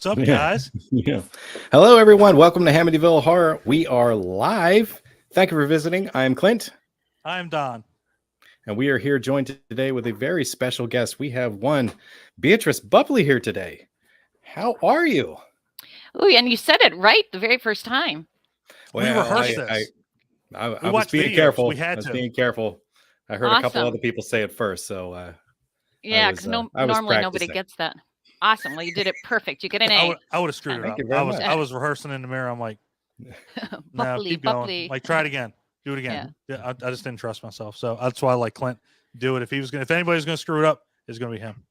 What's up, guys? Yeah. Hello, everyone. Welcome to Hamityville Horror. We are live. Thank you for visiting. I'm Clint. I'm Don. And we are here joined today with a very special guest. We have one Beatrice Boepple here today. How are you? Oh, and you said it right the very first time. We rehearsed this. I was being videos. careful. We had I was to. being careful. I heard a couple other people say it first, so yeah, because normally nobody gets that. Awesome. Well, you did it perfect. You get an A. I would have screwed it up. I was rehearsing in the mirror. I'm like, no, keep going. Like, try it again. Do it again. Yeah, I just didn't trust myself. So that's why I like Clint. Do it. If anybody's gonna screw it up, it's gonna be him.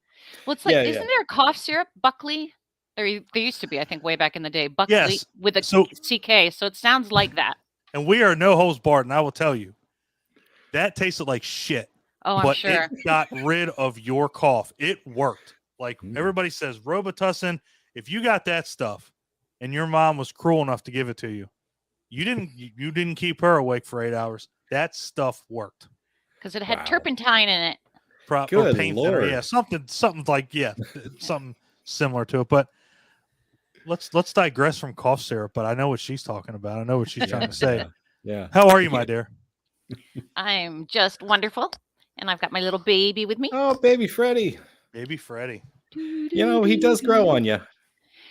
Well, it's like, isn't there a cough syrup, Buckley? There used to be, I think, way back in the day. Buckley with a CK. So it sounds like that. And we are no holds barred, and I will tell you, that tasted like shit. Oh, I'm sure. It got rid of your cough. It worked. Like everybody says, Robitussin, if you got that stuff and your mom was cruel enough to give it to you, you didn't keep her awake for 8 hours. That stuff worked. Because it had turpentine in it. Good paint Lord. thinner. Yeah, something like something similar to it. But let's digress from cough syrup, but I know what she's talking about. I know what she's trying to say. Yeah. How are you, my dear? I'm just wonderful. And I've got my little baby with me. Oh, baby Freddy. Baby Freddy. You know, he does grow on you.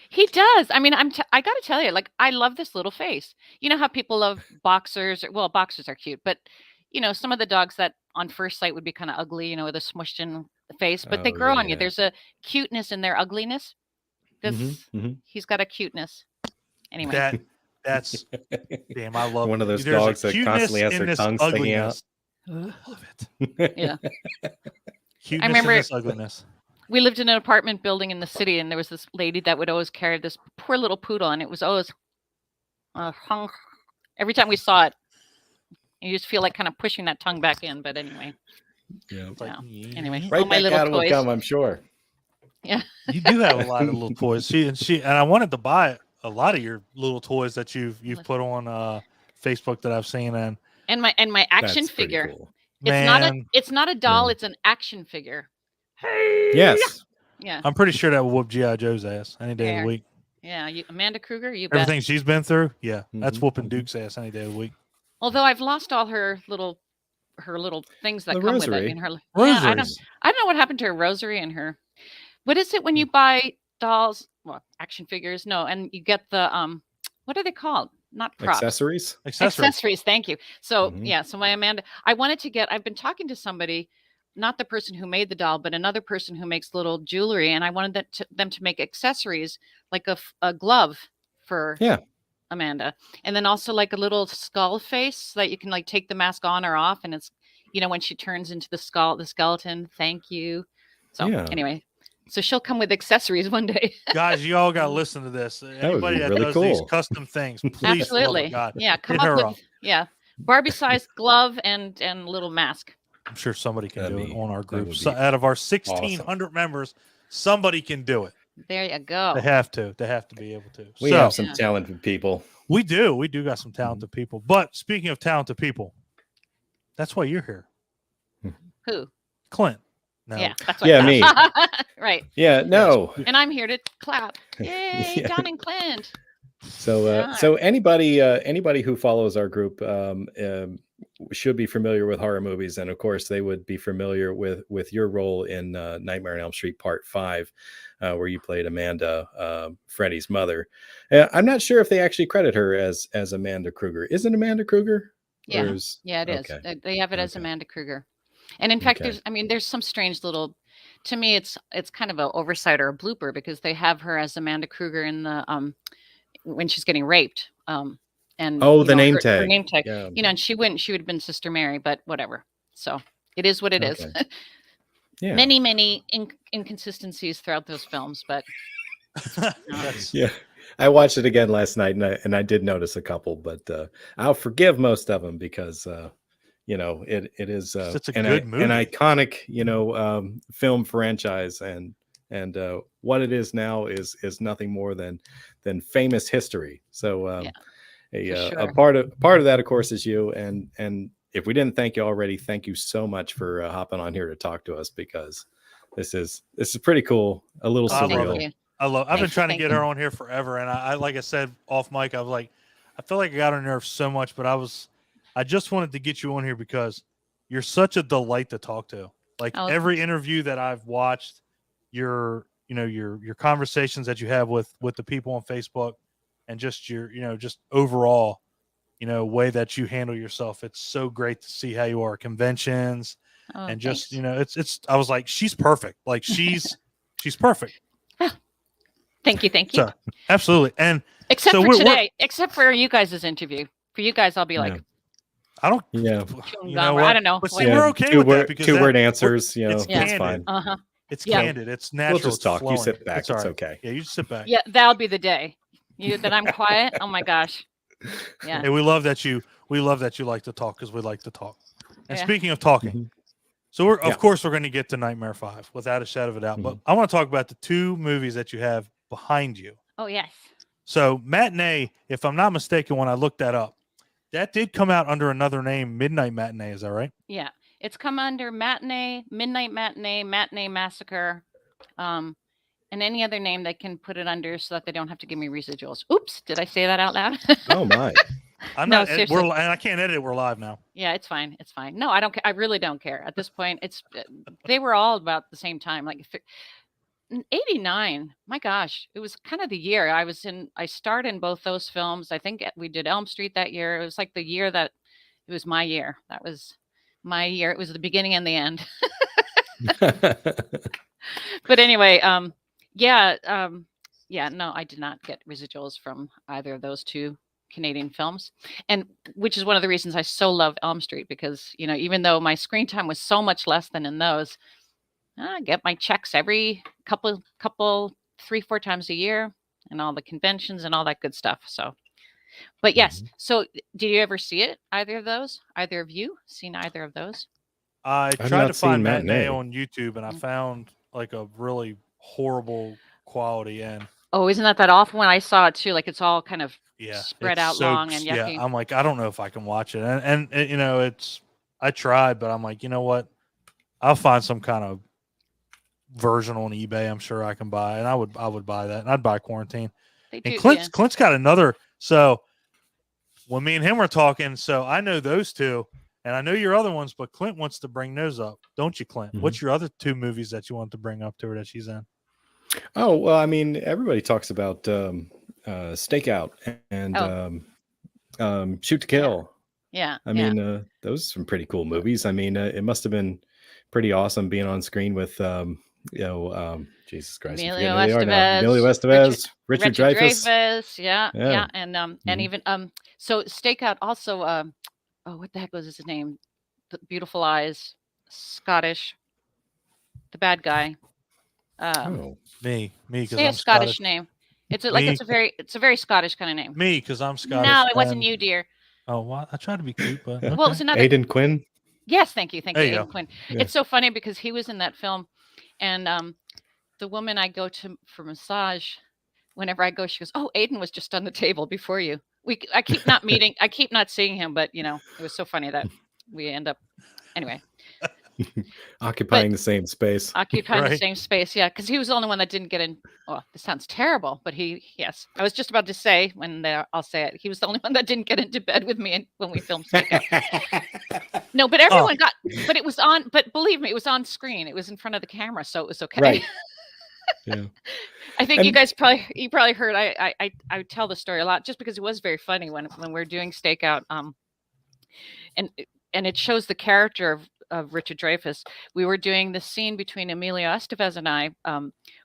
He does. I mean, I got to tell you, like, I love this little face. You know how people love boxers? Well, boxers are cute, but, you know, some of the dogs that on first sight would be kind of ugly, you know, with a smushed in face, but they grow on you. There's a cuteness in their ugliness. He's got a cuteness. Anyway. That's damn, I love one of those dogs that constantly has their tongue sticking out. Love it. Yeah. Cuteness I remember in this ugliness. We lived in an apartment building in the city, and there was this lady that would always carry this poor little poodle, and it was always hung. Every time we saw it, you just feel like kind of pushing that tongue back in. But anyway, anyway, right back out will come, I'm sure. Yeah, you do have a lot of little toys. And I wanted to buy a lot of your little toys that you've put on Facebook that I've seen, and my action figure. Cool. It's not a doll. It's an action figure. Hey, yes. Yeah. I'm pretty sure that will whoop G.I. Joe's ass any day of the week. Yeah. Amanda Krueger, everything she's been through. Yeah. That's whooping Duke's ass any day of the week. Although I've lost all her little things that come with it in her. Rosaries. Yeah, I don't know what happened to her rosary and her. What is it when you buy dolls? Well, action figures. No. And you get the, what are they called? Not props. Accessories. Thank you. So so my Amanda, I've been talking to somebody, not the person who made the doll, but another person who makes little jewelry. And I wanted them to make accessories like a glove for Amanda. And then also like a little skull face that you can like take the mask on or off. And it's, you know, when she turns into the skeleton, thank you. So anyway, so she'll come with accessories one day. Guys, you all got to listen to this. Anybody that does these custom things, please. Absolutely. God, yeah. Come up with, Barbie-sized glove and little mask. I'm sure somebody can do it on our group. So out of our 1,600 members, somebody can do it. There you go. They have to. They have to be able to. We have some talented people. We do. We do got some talented people. But speaking of talented people, that's why you're here. Who? Clint. No. Yeah, that's why. Me. Right. Yeah, no. And I'm here to clap. Yay, Don and Clint. So anybody who follows our group should be familiar with horror movies, and of course they would be familiar with your role in Nightmare on Elm Street Part 5, where you played Amanda, Freddy's mother. I'm not sure if they actually credit her as Amanda Krueger. Is it Amanda Krueger? Yeah, it is. Okay. They have it as Amanda Krueger. And in fact, there's some strange little, to me, it's kind of an oversight or a blooper because they have her as Amanda Krueger in the when she's getting raped. And the name tag. Her name tag. Yeah. You know, and she would have been Sister Mary, but whatever. So it is what it is. Yeah. Many inconsistencies throughout those films, but yeah. I watched it again last night, and I did notice a couple, but I'll forgive most of them because you know it is it's a good movie. An iconic film franchise, and what it is now is nothing more than famous history. So a part of that, of course, is you, and if we didn't thank you already, thank you so much for hopping on here to talk to us, because this is pretty cool, a little surreal. I've been trying to get her on here forever, and I like I said off mic, I was like, I feel like I got on her nerves so much, but I just wanted to get you on here because you're such a delight to talk to. Like every interview that I've watched, your conversations that you have with the people on Facebook, and just your just overall way that you handle yourself. It's so great to see how you are at conventions, and just thanks. It's I was like, she's perfect. Like she's perfect. Thank you. So, absolutely. And except for today, except for you guys' interview. For you guys, I'll be like, I don't. Yeah. I don't know. But see, we're okay with that because two-word answers. It's candid. fine. It's candid. It's natural. We'll just talk. Flowing. You sit back. It's right. okay. Yeah, you just sit back. Yeah, that'll be the day. That I'm quiet. Oh my gosh. Yeah. Hey, we love that you like to talk because we like to talk. And speaking of talking, so of course we're going to get to Nightmare 5 without a shadow of a doubt. But I want to talk about the 2 movies that you have behind you. Oh yes. So Matinee, if I'm not mistaken, when I looked that up, that did come out under another name, Midnight Matinee. Is that right? Yeah, it's come under Matinee, Midnight Matinee, Matinee Massacre, and any other name they can put it under so that they don't have to give me residuals. Oops, did I say that out loud? Oh my. I'm not. And I can't edit it. We're live now. Yeah, it's fine. It's fine. No, I don't care. I really don't care at this point. They were all about the same time. Like 89. My gosh, it was kind of the year I starred in both those films. I think we did Elm Street that year. It was like the year that it was my year. That was my year. It was the beginning and the end. But anyway, no, I did not get residuals from either of those 2 Canadian films, and which is one of the reasons I so love Elm Street, because even though my screen time was so much less than in those, I get my checks every couple 3-4 times a year, and all the conventions and all that good stuff. So, but yes. So did you ever see it? Either of those? Either of you seen either of those? I tried to find Matinee on YouTube, and I found like a really horrible quality end. Oh, isn't that awful? When I saw it too, like it's all kind of spread out long and yucky. Yeah, I'm like, I don't know if I can watch it, and I tried, but I'm like, you know what? I'll find some kind of version on eBay. I'm sure I can buy, and I would buy that, and I'd buy Quarantine. And Clint's got another. So when me and him were talking, so I know those 2, and I know your other ones, but Clint wants to bring those up, don't you, Clint? What's your other 2 movies that you want to bring up to her that she's in? Oh well, I mean, everybody talks about Stakeout and Shoot to Kill. Yeah. I mean, those are some pretty cool movies. I mean, it must have been pretty awesome being on screen with Jesus Christ, Emilio Estevez, Richard Dreyfuss. Yeah, and even so Stakeout also what the heck was his name? The Beautiful Eyes, Scottish, the bad guy. Me, because say a Scottish name. It's a very Scottish kind of name. Me, because I'm Scottish. No, it wasn't you, dear. Oh, well, I tried to be cute, but okay. Well, it was another Aidan Quinn. Yes, thank you, Aidan Quinn. Yeah. It's so funny because he was in that film, and the woman I go to for massage, whenever I go, she goes, "Oh, Aidan was just on the table before you." I keep not meeting, I keep not seeing him, but it was so funny that we end up anyway. Occupying the same space. The same space, yeah, because he was the only one that didn't get in. Oh, this sounds terrible, but yes. I was just about to say I'll say it. He was the only one that didn't get into bed with me when we filmed Stakeout. No, but everyone got. But it was on. But believe me, it was on screen. It was in front of the camera, so it was okay. Right. Yeah. I think you guys probably heard. I tell the story a lot just because it was very funny when we're doing Stakeout. And it shows the character of Richard Dreyfuss. We were doing the scene between Emilio Estevez and I,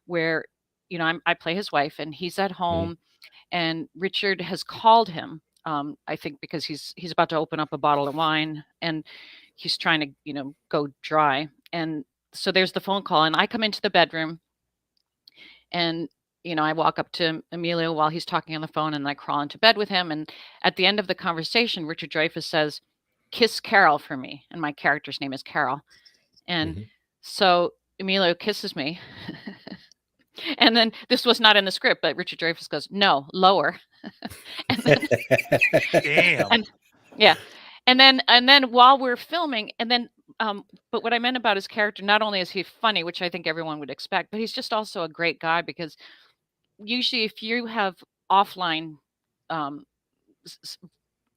where I play his wife, and he's at home, and Richard has called him. I think because he's about to open up a bottle of wine, and he's trying to go dry, and so there's the phone call, and I come into the bedroom, and I walk up to Emilio while he's talking on the phone, and I crawl into bed with him, and at the end of the conversation, Richard Dreyfuss says, "Kiss Carol for me," and my character's name is Carol, and so Emilio kisses me. And then this was not in the script, but Richard Dreyfuss goes, "No, lower." And then, damn. And then while we're filming, and then but what I meant about his character, not only is he funny, which I think everyone would expect, but he's just also a great guy because usually if you have offline,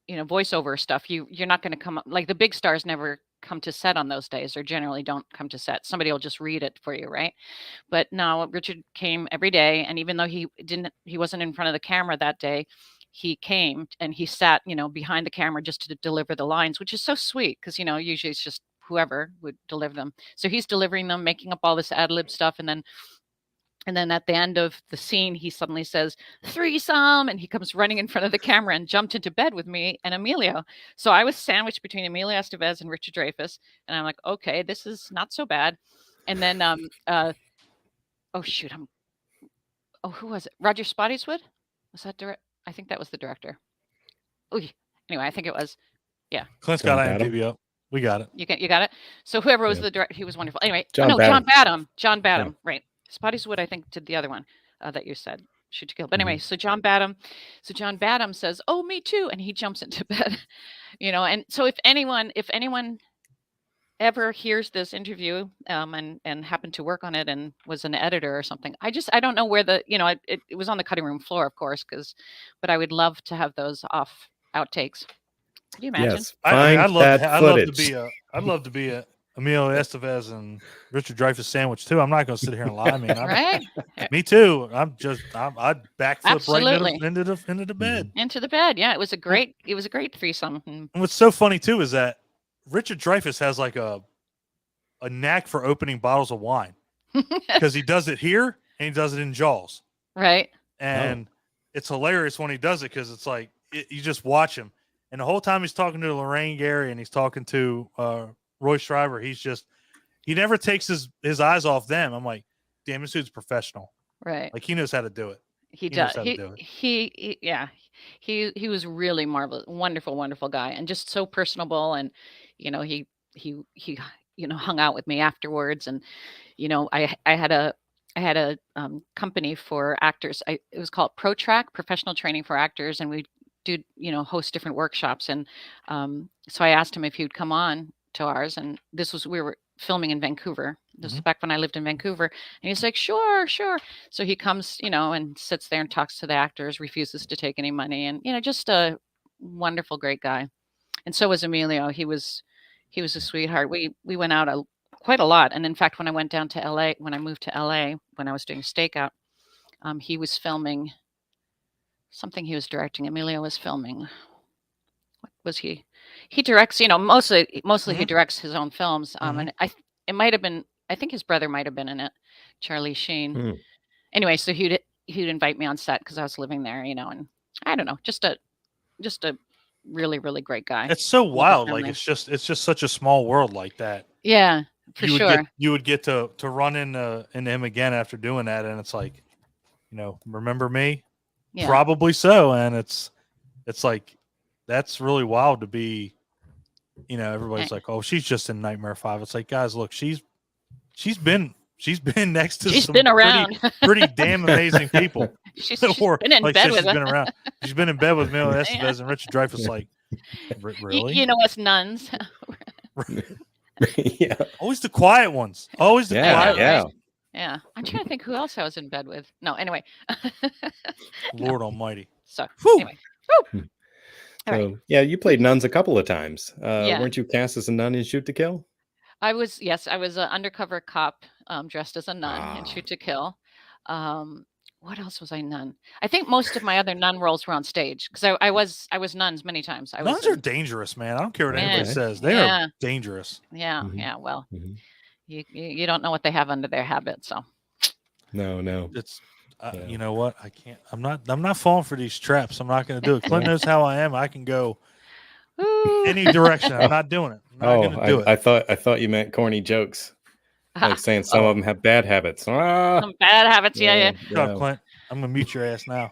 voiceover stuff, you're not going to come up, like the big stars never come to set on those days, or generally don't come to set. Somebody will just read it for you, right? But no, Richard came every day, and even though he wasn't in front of the camera that day, he came and he sat, behind the camera just to deliver the lines, which is so sweet because, usually it's just whoever would deliver them. So he's delivering them, making up all this ad lib stuff, and then at the end of the scene, he suddenly says, "Threesome," and he comes running in front of the camera and jumped into bed with me and Emilio. So I was sandwiched between Emilio Estevez and Richard Dreyfuss, and I'm like, okay, this is not so bad. And then, oh shoot, who was it? Roger Spottiswoode? Was that I think that was the director. Ooh, anyway, I think it was. Yeah. Clint's got IMDb up. We got it. You got it. So whoever was the director, he was wonderful. Anyway, John Badham. John Badham, Yeah. right. Spottiswoode, I think, did the other one that you said, Shoot to Kill. But anyway, so John Badham says, "Oh, me too," and he jumps into bed. And so if anyone ever hears this interview and happened to work on it and was an editor or something, I don't know where it was on the cutting room floor, of course, but I would love to have those outtakes. Could you imagine? Yes, I'd love to be a Emilio Estevez and Richard Dreyfuss sandwich too. I'm not going to sit here and lie. I mean, right? Me too. I'd backflip Absolutely. right into the bed. Into the bed. Yeah, it was a great threesome. And what's so funny too is that Richard Dreyfuss has like a knack for opening bottles of wine because he does it here and he does it in Jaws. Right. And it's hilarious when he does it because it's like you just watch him, and the whole time he's talking to Lorraine Gary and he's talking to Roy Schreiber, he never takes his eyes off them. I'm like, damn, this dude's professional. Right. Like he knows how to do it. He does. He was really marvelous, wonderful, wonderful guy, and just so personable. And he hung out with me afterwards. And I had a company for actors. It was called ProTrack, Professional Training for Actors, and we do host different workshops. And so I asked him if he would come on to ours, and we were filming in Vancouver. This is back when I lived in Vancouver, and he's like, sure. So he comes, and sits there and talks to the actors, refuses to take any money, and just a wonderful, great guy. And so was Emilio. He was a sweetheart. We went out quite a lot, and in fact, when I went down to LA, when I moved to LA, when I was doing Stakeout, he was filming something he was directing. Emilio was filming. What was he? He directs, mostly he directs his own films. And it might have been, I think his brother might have been in it, Charlie Sheen. Anyway, so he'd invite me on set because I was living there, and I don't know, just a really, really great guy. It's so wild. Like it's just such a small world like that. Yeah, for sure. You would get to run into him again after doing that, and it's like, remember me? Yeah. Probably so. And it's like, that's really wild to be, everybody's like, oh, she's just in Nightmare 5. It's like, guys, look, she's been next to some around pretty damn amazing people. she's been in bed with been around. She's been in bed with Emilio Estevez and Richard Dreyfuss. Like, really? You know us nuns. Yeah. Always the quiet ones. Always the quiet ones. Yeah. I'm trying to think who else I was in bed with. No, anyway. Lord Almighty. So, anyway. So, you played nuns a couple of times. Weren't you cast as a nun in Shoot to Kill? I was an undercover cop dressed as a nun in Shoot to Kill. What else was I nun? I think most of my other nun roles were on stage because I was nuns many times. Nuns are dangerous, man. I don't care what anybody says. They are dangerous. Yeah, yeah. Well, you don't know what they have under their habit, so. No. It's you know what? I can't. I'm not falling for these traps. I'm not going to do it. Clint knows how I am. I can go any direction. I'm not doing it. I'm not going to do it. I thought you meant corny jokes. Like saying some of them have bad habits. Some bad habits, yeah. Shut up, Clint. I'm gonna mute your ass now.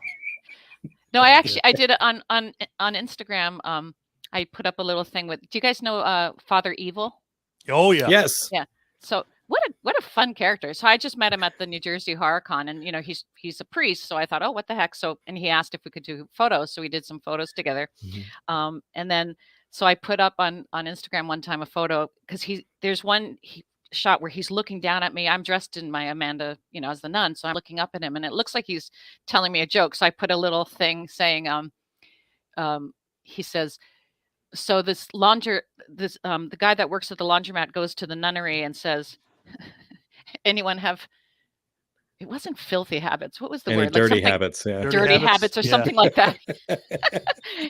No, I did it on Instagram. I put up a little thing with. Do you guys know Father Evil? Oh yeah. Yes. Yeah. So what a fun character. So I just met him at the New Jersey Horror Con, and he's a priest. So I thought, oh, what the heck? So and he asked if we could do photos. So we did some photos together. And then so I put up on Instagram one time a photo because there's one. shot where he's looking down at me. I'm dressed in my Amanda, as the nun, so I'm looking up at him, and it looks like he's telling me a joke. So I put a little thing saying, he says, so the guy that works at the laundromat goes to the nunnery and says, anyone have, it wasn't filthy habits. What was the word? Dirty habits. Yeah. Dirty habits or something like that.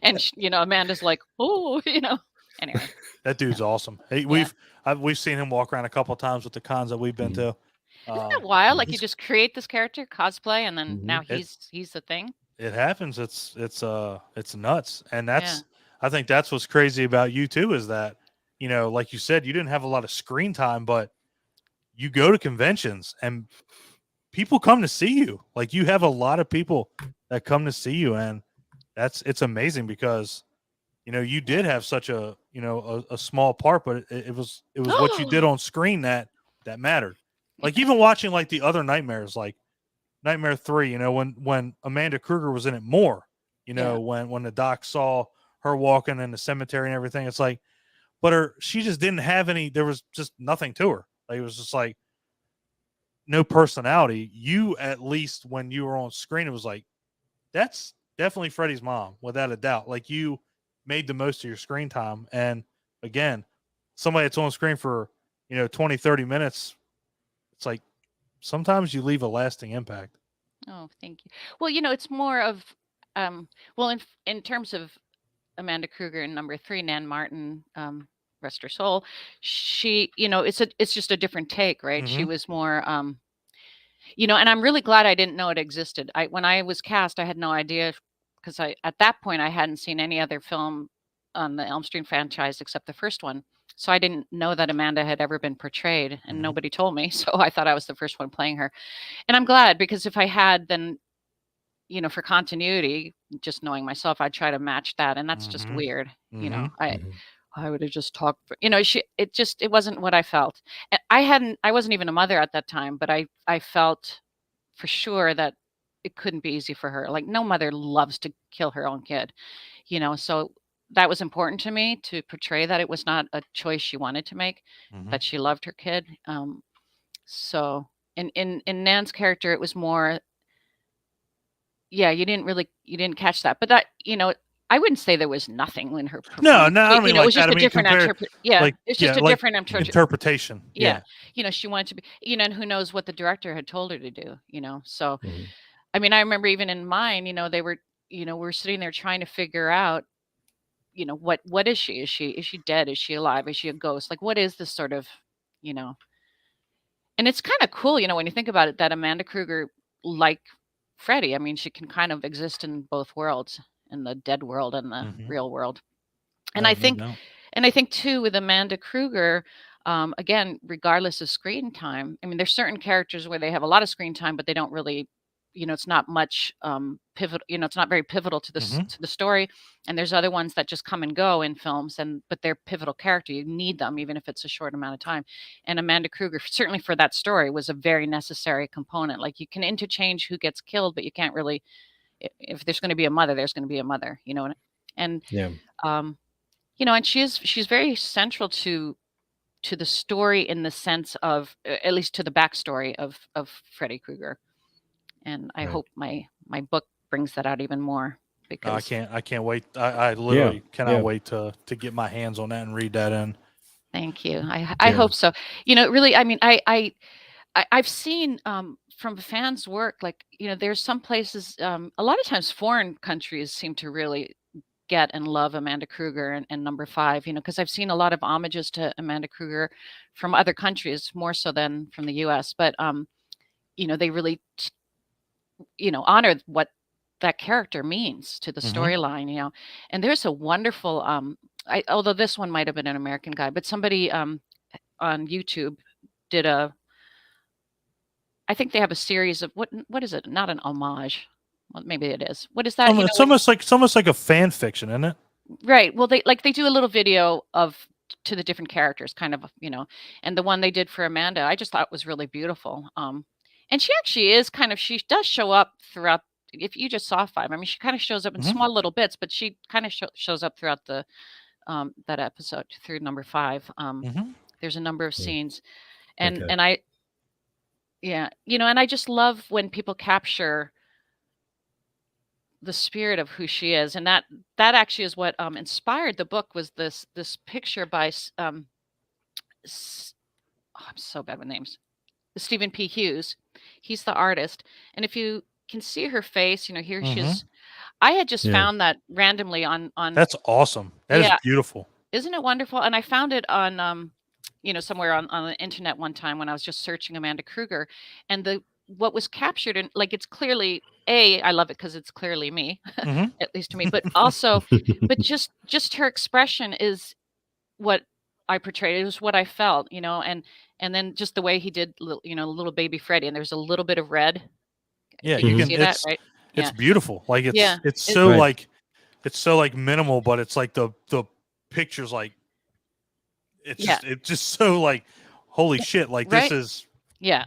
And Amanda's like, oh, anyway. That dude's awesome. Hey, we've seen him walk around a couple of times with the cons that we've been to. Isn't that wild? Like, you just create this character, cosplay, and then now he's the thing. It happens. It's nuts. And I think that's what's crazy about you too, is that, like you said, you didn't have a lot of screen time, but you go to conventions and people come to see you. Like, you have a lot of people that come to see you, and it's amazing because, you did have such a small part, but it was what you did on screen that mattered. Like, even watching like the other Nightmares, like Nightmare 3, when Amanda Krueger was in it more, when the doc saw her walking in the cemetery and everything, it's like, but she just didn't have there was just nothing to her. Like, it was just like no personality. You, at least when you were on screen, it was like, that's definitely Freddy's mom, without a doubt. Like, you made the most of your screen time. And again, somebody that's on screen for 20, 30 minutes, it's like sometimes you leave a lasting impact. Oh, thank you. Well, it's more of in terms of Amanda Krueger in number 3, Nan Martin, rest her soul, she, it's just a different take, right? She was more and I'm really glad I didn't know it existed. When I was cast, I had no idea, because at that point I hadn't seen any other film on the Elm Street franchise except the first one. So I didn't know that Amanda had ever been portrayed, and nobody told me. So I thought I was the first one playing her. And I'm glad, because if I had, then, for continuity, just knowing myself, I'd try to match that. And that's just weird. I would have just talked, it wasn't what I felt. And I wasn't even a mother at that time, but I felt for sure that it couldn't be easy for her. Like, no mother loves to kill her own kid, so that was important to me, to portray that it was not a choice she wanted to make, that she loved her kid. So in Nan's character, it was more, you didn't catch that, but that, I wouldn't say there was nothing in her performance. No, I mean, it was just a different it's just a different interpretation. Yeah. She wanted to be, and who knows what the director had told her to do, so I mean, I remember even in mine, they were, we're sitting there trying to figure out, what is she? Is she dead? Is she alive? Is she a ghost? Like, what is this sort of, and it's kind of cool, when you think about it, that Amanda Krueger, like Freddy, I mean, she can kind of exist in both worlds, in the dead world and the real world. And I think too, with Amanda Krueger, again, regardless of screen time, I mean, there's certain characters where they have a lot of screen time, but they don't really, it's not much pivotal, it's not very pivotal to the story. And there's other ones that just come and go in films, but they're pivotal character. You need them, even if it's a short amount of time. And Amanda Krueger, certainly for that story, was a very necessary component. Like, you can interchange who gets killed, but you can't really, if there's going to be a mother, there's going to be a mother, and and she's very central to the story, in the sense of, at least to the backstory of Freddy Krueger. And I hope my book brings that out even more, because I can't wait. I literally cannot wait to get my hands on that and read that in. Thank you. I hope so. Really, I mean, I've seen from fans' work, like, there's some places, a lot of times foreign countries seem to really get and love Amanda Krueger and number 5, because I've seen a lot of homages to Amanda Krueger from other countries, more so than from the US. But, they really, honor what that character means to the storyline, and there's a wonderful, although this one might've been an American guy, but somebody on YouTube did I think they have a series of what is it? Not an homage. Well, maybe it is. What is that? It's almost like a fan fiction, isn't it? Right. Well, they do a little video to the different characters, kind of, and the one they did for Amanda, I just thought was really beautiful. And she actually is she does show up throughout. If you just saw 5, I mean, she kind of shows up in small little bits, but she kind of shows up throughout that episode through number 5. There's a number of scenes. And Okay. and I and I just love when people capture the spirit of who she is, and that actually is what inspired the book. Was this picture by I'm so bad with names. Stephen P. Hughes. He's the artist, and if you can see her face, here Mm-hmm. she's. I had just Yeah. found that randomly on. That's awesome. That is Yeah, beautiful. isn't it wonderful? And I found it on somewhere on the internet one time when I was just searching Amanda Krueger, and what was captured, and like it's clearly I love it because it's clearly me, Mm-hmm. at least to me, but also, but just her expression is what I portrayed. It was what I felt, and then just the way he did, little baby Freddy, and there's a little bit of red. Yeah, You you can can. see that, right? It's Yeah, beautiful. Like yeah, it's it, so Right. like it's so like minimal, but it's like the pictures like yeah, it's just so like holy shit. Like right, yeah,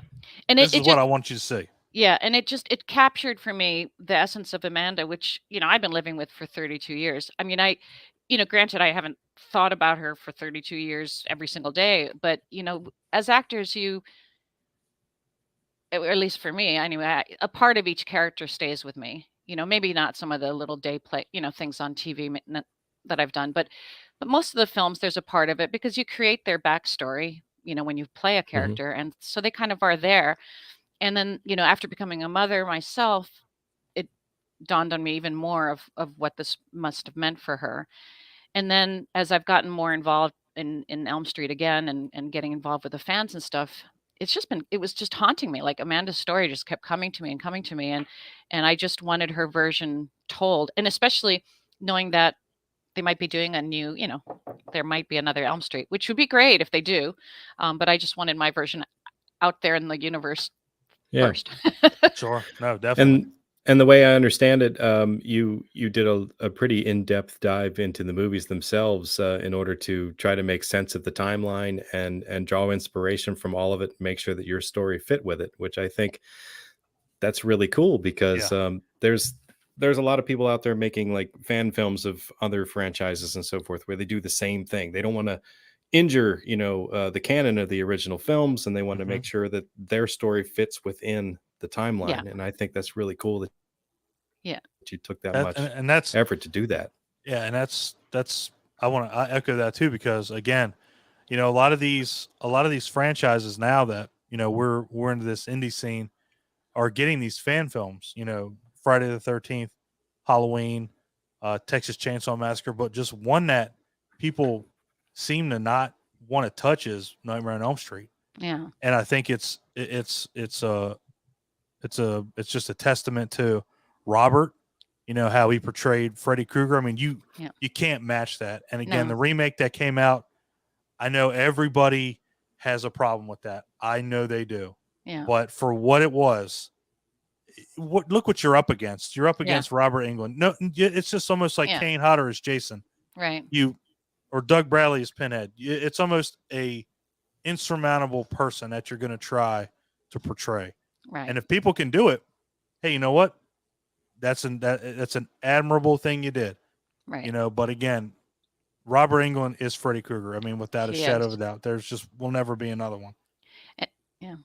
and this it is just what I want you to see. yeah, and it captured for me the essence of Amanda, which I've been living with for 32 years. I mean, granted, I haven't thought about her for 32 years every single day, but as actors, or at least for me anyway, a part of each character stays with me. Maybe not some of the little day play, things on TV that I've done, but most of the films, there's a part of it because you create their backstory, when you play a Mhm. character, and so they kind of are there. And then, after becoming a mother myself, it dawned on me even more of what this must have meant for her. And then as I've gotten more involved in Elm Street again, and getting involved with the fans and stuff, it was just haunting me. Like Amanda's story just kept coming to me and coming to me. And I just wanted her version told. And especially knowing that they might be doing a new, there might be another Elm Street, which would be great if they do. But I just wanted my version out there in the universe Yeah. first. Sure. No, definitely. And the way I understand it, you did a pretty in-depth dive into the movies themselves in order to try to make sense of the timeline and draw inspiration from all of it, and make sure that your story fit with it, which I think that's really cool because there's a lot of people out there making like fan films of other franchises and so forth where they do the same thing. They don't want to injure, the canon of the original films, and they want to make sure that their story fits within the timeline. Yeah. And I think that's really cool that Yeah. you took that That- much and that's effort to do that. yeah, and that's I echo that too, because again, a lot of these franchises now that we're into this indie scene are getting these fan films. Friday the 13th, Halloween, Texas Chainsaw Massacre, but just one that people seem to not want to touch is Nightmare on Elm Street. Yeah. And I think it's just a testament to Robert, how he portrayed Freddy Krueger. I mean, you can't match that. And again, the remake that came out, I know everybody has a problem with that. I know they do. Yeah. But for what it was, look what you're up against. You're up against Robert Englund. No, it's just almost like Kane Hodder as Jason. Right. Or Doug Bradley as Pinhead. It's almost a insurmountable person that you're going to try to portray. Right. And if people can do it, hey, you know what? That's an admirable thing you did. Right. But again, Robert Englund is Freddy Krueger. I mean, without a shadow of a doubt, will never be another one. Yeah.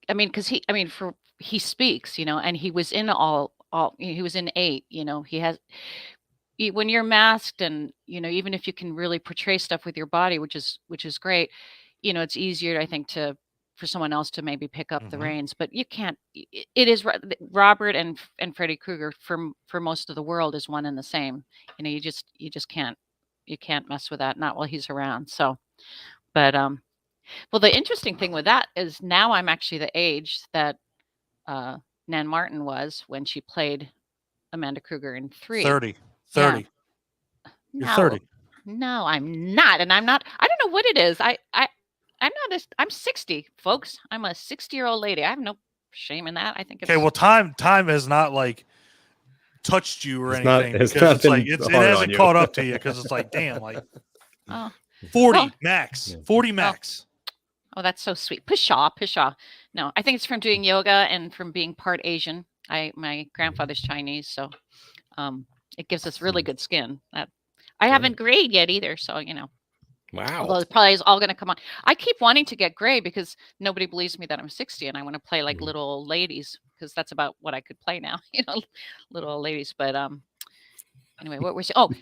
I mean, because he speaks, and he was in he was in 8, when you're masked, and even if you can really portray stuff with your body, which is great, it's easier, I think, for someone else to maybe pick up the reins, but you can't. It is Robert and Freddy Krueger for most of the world is one and the same. You just can't mess with that, not while he's around. So, but well, the interesting thing with that is now I'm actually the age that Nan Martin was when she played Amanda Krueger in 3. 30. Yeah. You're 30. No, I'm not. And I'm not. I don't know what it is. I'm not. I'm 60, folks. I'm a 60-year-old lady. I have no shame in that. I think it's okay. Well, time has not like touched you or anything, because it's like it hasn't caught up to you, because it's like, damn, like 40 max. 40 max. Oh, that's so sweet. Pshaw. No, I think it's from doing yoga and from being part Asian. My grandfather's Chinese, so it gives us really good skin. That I haven't grayed yet either, so Wow. Although it probably is all going to come on. I keep wanting to get gray because nobody believes me that I'm 60 and I want to play like little old ladies because that's about what I could play now, little old ladies. But anyway,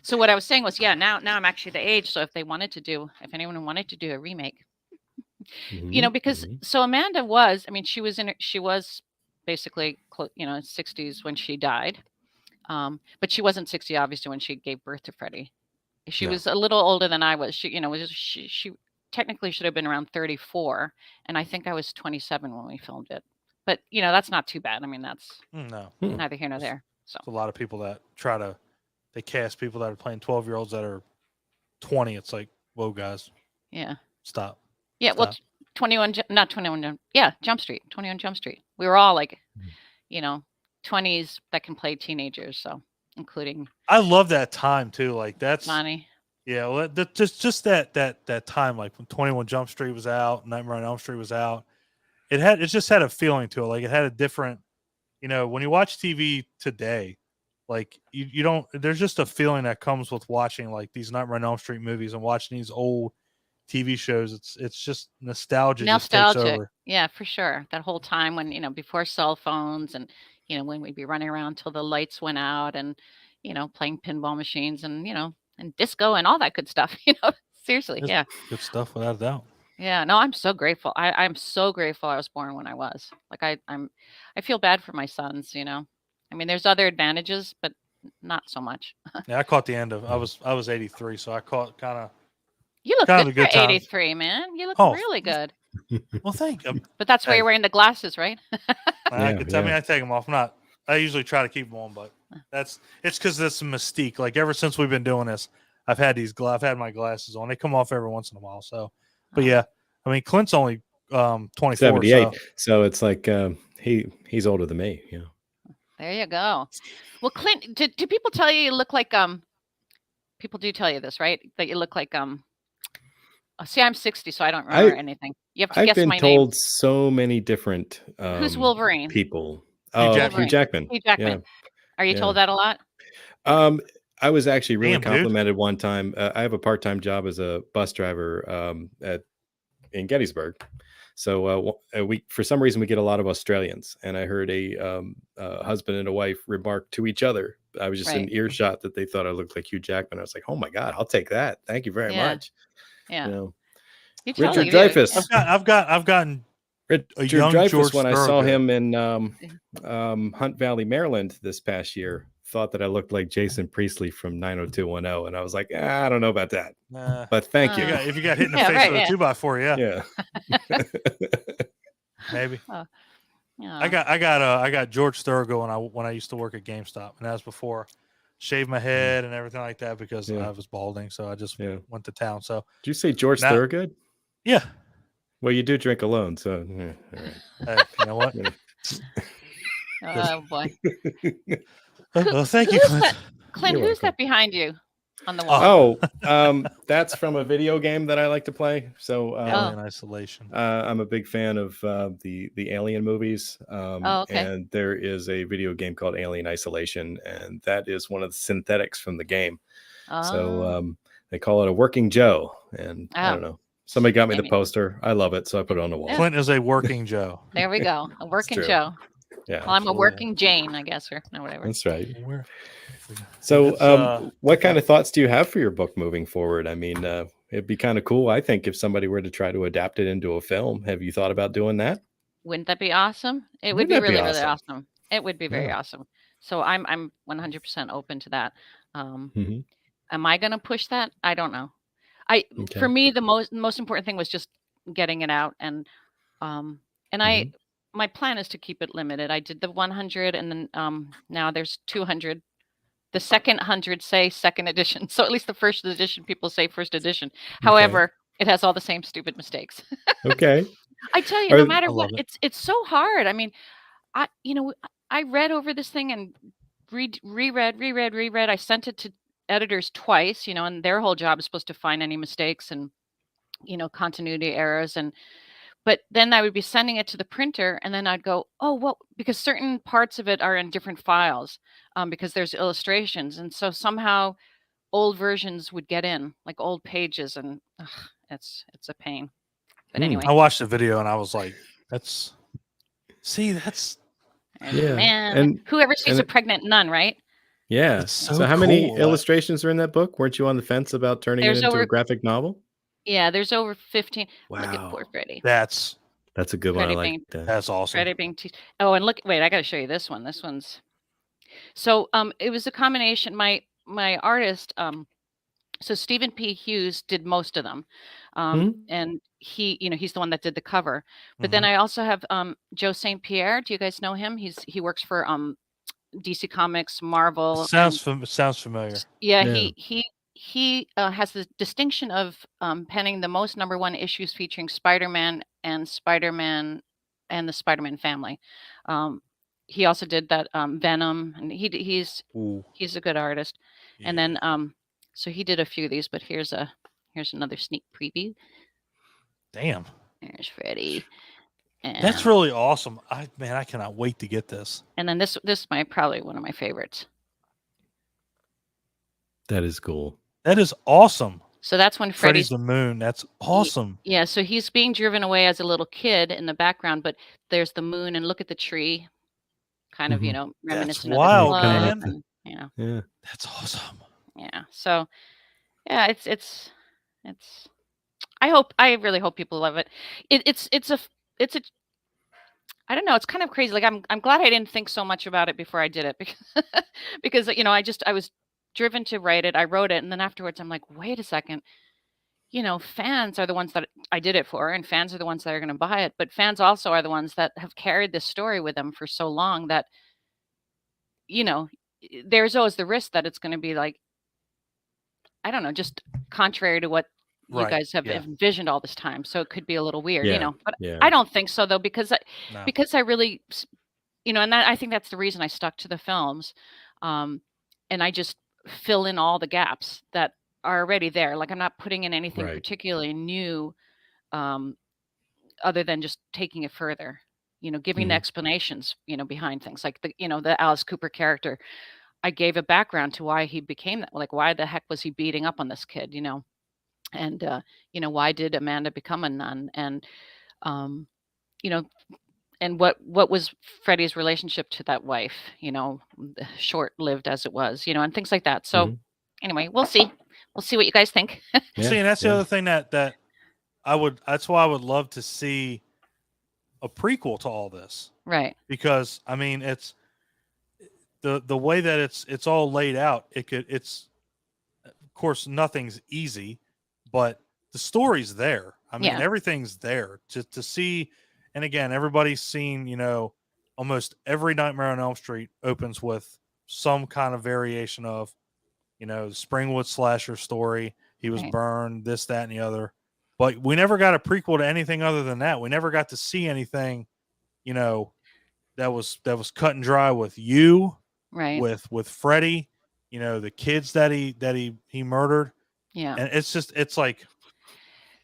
so what I was saying was, now I'm actually the age. So if anyone wanted to do a remake, because so Amanda was, she was basically, 60s when she died. But she wasn't 60, obviously, when she gave birth to Freddy. She was a little older than I was. She technically should have been around 34. And I think I was 27 when we filmed it. But, that's not too bad. That's neither here nor there. So a lot of people that they cast people that are playing 12-year-olds that are 20. It's like, whoa, guys. Yeah. Stop. Yeah. Stop. Well, 21, not 21. Yeah. Jump Street, 21 Jump Street. We were all like, 20s that can play teenagers. So including. I love that time too. Like that's funny. Yeah. Well, just that time, like when 21 Jump Street was out, Nightmare on Elm Street was out. It just had a feeling to it. Like it had a different, when you watch TV today, like you don't, there's just a feeling that comes with watching like these Nightmare on Elm Street movies and watching these old TV shows. It's just nostalgia. Just takes over. Yeah, for sure. That whole time when, before cell phones and, when we'd be running around till the lights went out and, playing pinball machines and, and disco and all that good stuff, seriously. It's yeah. Good stuff without a doubt. Yeah, no, I'm so grateful. I'm so grateful I was born when I was. Like I feel bad for my sons, there's other advantages, but not so much. Yeah, I caught the end of. I was 83, so I caught kind of. You look good for 83, man. You look really good. Well, thank you. But that's why you're wearing the glasses, right? I take them off. I usually try to keep them on, but it's because that's a mystique. Like ever since we've been doing this, I've had my glasses on. They come off every once in a while. So, but yeah, Clint's only 24. 78. So it's like he's older than me. Yeah. There you go. Well, Clint, do people tell you look like people do tell you this, right? That you look like see, I'm 60, so I don't remember anything. You have to guess my name. I've been told so many different who's Wolverine people. Hugh Jackman. Hugh Jackman. Yeah. Are you told that a lot? I was actually really complimented one time. I have a part-time job as a bus driver in Gettysburg. So for some reason we get a lot of Australians, and I heard a husband and a wife remark to each other. I was just in earshot that they thought I looked like Hugh Jackman. I was like, oh my God, I'll take that. Thank you very much. Yeah. RichardDreyfuss. I've gotten RichardDreyfuss when I saw him in Hunt Valley, Maryland this past year. Thought that I looked like Jason Priestley from 90210, and I was like, I don't know about that. But thank you. If you got hit in the face with a 2x4, yeah. Maybe. I got George Thorogood when I used to work at GameStop, and that was before shaved my head and everything like that because I was balding, so I just went to town. So did you say George Thorogood? Yeah. Well, you do drink alone, so all right. Hey, you know what? Oh boy. Well, thank you, Clint. Clint, who's that behind you on the wall? That's from a video game that I like to play. So Alien Isolation. I'm a big fan of the Alien movies. And there is a video game called Alien Isolation, and that is one of the synthetics from the game. So they call it a working Joe, and I don't know. Somebody got me the poster. I love it, so I put it on the wall. Clint is a working Joe. There we go. A working Joe. Yeah. Well, I'm a working Jane, I guess, or whatever. That's right. So, what kind of thoughts do you have for your book moving forward? It'd be kind of cool, I think, if somebody were to try to adapt it into a film. Have you thought about doing that? Wouldn't that be awesome? It would be really, really awesome. It would be very awesome. So I'm 100% open to that. Am I going to push that? I don't know. For me, the most important thing was just getting it out, and my plan is to keep it limited. I did the 100, and then now there's 200. The second 100 say second edition, so at least the first edition people say first edition. However, it has all the same stupid mistakes. Okay. I tell you, no matter what, it's so hard. I read over this thing and reread. I sent it to editors twice, and their whole job is supposed to find any mistakes and, continuity errors. But then I would be sending it to the printer, and then I'd go, oh, well, because certain parts of it are in different files, because there's illustrations. And so somehow old versions would get in, like old pages, and it's a pain. But anyway, I watched the video and I was like, that's man, and whoever sees a pregnant nun, right? Yeah. It's so So how many cool. illustrations are in that book? Weren't you on the fence about turning it into a graphic novel? Yeah, there's over 15. Wow. Look at poor Freddy. That's a good one. I like that. That's awesome. Freddy being oh, and look, wait, I got to show you this one. This one's so it was a combination. My artist, so Stephen P. Hughes did most of them, and he, he's the one that did the cover. But then I also have Joe St. Pierre. Do you guys know him? He works for DC Comics, Marvel. Sounds familiar. Yeah, he has the distinction of penning the most #1 issues featuring Spider-Man and the Spider-Man family. He also did that Venom, and he's a good artist. Yeah. And then so he did a few of these, but here's another sneak preview. Damn. There's Freddy. And that's really awesome. I cannot wait to get this. And then this is probably one of my favorites. That is cool. That is awesome. So that's when Freddy's the moon. That's awesome. Yeah, so he's being driven away as a little kid in the background, but there's the moon, and look at the tree, kind of, reminiscent that's wild, of the man. And, yeah, that's awesome. Yeah. So, yeah, it's. I really hope people love it. It's a. I don't know. It's kind of crazy. Like I'm glad I didn't think so much about it before I did it because I was driven to write it. I wrote it, and then afterwards I'm like, wait a second. Fans are the ones that I did it for, and fans are the ones that are going to buy it. But fans also are the ones that have carried this story with them for so long that, there's always the risk that it's going to be like, I don't know, just contrary to what you guys have envisioned all this time. So it could be a little weird, but I don't think so though, because I really, and that, I think that's the reason I stuck to the films. And I just fill in all the gaps that are already there. Like I'm not putting in anything particularly new, other than just taking it further, giving the explanations, behind things like the Alice Cooper character. I gave a background to why he became that. Like, why the heck was he beating up on this kid, and, why did Amanda become a nun? And, and what was Freddy's relationship to that wife, short-lived as it was, and things like that. So anyway, we'll see what you guys think. See, and that's the other thing that that's why I would love to see a prequel to all this. Right. Because I mean, it's the way that it's all laid out. It's of course nothing's easy, but the story's there. I mean, everything's there to see. And again, everybody's seen, almost every Nightmare on Elm Street opens with some kind of variation of, the Springwood slasher story. He was burned, this, that, and the other. But we never got a prequel to anything other than that. We never got to see anything, that was cut and dry with you, right? With Freddy, the kids that he murdered. Yeah. And it's like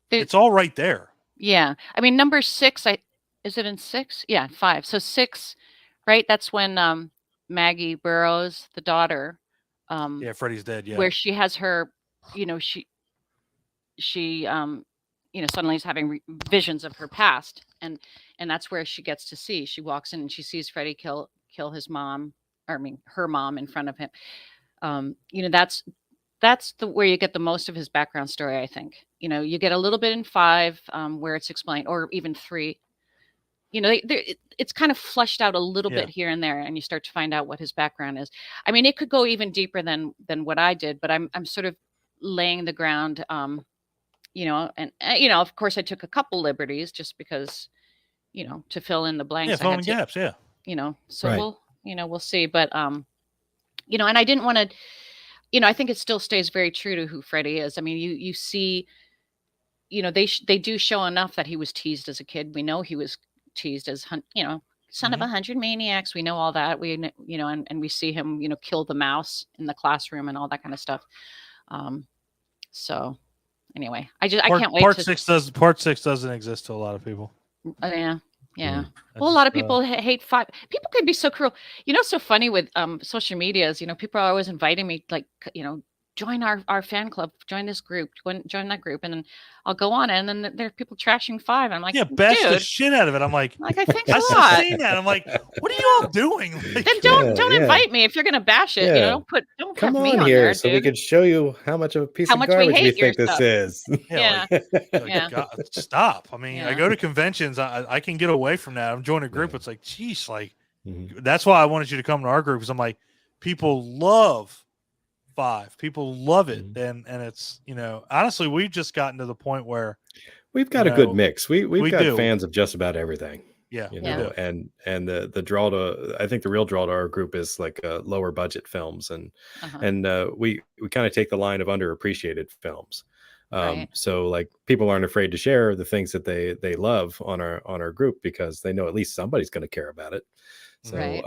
it's all right there. Yeah. I mean, number 6, is it in 6? Yeah, 5. So 6, right? That's when Maggie Burroughs, the daughter, Freddy's dead, where she has her, she suddenly is having visions of her past, and that's where she gets to see. She walks in and she sees Freddy kill his mom, her mom in front of him. That's where you get the most of his background story, I think. You get a little bit in 5 where it's explained, or even 3. It's kind of fleshed out a little bit here and there, and you start to find out what his background is. I mean, it could go even deeper than what I did, but I'm sort of laying the ground, and of course I took a couple liberties just because, to fill in the blanks. Yeah, fill in gaps, so we'll see. But, and I didn't want to, I think it still stays very true to who Freddy is. I mean, you see, they do show enough that he was teased as a kid. We know he was teased as, son of 100 maniacs. We know all that. We, and we see him, kill the mouse in the classroom and all that kind of stuff. So anyway, I can't wait. Part 6 doesn't exist to a lot of people. Yeah. Well, a lot of people hate 5. People can be so cruel. So funny with social medias. People are always inviting me, like, join our fan club, join this group, join that group. And then I'll go on, and then there are people trashing 5. I'm like, yeah, bash the dude, shit out of it. I'm like, I think I a lot. seen that. I'm like, what are you all doing? Like, Then don't invite me if you're gonna bash it. Yeah. Don't Come have me on on here there, so dude. we can show you how much of a piece How of much we garbage we hate your think this stuff. is. Yeah. like, God, stop. I mean, I Yeah. go to conventions. I can get away from that. I'm joining a group. Yeah. It's like, geez, like Mhm. that's why I wanted you to come to our group, because I'm like, people love 5. People love it, and it's, you know, honestly, we've just gotten to the point where We've got a good mix. We've got do. fans of just about everything. Yeah, You Yeah. know, and the draw to, I think the real draw to our group is like lower budget films, and we kind of take the line of underappreciated films. Right. So like people aren't afraid to share the things that they love on our group, because they know at least somebody's going to care about it. So Right.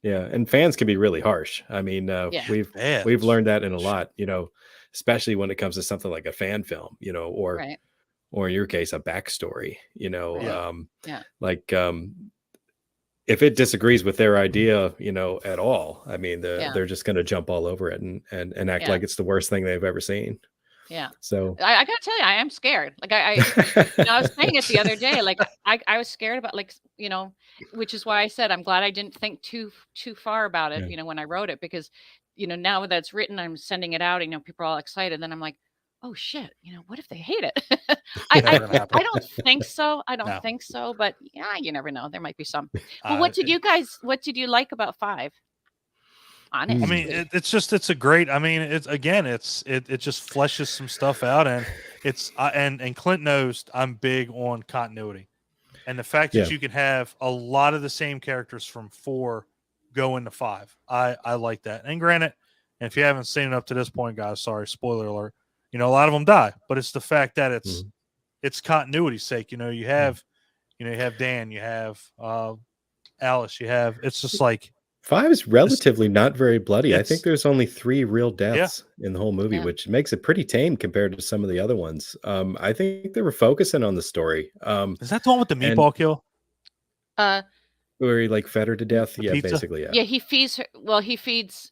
yeah, and fans can be really harsh. I mean, Yeah. we've learned that in a lot, you know, especially when it comes to something like a fan film, you know, or Right. or in your case, a backstory, you know, Yeah. like if it disagrees with their idea, you know, at all, I mean, they're just going to jump all over it and act like it's the worst thing they've ever seen. Yeah. So I gotta tell you, I am scared. Like I was saying it the other day. Like I was scared about, like, you know, which is why I said I'm glad I didn't think too far about it, Yeah. you know, when I wrote it, because, you know, now that it's written, I'm sending it out, you know, people are all excited. Then I'm like, oh shit, you know, what if they hate it? Never gonna happen. I don't think so. I don't No. think so, but yeah, you never know. There might be some. Well, what did you like about 5? Honestly. I mean, it's a great. I mean, it just fleshes some stuff out, and it's and Clint knows I'm big on continuity, and the fact that you can have a lot of the same characters from 4 go into 5. I like that. And granted, and if you haven't seen it up to this point, guys, sorry, spoiler alert. You know, a lot of them die, but it's the fact that it's continuity's sake. You know, you have Dan, you have Alice, it's just like. 5 is relatively not very bloody. I think It's- there's only 3 real deaths in the whole movie, which makes it pretty tame compared to some of the other ones. I think they were focusing on the story. Is that the one with the meatball kill? Where he like fed her to death? The Yeah, pizza? basically, yeah. Yeah, he feeds her. Well, he feeds.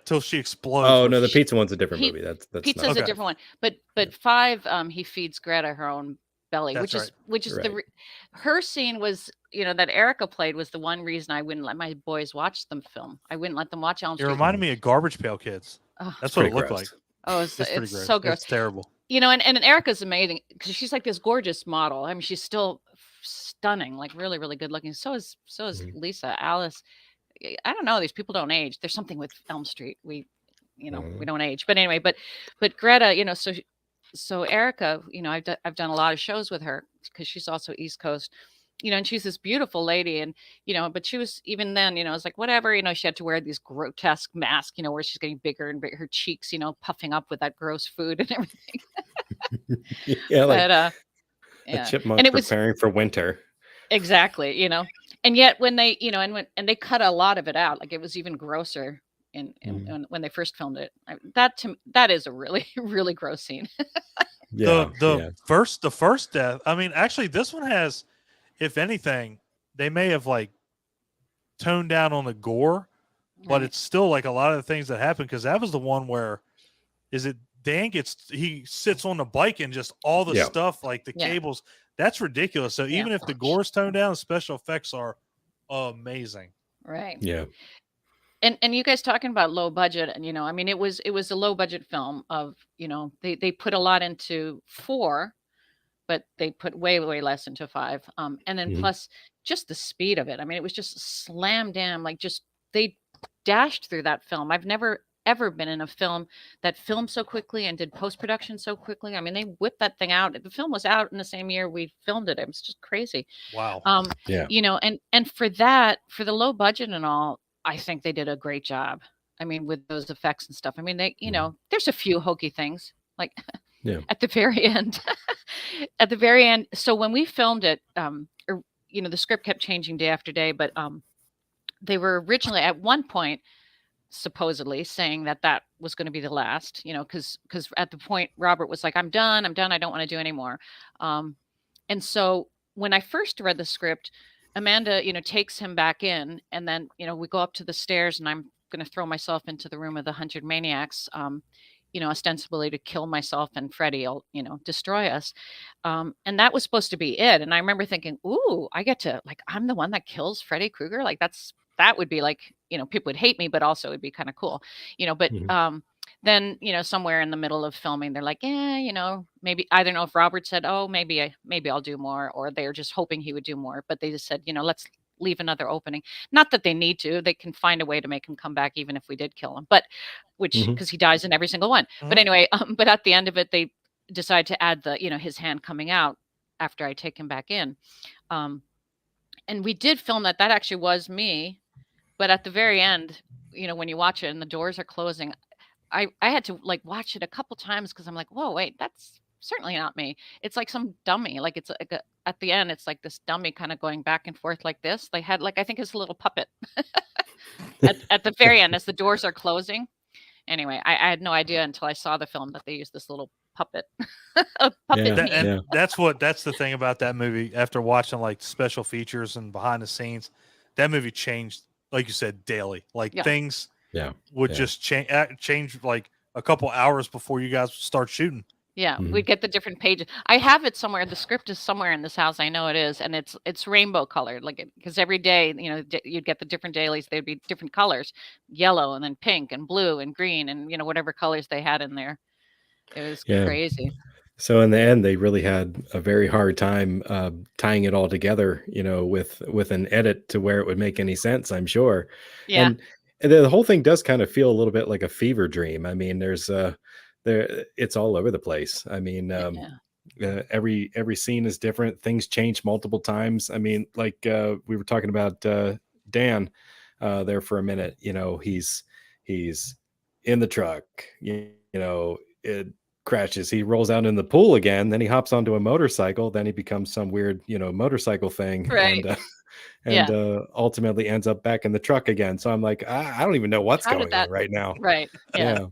Till she explodes. Oh no, the pizza one's a different movie. That's Pizza's not a different one. But 5, he feeds Greta her own belly, That's which is right. her scene was, you know, that Erica played was the one reason I wouldn't let my boys watch them film. I wouldn't let them watch Elm It Street. reminded me of Garbage Pail Kids. Oh, That's what it looked like. Oh, It's pretty gross. so gross. It's terrible. You know, and Erica's amazing because she's like this gorgeous model. I mean, she's still stunning, like really, really good looking. So is Lisa, Alice. I don't know. These people don't age. There's something with Elm Street. We don't age. But anyway, but Greta, you know, so Erica, you know, I've done a lot of shows with her because she's also East Coast, you know, and she's this beautiful lady, and you know, but she was, even then, you know, it's like whatever, you know, she had to wear these grotesque masks, you know, where she's getting bigger and bigger, her cheeks, you know, puffing up with that gross food and everything. Yeah, like but a chipmunk and it was preparing for winter. exactly, you know, and yet when they, you know, and they cut a lot of it out, like it was even grosser when they first filmed it. That is a really, really gross scene. The first death. I mean, actually, this one has, if anything, they may have like toned down on the gore, but it's still like a lot of the things that happen, because that was the one where Dan he sits on the bike and just all the stuff, like the cables. That's ridiculous. So even if the gore's toned down, the special effects are amazing. Right. Yeah. And you guys talking about low budget, and you know, I mean, it was a low budget film of, you know, they put a lot into 4, but they put way less into 5. And then plus just the speed of it. I mean, it was just slam dam, like just they dashed through that film. I've never ever been in a film that filmed so quickly and did post-production so quickly. I mean, they whipped that thing out. The film was out in the same year we filmed it. It was just crazy. Wow. You know, and for that, for the low budget and all, I think they did a great job. I mean, with those effects and stuff. I mean, they, you know, there's a few hokey things like at the very end. At the very end. So when we filmed it, or, you know, the script kept changing day after day, but they were originally at one point supposedly saying that was going to be the last, you know, because at the point Robert was like, I'm done, I don't want to do anymore. And so when I first read the script, Amanda, you know, takes him back in, and then, you know, we go up to the stairs, and I'm going to throw myself into the room of the 100 maniacs, ostensibly to kill myself and Freddy will, destroy us. And that was supposed to be it. And I remember thinking, ooh, I get to, like, I'm the one that kills Freddy Krueger. Like, that would be like, people would hate me, but also it'd be kind of cool, but, then, somewhere in the middle of filming, they're like, yeah, maybe, I don't know if Robert said, oh, maybe I'll do more, or they're just hoping he would do more. But they just said, let's leave another opening. Not that they need to, they can find a way to make him come back, even if we did kill him, but because he dies in every single one. But anyway, but at the end of it, they decide to add the, his hand coming out after I take him back in. And we did film that actually was me. But at the very end, when you watch it and the doors are closing, I had to like watch it a couple times because I'm like, whoa, wait, that's certainly not me. It's like some dummy. Like it's like at the end, it's like this dummy kind of going back and forth like this. They had like, I think it's a little puppet at the very end as the doors are closing. Anyway, I had no idea until I saw the film that they used this little puppet. That's the thing about that movie. After watching like special features and behind the scenes, that movie changed, like you said, daily. Like things would just change like a couple hours before you guys start shooting. Yeah, we'd get the different pages. I have it somewhere. The script is somewhere in this house. I know it is, and it's rainbow colored. Like because every day, you'd get the different dailies. They'd be different colors, yellow and then pink and blue and green and whatever colors they had in there. It was crazy. So in the end, they really had a very hard time tying it all together, with an edit to where it would make any sense, I'm sure. Yeah. And the whole thing does kind of feel a little bit like a fever dream. I mean, it's all over the place. I mean, every scene is different. Things change multiple times. I mean, like we were talking about Dan there for a minute. He's in the truck. It crashes. He rolls out in the pool again. Then he hops onto a motorcycle. Then he becomes some weird, motorcycle thing, right. and ultimately ends up back in the truck again. So I'm like, I don't even know what's going on right now. Right. Yeah.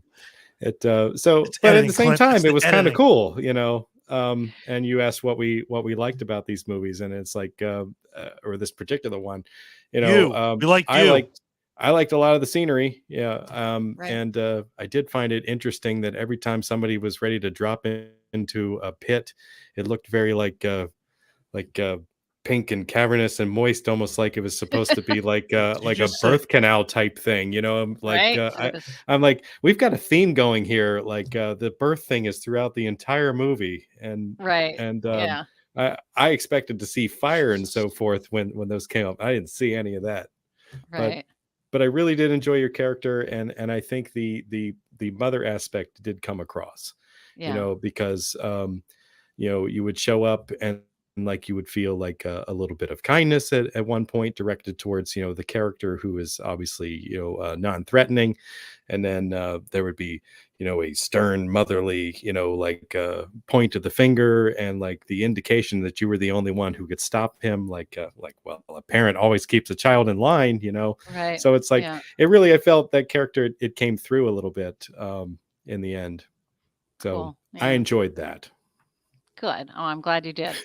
But at the same time, it was kind of cool, and you asked what we liked about these movies, and it's like, or this particular one, I liked a lot of the scenery. Yeah. Right. And I did find it interesting that every time somebody was ready to drop into a pit, it looked very like pink and cavernous and moist, almost like it was supposed to be like a birth canal type thing, I'm like, we've got a theme going here. Like the birth thing is throughout the entire movie. And I expected to see fire and so forth when those came up. I didn't see any of that. Right. But I really did enjoy your character, and I think the mother aspect did come across, because you would show up and like you would feel like a little bit of kindness at one point directed towards the character who is obviously non-threatening, and then there would be a stern motherly point of the finger and like the indication that you were the only one who could stop him, well, a parent always keeps a child in line, right. So it's like I felt that character, it came through a little bit in the end, so cool. I enjoyed that. Good. Oh, I'm glad you did.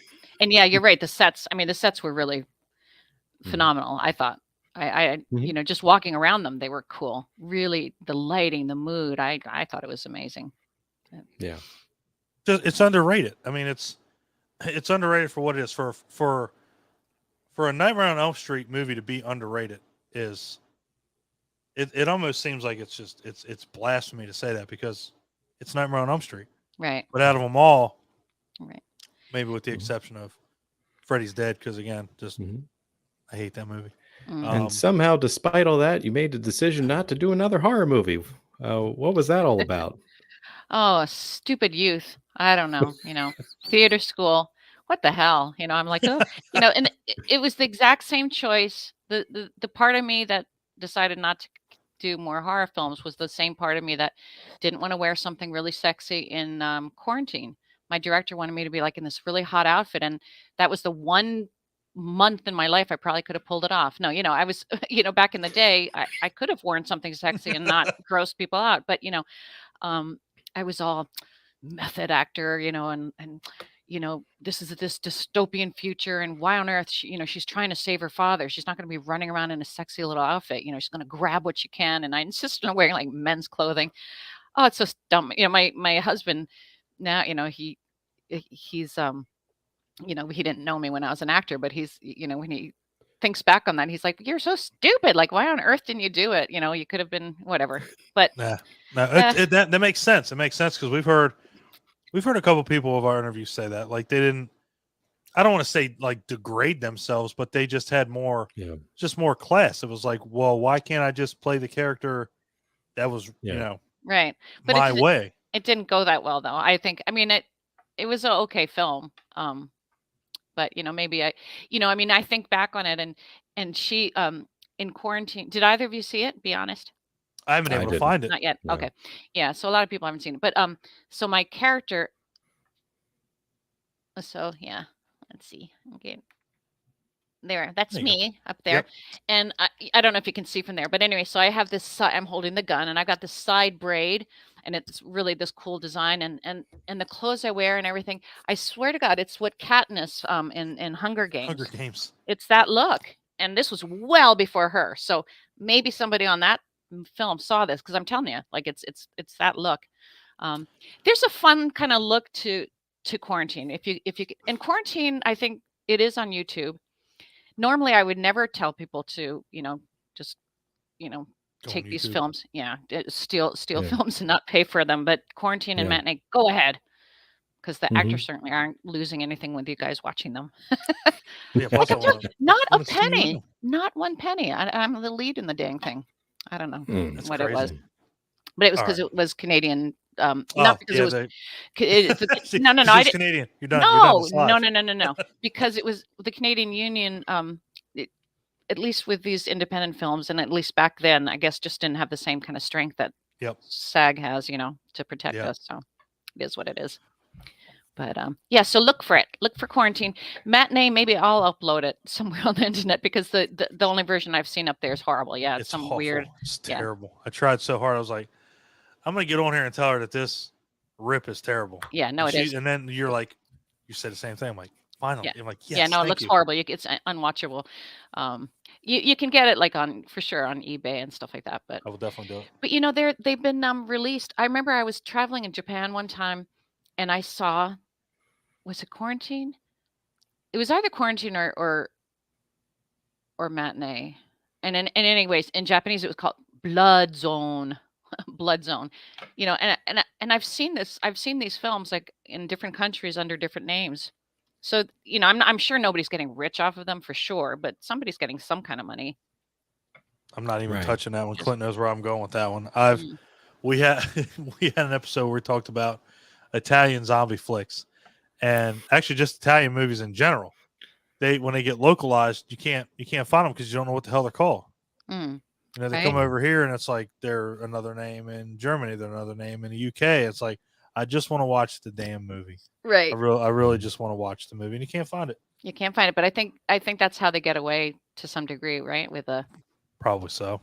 And yeah, you're right. The sets were really phenomenal. I thought just walking around them, they were cool. Really, the lighting, the mood, I thought it was amazing. Yeah. It's underrated. I mean, it's underrated for what it is. For a Nightmare on Elm Street movie to be underrated is, it almost seems like it's blasphemy to say that because it's Nightmare on Elm Street. Right. But out of them all, right. Maybe with the exception of Freddy's Dead, because again, I hate that movie. And somehow, despite all that, you made the decision not to do another horror movie. What was that all about? Oh, stupid youth. I don't know. Theater school. What the hell? I'm like, oh, and it was the exact same choice. The part of me that decided not to do more horror films was the same part of me that didn't want to wear something really sexy in quarantine. My director wanted me to be like in this really hot outfit. And that was the one month in my life I probably could have pulled it off. No, I was, back in the day, I could have worn something sexy and not gross people out. But, I was all method actor, and this is this dystopian future, and why on earth, she's trying to save her father. She's not going to be running around in a sexy little outfit. She's going to grab what she can. And I insist on wearing like men's clothing. Oh, it's so dumb. My husband now, he's, he didn't know me when I was an actor, but he's, when he thinks back on that, he's like, you're so stupid. Like, why on earth didn't you do it? You could have been whatever, but that makes sense. It makes sense. Cause we've heard a couple people of our interviews say that, like, they didn't, I don't want to say like degrade themselves, but they just had more class. It was like, well, why can't I just play the character that was, right. But my way? It didn't go that well though. I think, it was an okay film. But maybe I think back on it, and she, in quarantine, did either of you see it? Be honest. I haven't been able to find it. Not yet. No. Okay. Yeah. So a lot of people haven't seen it, but, so my character, so yeah, let's see. Okay. There, that's me up there. Yep. And I don't know if you can see from there, but anyway, so I have this I'm holding the gun, and I've got this side braid, and it's really this cool design, and the clothes I wear and everything. I swear to God, it's what Katniss in Hunger Games. Hunger Games. It's that look. And this was well before her. So maybe somebody on that film saw this, because I'm telling you, like, it's that look. There's a fun kind of look to quarantine. If you in quarantine, I think it is on YouTube. Normally, I would never tell people to, just, take these films. Yeah. Steal films and not pay for them. But Quarantine and Matinee, go ahead. Because the actors certainly aren't losing anything with you guys watching them. Not a penny. Not one penny. I'm the lead in the dang thing. I don't know what crazy. It was. But it was because it was Canadian. Not because it was. No. I didn't. Canadian. You're done. No. Because it was the Canadian Union. At least with these independent films, and at least back then, I guess, just didn't have the same kind of strength that SAG has, to protect us. So it is what it is. But so look for it. Look for Quarantine. Matinee, maybe I'll upload it somewhere on the internet, because the only version I've seen up there is horrible. Yeah, it's some awful. Weird. It's terrible. I tried so hard. I was like, I'm gonna get on here and tell her that this rip is terrible. Yeah, no, it is. And then you're like, you said the same thing. I'm like, finally. I'm like, yes. Yeah, no, it looks horrible. It's unwatchable. You can get it like for sure on eBay and stuff like that. But I will definitely do it. But they've been released. I remember I was traveling in Japan one time, and I saw, was it Quarantine? It was either Quarantine or Matinee. And anyways, in Japanese it was called Blood Zone. Blood Zone. And I've seen this. I've seen these films like in different countries under different names. So, I'm sure nobody's getting rich off of them for sure, but somebody's getting some kind of money. I'm not even touching that one. Clint knows where I'm going with that one. We had an episode where we talked about Italian zombie flicks, and actually just Italian movies in general. When they get localized, you can't find them because you don't know what the hell they're called. They come over here and it's like they're another name. In Germany, they're another name. In the UK, it's like, I just want to watch the damn movie. Right. I really just want to watch the movie, and you can't find it. You can't find it, but I think that's how they get away to some degree, right? With probably so.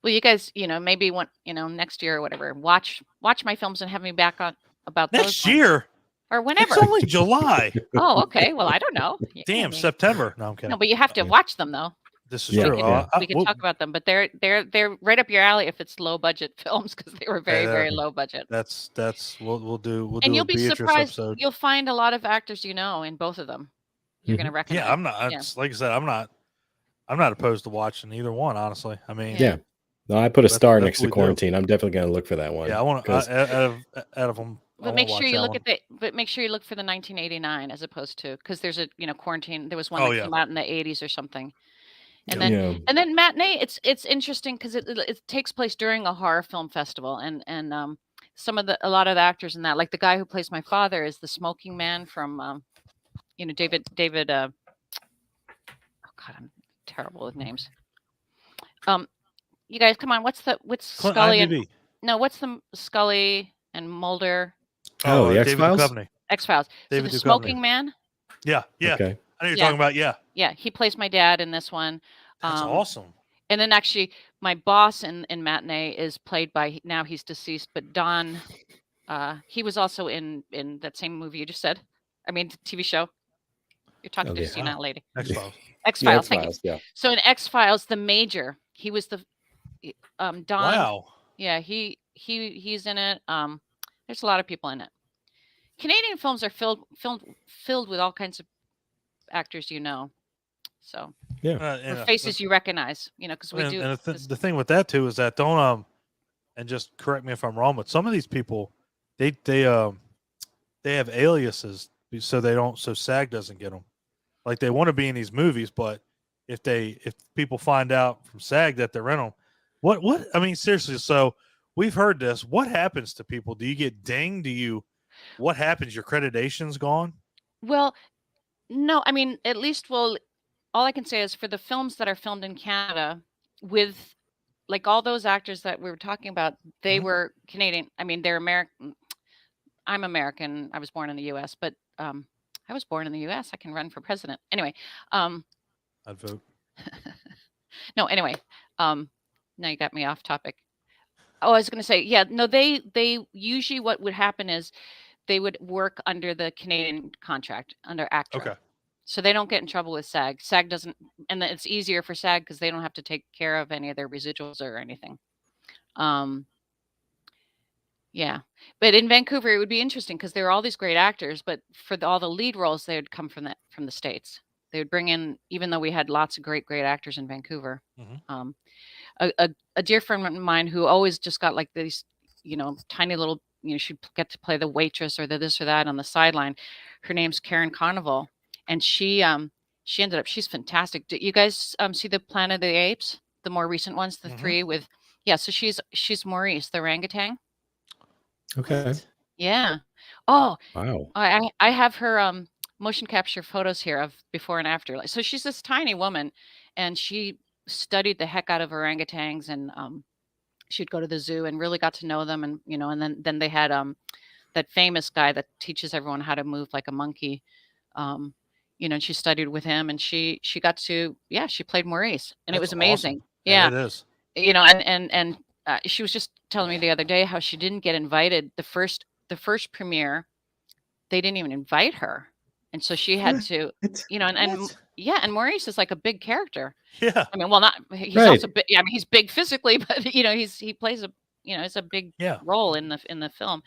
Well, you guys, maybe next year or whatever, watch my films and have me back on about next year or whenever. It's only July. Oh, okay. Well, I don't know. Damn, September. No, I'm kidding. No, but you have to watch them though. This is true. We can talk about them, but they're right up your alley if it's low budget films, because they were very very low budget. That's we'll do. And you'll be Beatrice surprised. Episode. You'll find a lot of actors in both of them. You're gonna recognize. Yeah, I'm not. Like I said, I'm not opposed to watching either one. Honestly, I mean, no, I put a star next to Quarantine. I'm definitely gonna look for that one. Yeah, I want to out of them. But make sure you look for the 1989 as opposed to, because there's a Quarantine. There was one that came out in the 80s or something. And then Matinee, it's interesting because it takes place during a horror film festival, and a lot of the actors in that, like the guy who plays my father, is the smoking man from David. Oh God, I'm terrible with names. You guys, come on. What's Scully? What's the Scully and Mulder? Oh, the X-Files. X-Files. So the smoking man. Yeah. Okay. I know you're talking about. Yeah, he plays my dad in this one. That's awesome. And then actually, my boss in Matinee is played by, now he's deceased, but Don. He was also in that same movie you just said, I mean, the TV show. You're talking to a senile lady. X-Files. X-Files. Yeah, Thank you. yeah. So in X-Files, the Major, he was the Don. Wow. Yeah, he's in it. There's a lot of people in it. Canadian films are filled with all kinds of actors, So or faces you recognize, because we do. And the thing with that too is that don't and just correct me if I'm wrong, but some of these people, they have aliases so SAG doesn't get them. Like they want to be in these movies, but if people find out from SAG that they're in them, what I mean seriously. So we've heard this. What happens to people? Do you get dinged? What happens? Your accreditation's gone? Well, no. I mean, at least all I can say is for the films that are filmed in Canada with like all those actors that we were talking about, they were Canadian. I mean, they're American. I'm American. I was born in the U.S., but I was born in the U.S. I can run for president. Anyway. I'd vote. No, anyway. Now you got me off topic. Oh, I was going to say, yeah, no, they usually what would happen is they would work under the Canadian contract under ACTRA. Okay. So they don't get in trouble with SAG. SAG doesn't, and it's easier for SAG because they don't have to take care of any of their residuals or anything. Yeah, but in Vancouver it would be interesting because there are all these great actors, but for all the lead roles they would come from the States. They would bring in, even though we had lots of great actors in Vancouver. A dear friend of mine who always just got like these, tiny little, she'd get to play the waitress or the this or that on the sideline. Her name's Karen Carnival. And she ended up, she's fantastic. Did you guys see the Planet of the Apes, the more recent ones, the 3 with, so she's Maurice, the orangutan. Okay. Yeah. Oh, wow. I have her motion capture photos here of before and after. So she's this tiny woman and she studied the heck out of orangutans and she'd go to the zoo and really got to know them. And, and then they had that famous guy that teaches everyone how to move like a monkey. And she studied with him and she got to, she played Maurice and it was amazing. Awesome. Yeah. It is. And she was just telling me the other day how she didn't get invited. The first premiere, they didn't even invite her. And so she had to, and Maurice is like a big character. Yeah. I mean, well, he's also big. I mean, he's big physically, but he plays it's a big role in the film.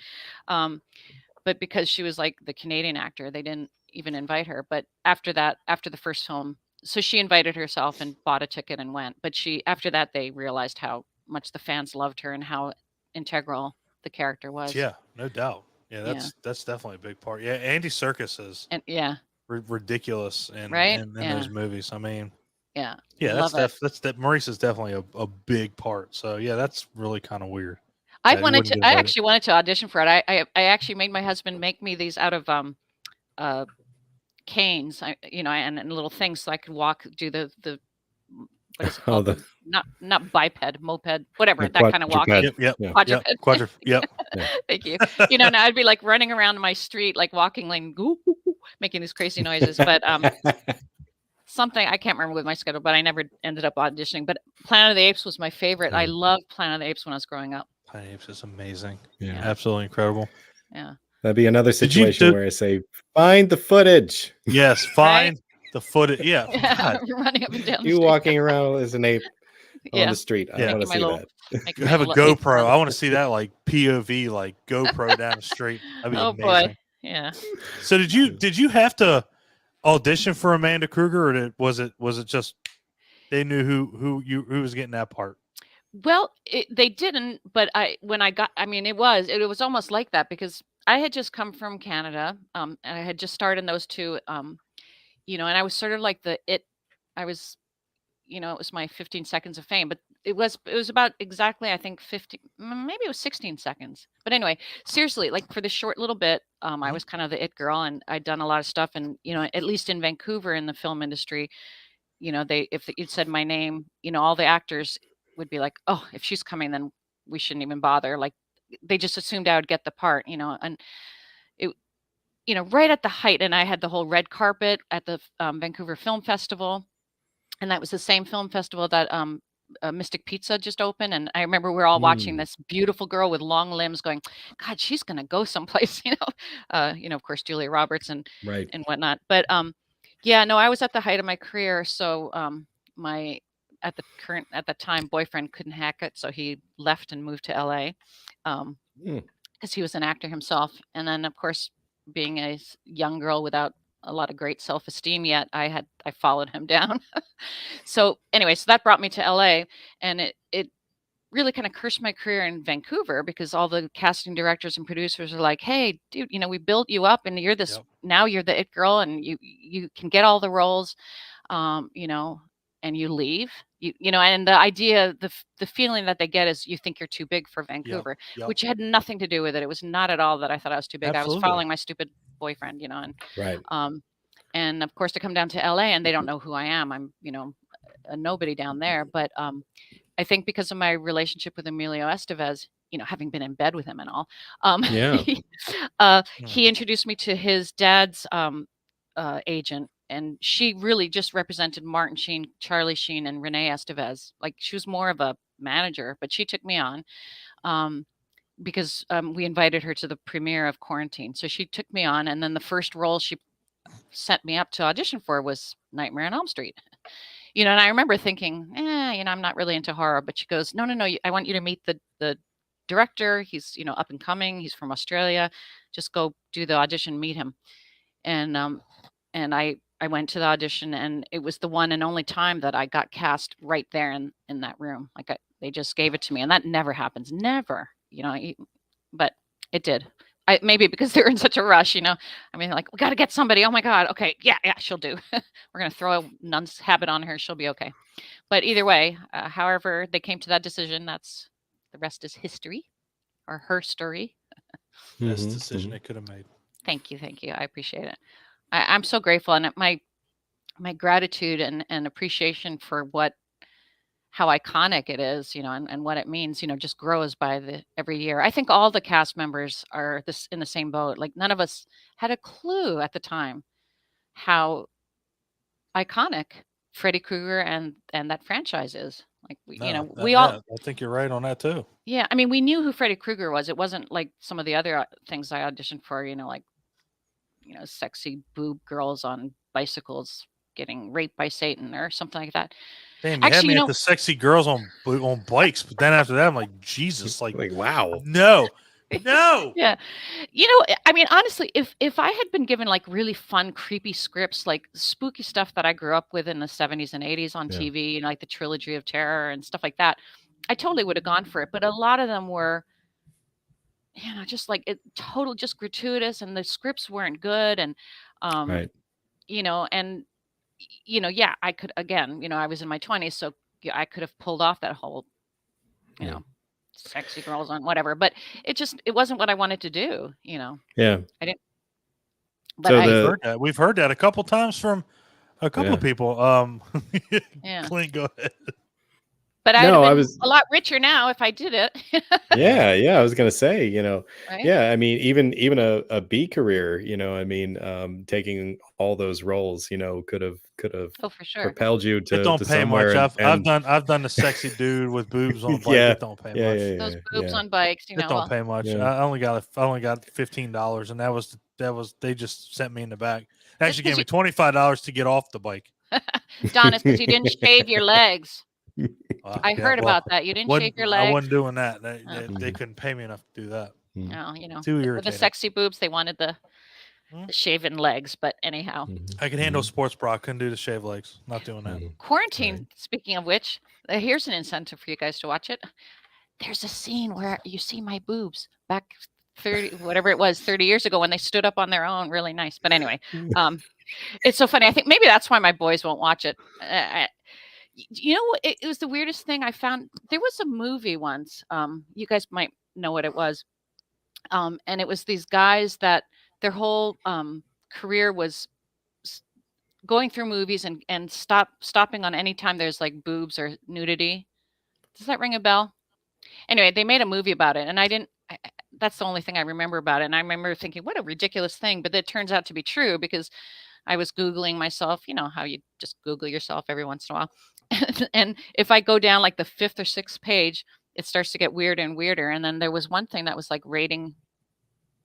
But because she was like the Canadian actor, they didn't even invite her. But after the first film, so she invited herself and bought a ticket and went. But after that, they realized how much the fans loved her and how integral the character was. Yeah, no doubt. Yeah, that's definitely a big part. Yeah, Andy Serkis is ridiculous in those movies. I mean, that's Maurice is definitely a big part. So yeah, that's really kind of weird. I actually wanted to audition for it. I actually made my husband make me these out of canes, and little things so I could do the what is it called? Not biped, moped, whatever, that kind of walking. Quadruped. Yep. Thank you. Now I'd be like running around my street, like walking lane, making these crazy noises. But something I can't remember with my schedule, but I never ended up auditioning. But Planet of the Apes was my favorite. I loved Planet of the Apes when I was growing up. Planet of the Apes is amazing. Yeah, absolutely incredible. Yeah. That'd be another situation where I say, find the footage. Yes, find the footage. Yeah. Running up and down you walking around as an ape on the street. I want to see that. Have a GoPro. I want to see that like POV, like GoPro down the street. That'd be amazing. Boy. Yeah. So did you have to audition for Amanda Krueger, or was it just they knew who was getting that part? Well, they didn't, but it was almost like that because I had just come from Canada. And I had just starred in those two, and I was sort of like I was, it was my 15 seconds of fame, but it was about exactly, I think 15, maybe it was 16 seconds. But anyway, seriously, like for the short little bit, I was kind of the it girl and I'd done a lot of stuff. And, at least in Vancouver in the film industry, if you'd said my name, all the actors would be like, oh, if she's coming, then we shouldn't even bother. Like they just assumed I would get the part, and it, right at the height. And I had the whole red carpet at the Vancouver Film Festival. And that was the same film festival that Mystic Pizza just opened, and I remember we're all watching this beautiful girl with long limbs going, God, she's gonna go someplace, of course, Julia Roberts and whatnot. But yeah, no, I was at the height of my career, so my at the time boyfriend couldn't hack it, so he left and moved to LA because he was an actor himself. And then, of course, being a young girl without a lot of great self-esteem yet, I followed him down. So anyway, so that brought me to LA, and it really kind of cursed my career in Vancouver, because all the casting directors and producers are like, hey, dude, we built you up, and you're this, now you're the it girl, and you can get all the roles, and you leave, and the idea, the feeling that they get is you think you're too big for Vancouver, which had nothing to do with it. It was not at all that I thought I was too big. Absolutely. I was following my stupid boyfriend, and of course to come down to LA and they don't know who I am. I'm, a nobody down there. But I think because of my relationship with Emilio Estevez, having been in bed with him and all, he introduced me to his dad's agent, and she really just represented Martin Sheen, Charlie Sheen, and Renee Estevez. Like, she was more of a manager, but she took me on because we invited her to the premiere of Quarantine. So she took me on, and then the first role she sent me up to audition for was Nightmare on Elm Street. And I remember thinking, I'm not really into horror. But she goes, no, I want you to meet the director. He's, up and coming. He's from Australia. Just go do the audition, meet him. And I went to the audition, and it was the one and only time that I got cast right there in that room. Like, they just gave it to me, and that never happens. Never, but it did. Maybe because they were in such a rush, like, we got to get somebody. Oh my God. Okay. Yeah, she'll do. We're going to throw a nun's habit on her. She'll be okay. But either way, however they came to that decision, the rest is history, or her story. Best decision they could have made. Thank you. I appreciate it. I'm so grateful, and my gratitude and appreciation for how iconic it is, and what it means, just grows by every year. I think all the cast members are in the same boat. Like, none of us had a clue at the time how iconic Freddy Krueger and that franchise is. Like, we all. I think you're right on that too. Yeah, I mean, we knew who Freddy Krueger was. It wasn't like some of the other things I auditioned for. Like, sexy boob girls on bicycles getting raped by Satan or something like that. Damn, you had me at the sexy girls on bikes, but then after that, I'm like, Jesus, like wow, no. Yeah, I mean, honestly, if I had been given like really fun, creepy scripts, like spooky stuff that I grew up with in the 70s and 80s on TV, like the Trilogy of Terror and stuff like that, I totally would have gone for it. But a lot of them were, just like just gratuitous, and the scripts weren't good, and I could, again, I was in my 20s, so I could have pulled off that whole, sexy girls on whatever, but it wasn't what I wanted to do, Yeah. I didn't. But we've heard that a couple times from a couple of people. Clint, go ahead. But I was a lot richer now if I did it. Yeah. I was gonna say, right? Yeah. I mean, even a B career, taking all those roles, could have oh, for sure, propelled you to. It don't to pay much. I've done the sexy dude with boobs on bike. It don't pay much. Those boobs on bikes, it don't pay much. Yeah. I only got $15, and that was they just sent me in the back. They actually gave me $25 to get off the bike. Don, it's because you didn't shave your legs. I heard about that. You didn't shave your legs. I wasn't doing that. They couldn't pay me enough to do that. No, too irritating. For the sexy boobs, they wanted the shaven legs. But anyhow, I can handle sports bra. Couldn't do the shaved legs. Not doing that. Quarantine. Right. Speaking of which, here's an incentive for you guys to watch it. There's a scene where you see my boobs back 30 years ago when they stood up on their own. Really nice. But anyway, it's so funny. I think maybe that's why my boys won't watch it. It was the weirdest thing I found. There was a movie once. You guys might know what it was. And it was these guys that their whole career was going through movies and stopping on any time there's like boobs or nudity. Does that ring a bell? Anyway, they made a movie about it, and that's the only thing I remember about it. And I remember thinking, what a ridiculous thing. But it turns out to be true, because I was Googling myself, how you just Google yourself every once in a while. And if I go down like the 5th or 6th page, it starts to get weirder and weirder. And then there was one thing that was like rating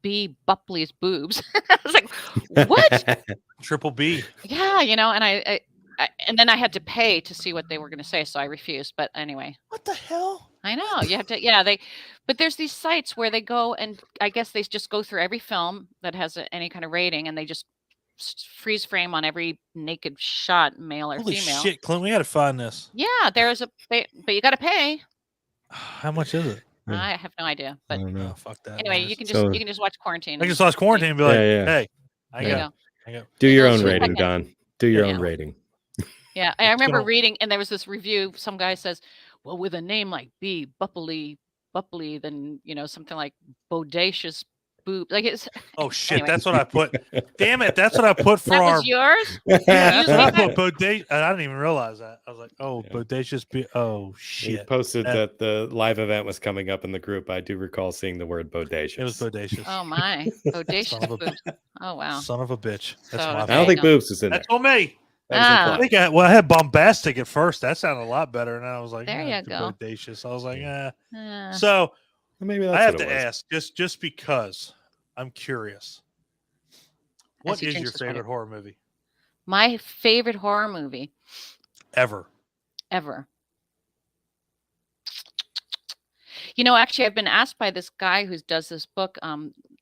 B. Bueppe's boobs. I was like, what? Triple B. Yeah, and and then I had to pay to see what they were going to say, so I refused. But anyway, What the hell? I know you have to. Yeah, but there's these sites where they go, and I guess they just go through every film that has any kind of rating, and they just freeze frame on every naked shot, male or Holy female. shit, Clint, we got to find this. Yeah, but you got to pay. How much is it? I have no idea, but Oh, fuck that. anyway, noise. you can just watch Quarantine. I can just watch Quarantine and be like, Yeah. hey, I There you got. go. Do your Those own were rating, like Don. Do your Yeah. own rating. Yeah, I remember gonna- reading, and there was this review. Some guy says, "Well, with a name like B. Buepple, then something like bodacious boob." Like it's Oh shit, Anyway. that's what I put. Damn it, that's what I put for that our. was yours. Yeah, that's what I Excuse put. Bodacious. I didn't even realize that. I was like, oh, Yeah. bodacious. Oh He shit. posted That- that the live event was coming up in the group. I do recall seeing the word bodacious. It was bodacious. Oh my, bodacious Son of a- boobs. Oh wow. Son of a bitch. That's So my I don't fault. think no. boobs was in there. That's on me. That was Ah. I implied. think I had bombastic at first. That sounded a lot better, and then I was like, There "Eh, you the go. bodacious." I was like, eh. Uh, So Maybe that's I have what to it was. ask, just because I'm curious. What he is drinks your his water. favorite horror movie my favorite horror movie ever? ever. Actually, I've been asked by this guy who does this book,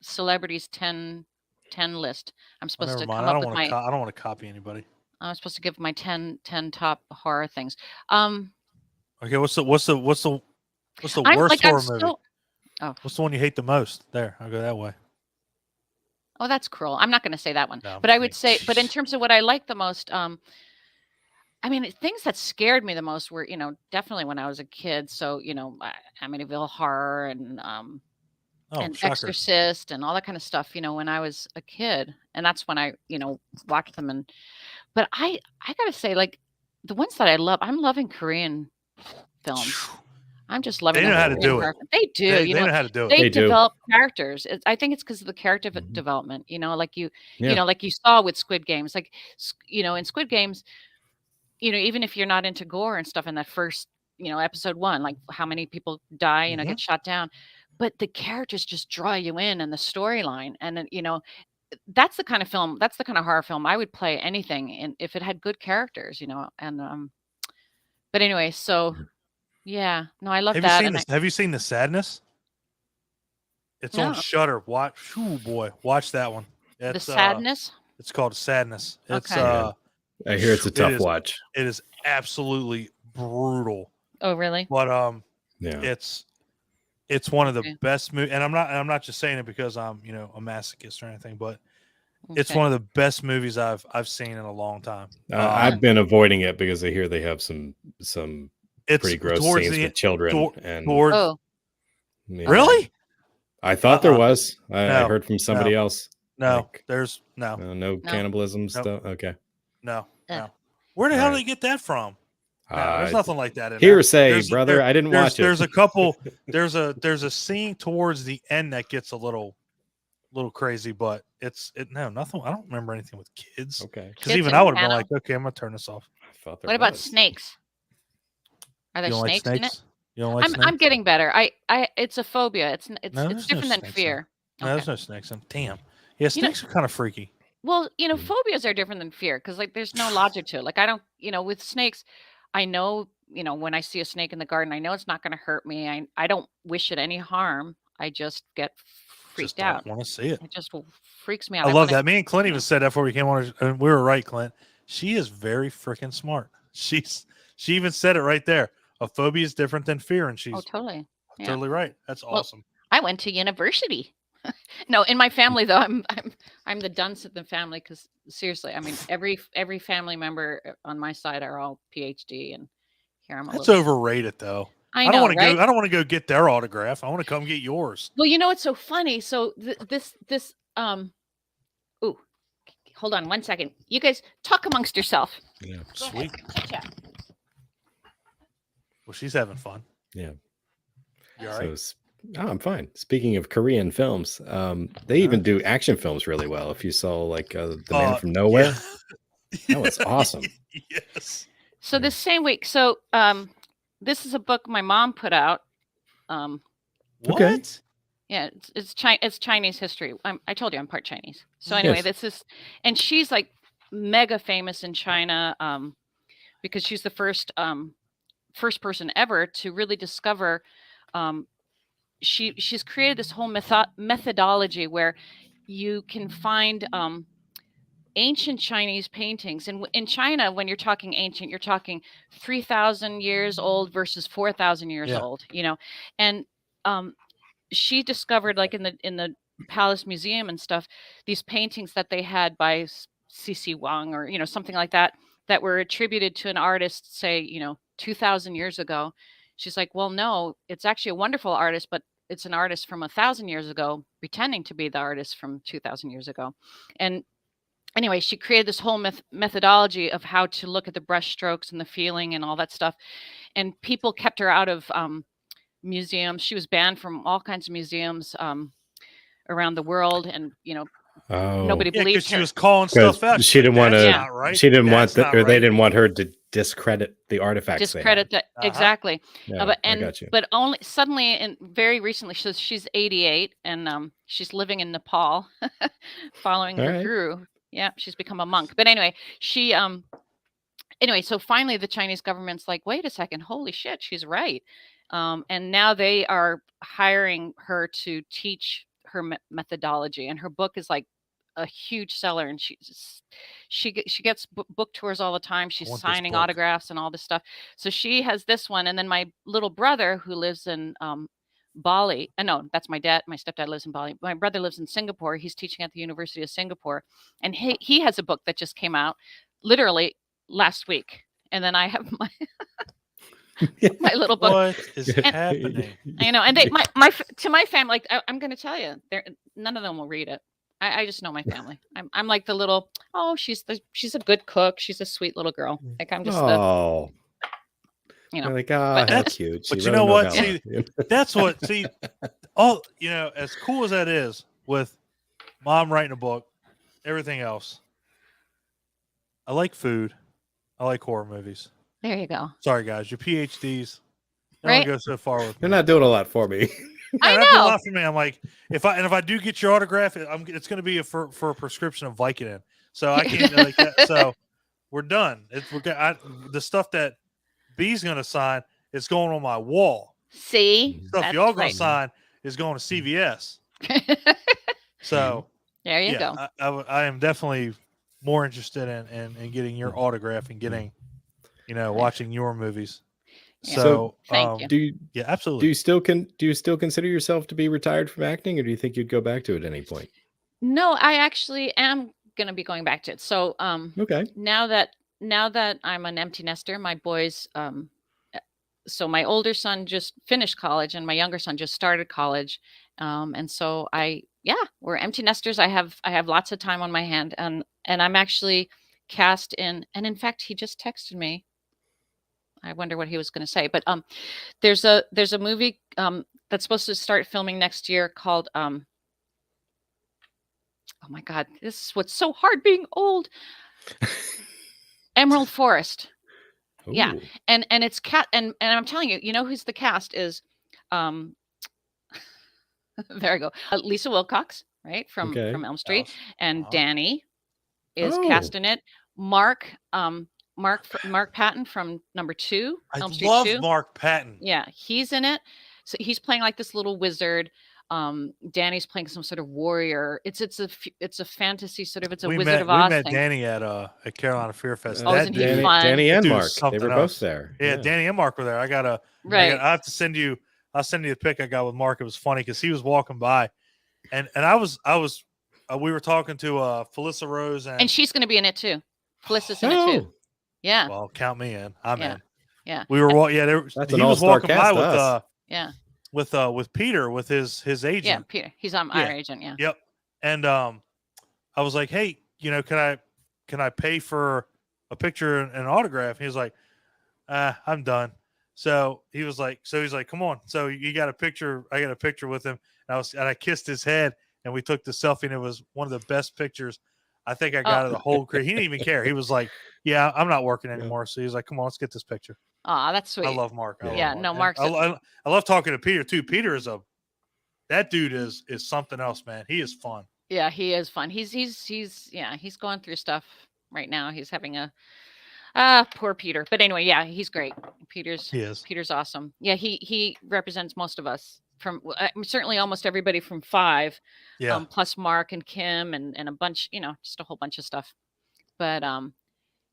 Celebrities 10 list. I'm Oh, supposed never to mind. come I up don't with want to. my. I don't want to copy anybody. I'm supposed to give my 10 top horror things. Okay, what's the worst I'm horror movie? still. What's the one you hate the most? There, I'll go that way. Oh, that's cruel. I'm not going to say that one. No, But I would okay. say, but in terms of what I like the most, I mean, things that scared me the most were, definitely when I was a kid. So, Amityville Horror and Oh, shocker. Exorcist and all that kind of stuff, when I was a kid. And that's when I, watched them. But I got to say, like, the ones that I love, I'm loving Korean films. I'm just loving They know them how to Korean do it. characters. They do. They know how to do it. They They do. develop characters. I think it's because of the character Mhm. development. Like you Yeah. like you saw with Squid Games. Like in Squid Games, even if you're not into gore and stuff in that first, episode 1, like how many people die, Mhm. get shot down, but the characters just draw you in, and the storyline, and then that's the kind of film, that's the kind of horror film I would play anything, and if it had good characters, and but anyway, so yeah, no, I love Have that. you seen And this? Have you seen The Sadness? It's on No. Shudder. Watch, watch that one. the It's, sadness. It's called Sadness. It's Okay. Yeah. I hear it's a It tough is. watch. it is absolutely brutal, Oh, really? but Yeah. it's one of the Okay. best movies, and I'm not just saying it because I'm a masochist or anything, but it's Okay. one of the best movies I've seen in a long time. I've been avoiding it because I hear they have some It's pretty gross towards scenes the with children. tor- and towards Oh, yeah. really I thought there Uh-uh. was. I No, heard from somebody else. no, Like, there's no. no cannibalism stuff. Okay. No. Ugh. Where the hell Right. did they get that from? No, there's Uh, nothing like that in there. hearsay, There's- brother. I didn't watch it. There's a couple. There's a scene towards the end that gets a little crazy, but nothing. I don't remember anything with kids, Okay. because Kids even and I would have been piano? like, okay, I'm gonna turn this off. I thought there what about was. snakes? Are there You don't like snakes in it? snakes? You don't like snakes? I'm getting better. It's a phobia. It's No, it's there's no different than snakes in fear. No, Okay. there's no snakes in. Damn. Yeah, snakes are kind of freaky. Well, Mm. phobias are different than fear because like there's no logic to it. Like I don't, with snakes, I know, when I see a snake in the garden, I know it's not going to hurt me. I don't wish it any harm. I just get freaked Just out. don't want to see it. It just freaks me out. I love wanna- that. Me and Clint even said that before we came on, and we were right, Clint. She is very freaking smart. She even said it right there. A phobia is different than fear, and she's Oh, totally. Yeah. totally right. That's awesome. I went to university. No, in my family though, I'm the dunce of the family because seriously, I mean every family member on my side are all PhD, and here I'm a That's little. overrated, though. I don't know, want to right? go. I don't want to go get their autograph. I want to come get yours. Well, it's so funny. So this ooh, hold on one second. You guys talk amongst yourself. Yeah. Go ahead. Sweet. Chat. Well, she's having fun. Yeah. You all So, right? I'm fine. Speaking of Korean films, they even do action films really well. If you saw like The Man from Nowhere, Yeah. that was awesome. Yes. So this same week, this is a book my mom put out. What? Okay. Yeah, it's Chinese history. I told you I'm part Chinese. So anyway, Yes. this is, and she's like mega famous in China because she's the first person ever to really discover. She's created this whole methodology where you can find ancient Chinese paintings. And in China, when you're talking ancient, you're talking 3,000 years old versus 4,000 years old. And she discovered, like in the Palace Museum and stuff, these paintings that they had by C.C. Wang or something like that were attributed to an artist, say 2,000 years ago. She's like, well, no, it's actually a wonderful artist, but it's an artist from 1,000 years ago pretending to be the artist from 2,000 years ago. And anyway, she created this whole methodology of how to look at the brush strokes and the feeling and all that stuff. And people kept her out of museums. She was banned from all kinds of museums around the world, and nobody believed her. She was calling stuff out. She didn't want to. Right. She didn't want that, or they didn't want her to discredit the artifacts. Discredit that exactly. Yeah, I got you. But only suddenly and very recently, she's 88 and she's living in Nepal, following her guru. Yeah, she's become a monk. But anyway, so finally the Chinese government's like, wait a second, holy shit, she's right. And now they are hiring her to teach her methodology, and her book is like a huge seller, and she gets book tours all the time. She's signing autographs and all this stuff. So she has this one, and then my little brother who lives in Bali. No, that's my dad. My stepdad lives in Bali. My brother lives in Singapore. He's teaching at the University of Singapore, and he has a book that just came out literally last week. And then I have my my little book. What is happening? And they to my family, like I'm going to tell you, none of them will read it. I just know my family. I'm like the little, she's a good cook. She's a sweet little girl. Like I'm just like, how cute. But you know what? See, that's what. See, as cool as that is with mom writing a book, everything else. I like food. I like horror movies. There you go. Sorry, guys. Your PhDs right? don't go so far with me. They're not doing a lot for me. I know. Not a lot for me. I'm like, if I do get your autograph, it's going to be for a prescription of Vicodin. So I can't like that. So we're done. The stuff that B's going to sign is going on my wall. See, stuff y'all going to sign is going to CVS. So there you go. I am definitely more interested in getting your autograph and getting, watching your movies. So thank you. Absolutely. Do you still consider yourself to be retired from acting, or do you think you'd go back to it at any point? No, I actually am going to be going back to it. So okay. Now that I'm an empty nester, my boys, so my older son just finished college and my younger son just started college. And so we're empty nesters. I have lots of time on my hand, and I'm actually cast in, and in fact, he just texted me. I wonder what he was going to say, but there's a movie that's supposed to start filming next year called oh my God, this is what's so hard being old. Emerald Forest. Ooh. Yeah, and it's and I'm telling you, who's the cast is there you go, Lisa Wilcox, right, from Elm Street, and Danny is cast in it. Mark Patton from number 2. Elm Street love 2. Mark Patton. Yeah, he's in it. So he's playing like this little wizard. Danny's playing some sort of warrior. It's a fantasy sort of. It's a Wizard of Oz thing. We met thing. Danny at Carolina Fear Fest. Isn't he fun? Danny and Mark, they were both there. Yeah, Danny and Mark were there. I have to send you. I'll send you the pic I got with Mark. It was funny because he was walking by, and we were talking to Felissa Rose, and she's going to be in it too. Felissa's in it too. Yeah. Well, count me in. I'm in. Yeah. We were he was walking by with Peter, with his agent. Yeah, Peter. He's our agent. Yeah. Yep. And I was like, hey, can I pay for a picture and an autograph? He was like, I'm done. So he's like, come on. So you got a picture. I got a picture with him. And I kissed his head, and we took the selfie, and it was one of the best pictures I think I got it the whole career. He didn't even care. He was like, "Yeah, I'm not working Yeah. anymore." So he's like, "Come on, let's get this picture." Oh, that's sweet. I love Mark. I Yeah, love no, Mark. Mark's. I love talking to Peter too. Peter is that dude is something else, man. He is fun. Yeah, he is fun. He's going through stuff right now. He's having a poor Peter. But anyway, yeah, he's great. Peter's awesome. Yeah, he represents most of us from certainly almost everybody from 5. Yeah. Plus Mark and Kim and a bunch, just a whole bunch of stuff. But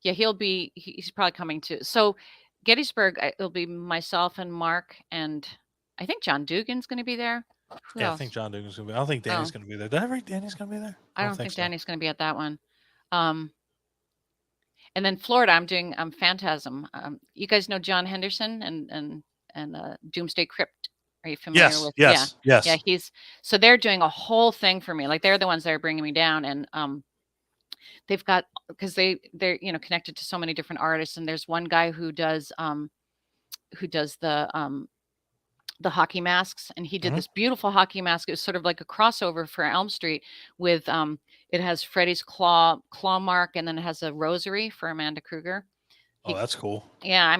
yeah, he's probably coming too. So Gettysburg, it'll be myself and Mark, and I think John Dugan's going to be there. Who else? I think John Dugan's going to be. I don't think Danny's going to be there. Did I read Danny's going to be there? I don't think Danny's going to be at that one. And then Florida, I'm doing Phantasm. You guys know John Henderson and Doomsday Crypt. Are you familiar with? Yes. Yeah. So they're doing a whole thing for me. Like they're the ones that are bringing me down, and they've got, because they're connected to so many different artists, and there's one guy who does the hockey masks, and he did this beautiful hockey mask. It was sort of like a crossover for Elm Street with it has Freddy's claw mark, and then it has a rosary for Amanda Krueger. Oh, that's cool. Yeah,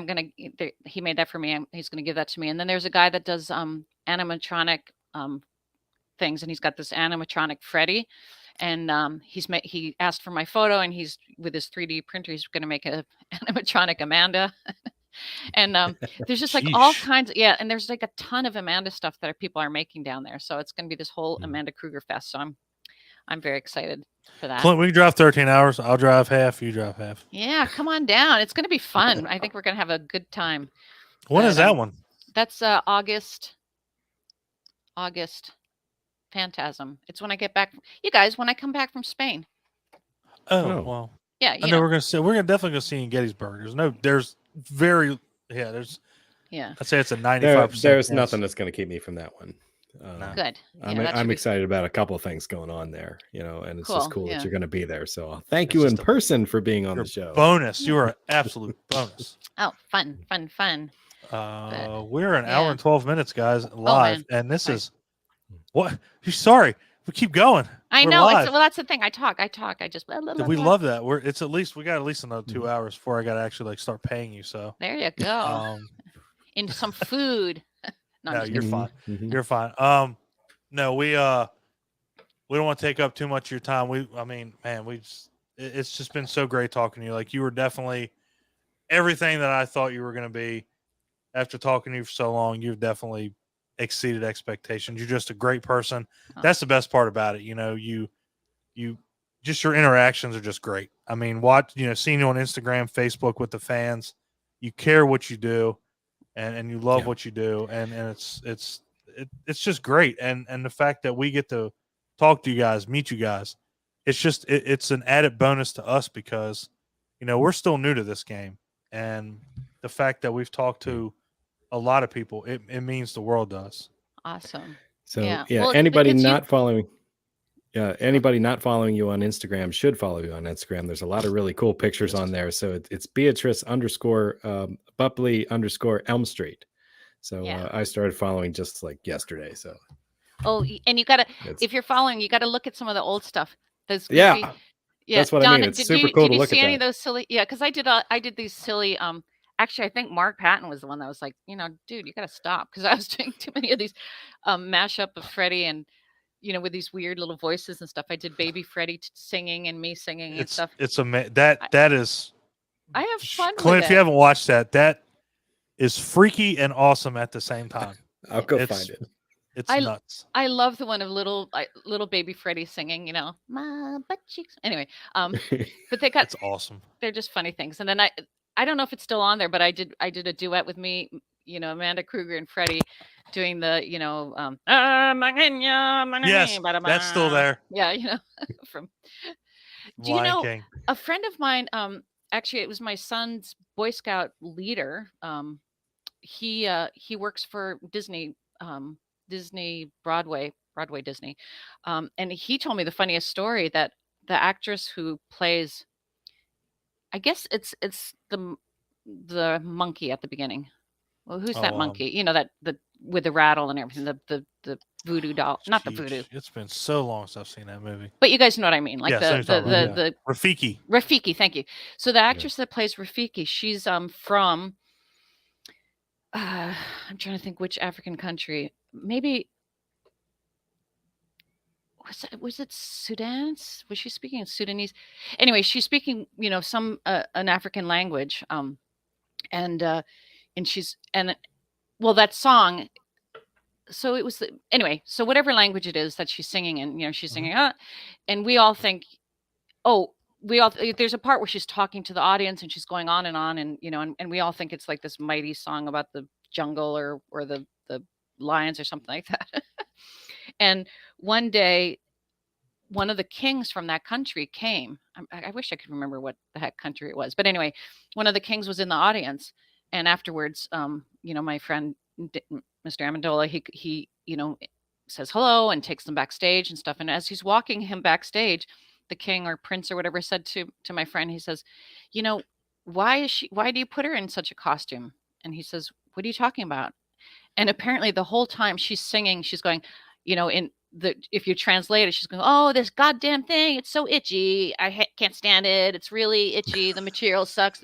he made that for me. He's gonna give that to me. And then there's a guy that does animatronic things, and he's got this animatronic Freddy, and he asked for my photo, and he's with his 3D printer, he's gonna make a animatronic Amanda. And there's just like all kinds of, and there's like a ton of Amanda stuff that people are making down there. So it's going to be this whole Amanda Krueger fest. So I'm very excited for that. Clint, we can drive 13 hours. I'll drive half. You drive half. Yeah, come on down. It's going to be fun. I think we're going to have a good time. When is that one? That's August. Phantasm. It's when I get back. You guys, when I come back from Spain. Oh, well. Yeah, I know we're definitely going to see you in Gettysburg. There's I'd say it's a 95%. There's nothing that's going to keep me from that one. Good. I'm excited about a couple of things going on there, and it's just cool that you're going to be there. So thank It's you in just person for being on the show. Bonus. You are an absolute bonus. Oh, fun. We're an hour and 12 minutes, guys, live. And this is what? Sorry. We keep going. I know. Well, that's the thing. I talk. I just. We love that. We got at least another 2 hours before I got to actually start paying you. So there you go. Into some food. No, you're fine. You're fine. No, we don't want to take up too much of your time. It's just been so great talking to you. Like, you were definitely everything that I thought you were going to be. After talking to you for so long, you've definitely exceeded expectations. You're just a great person. That's the best part about it. You just, your interactions are just great. I mean, seeing you on Instagram, Facebook with the fans, you care what you do and you love what you do. And it's just great. And the fact that we get to talk to you guys, meet you guys, it's an added bonus to us because, we're still new to this game. And the fact that we've talked to a lot of people, it means the world to us. Awesome. So anybody not following you on Instagram should follow you on Instagram. There's a lot of really cool pictures on there. So it's Beatrice _Boepple _Elm Street. So I started following just like yesterday. So and you gotta, if you're following, you gotta look at some of the old stuff. That's what I mean. It's super cool to look at. Did you see any of those silly? Yeah, because I did these silly. Actually, I think Mark Patton was the one that was like, dude, you got to stop, because I was doing too many of these mashup of Freddy and, with these weird little voices and stuff. I did Baby Freddy singing and me singing and stuff. It's that is. I have fun. Clint, if you haven't watched that is freaky and awesome at the same time. I'll go find it. It's nuts. I love the one of little Baby Freddy singing, my butt cheeks. Anyway, but they got. It's awesome. They're just funny things, and then I don't know if it's still on there, but I did a duet with me, Amanda Krueger and Freddie doing the, yes, that's still there. Yeah, from. Do you know a friend of mine? Actually, it was my son's Boy Scout leader. He works for Disney, Broadway Disney, and he told me the funniest story that the actress who plays. I guess it's the monkey at the beginning. Well, who's that monkey? That the with the rattle and everything, the voodoo doll, not the voodoo. It's been so long since I've seen that movie. But you guys know what I mean, like the Rafiki. Rafiki, thank you. So the actress that plays Rafiki, she's from I'm trying to think which African country. Maybe was it Sudan? Was she speaking Sudanese? Anyway, she's speaking, some an African language. And that song. So it was anyway. So whatever language it is that she's singing in, she's singing, and we all think, there's a part where she's talking to the audience and she's going on, and and we all think it's like this mighty song about the jungle or the lions or something like that. And one day, one of the kings from that country came. I wish I could remember what the heck country it was, but anyway, one of the kings was in the audience, and afterwards, my friend Mr. Amendola, he says hello and takes them backstage and stuff. And as he's walking him backstage, the king or prince or whatever said to my friend, he says, why do you put her in such a costume? And he says, what are you talking about? And apparently the whole time she's singing, she's going, if you translate it, she's going, oh, this goddamn thing, it's so itchy. I can't stand it. It's really itchy. The material sucks.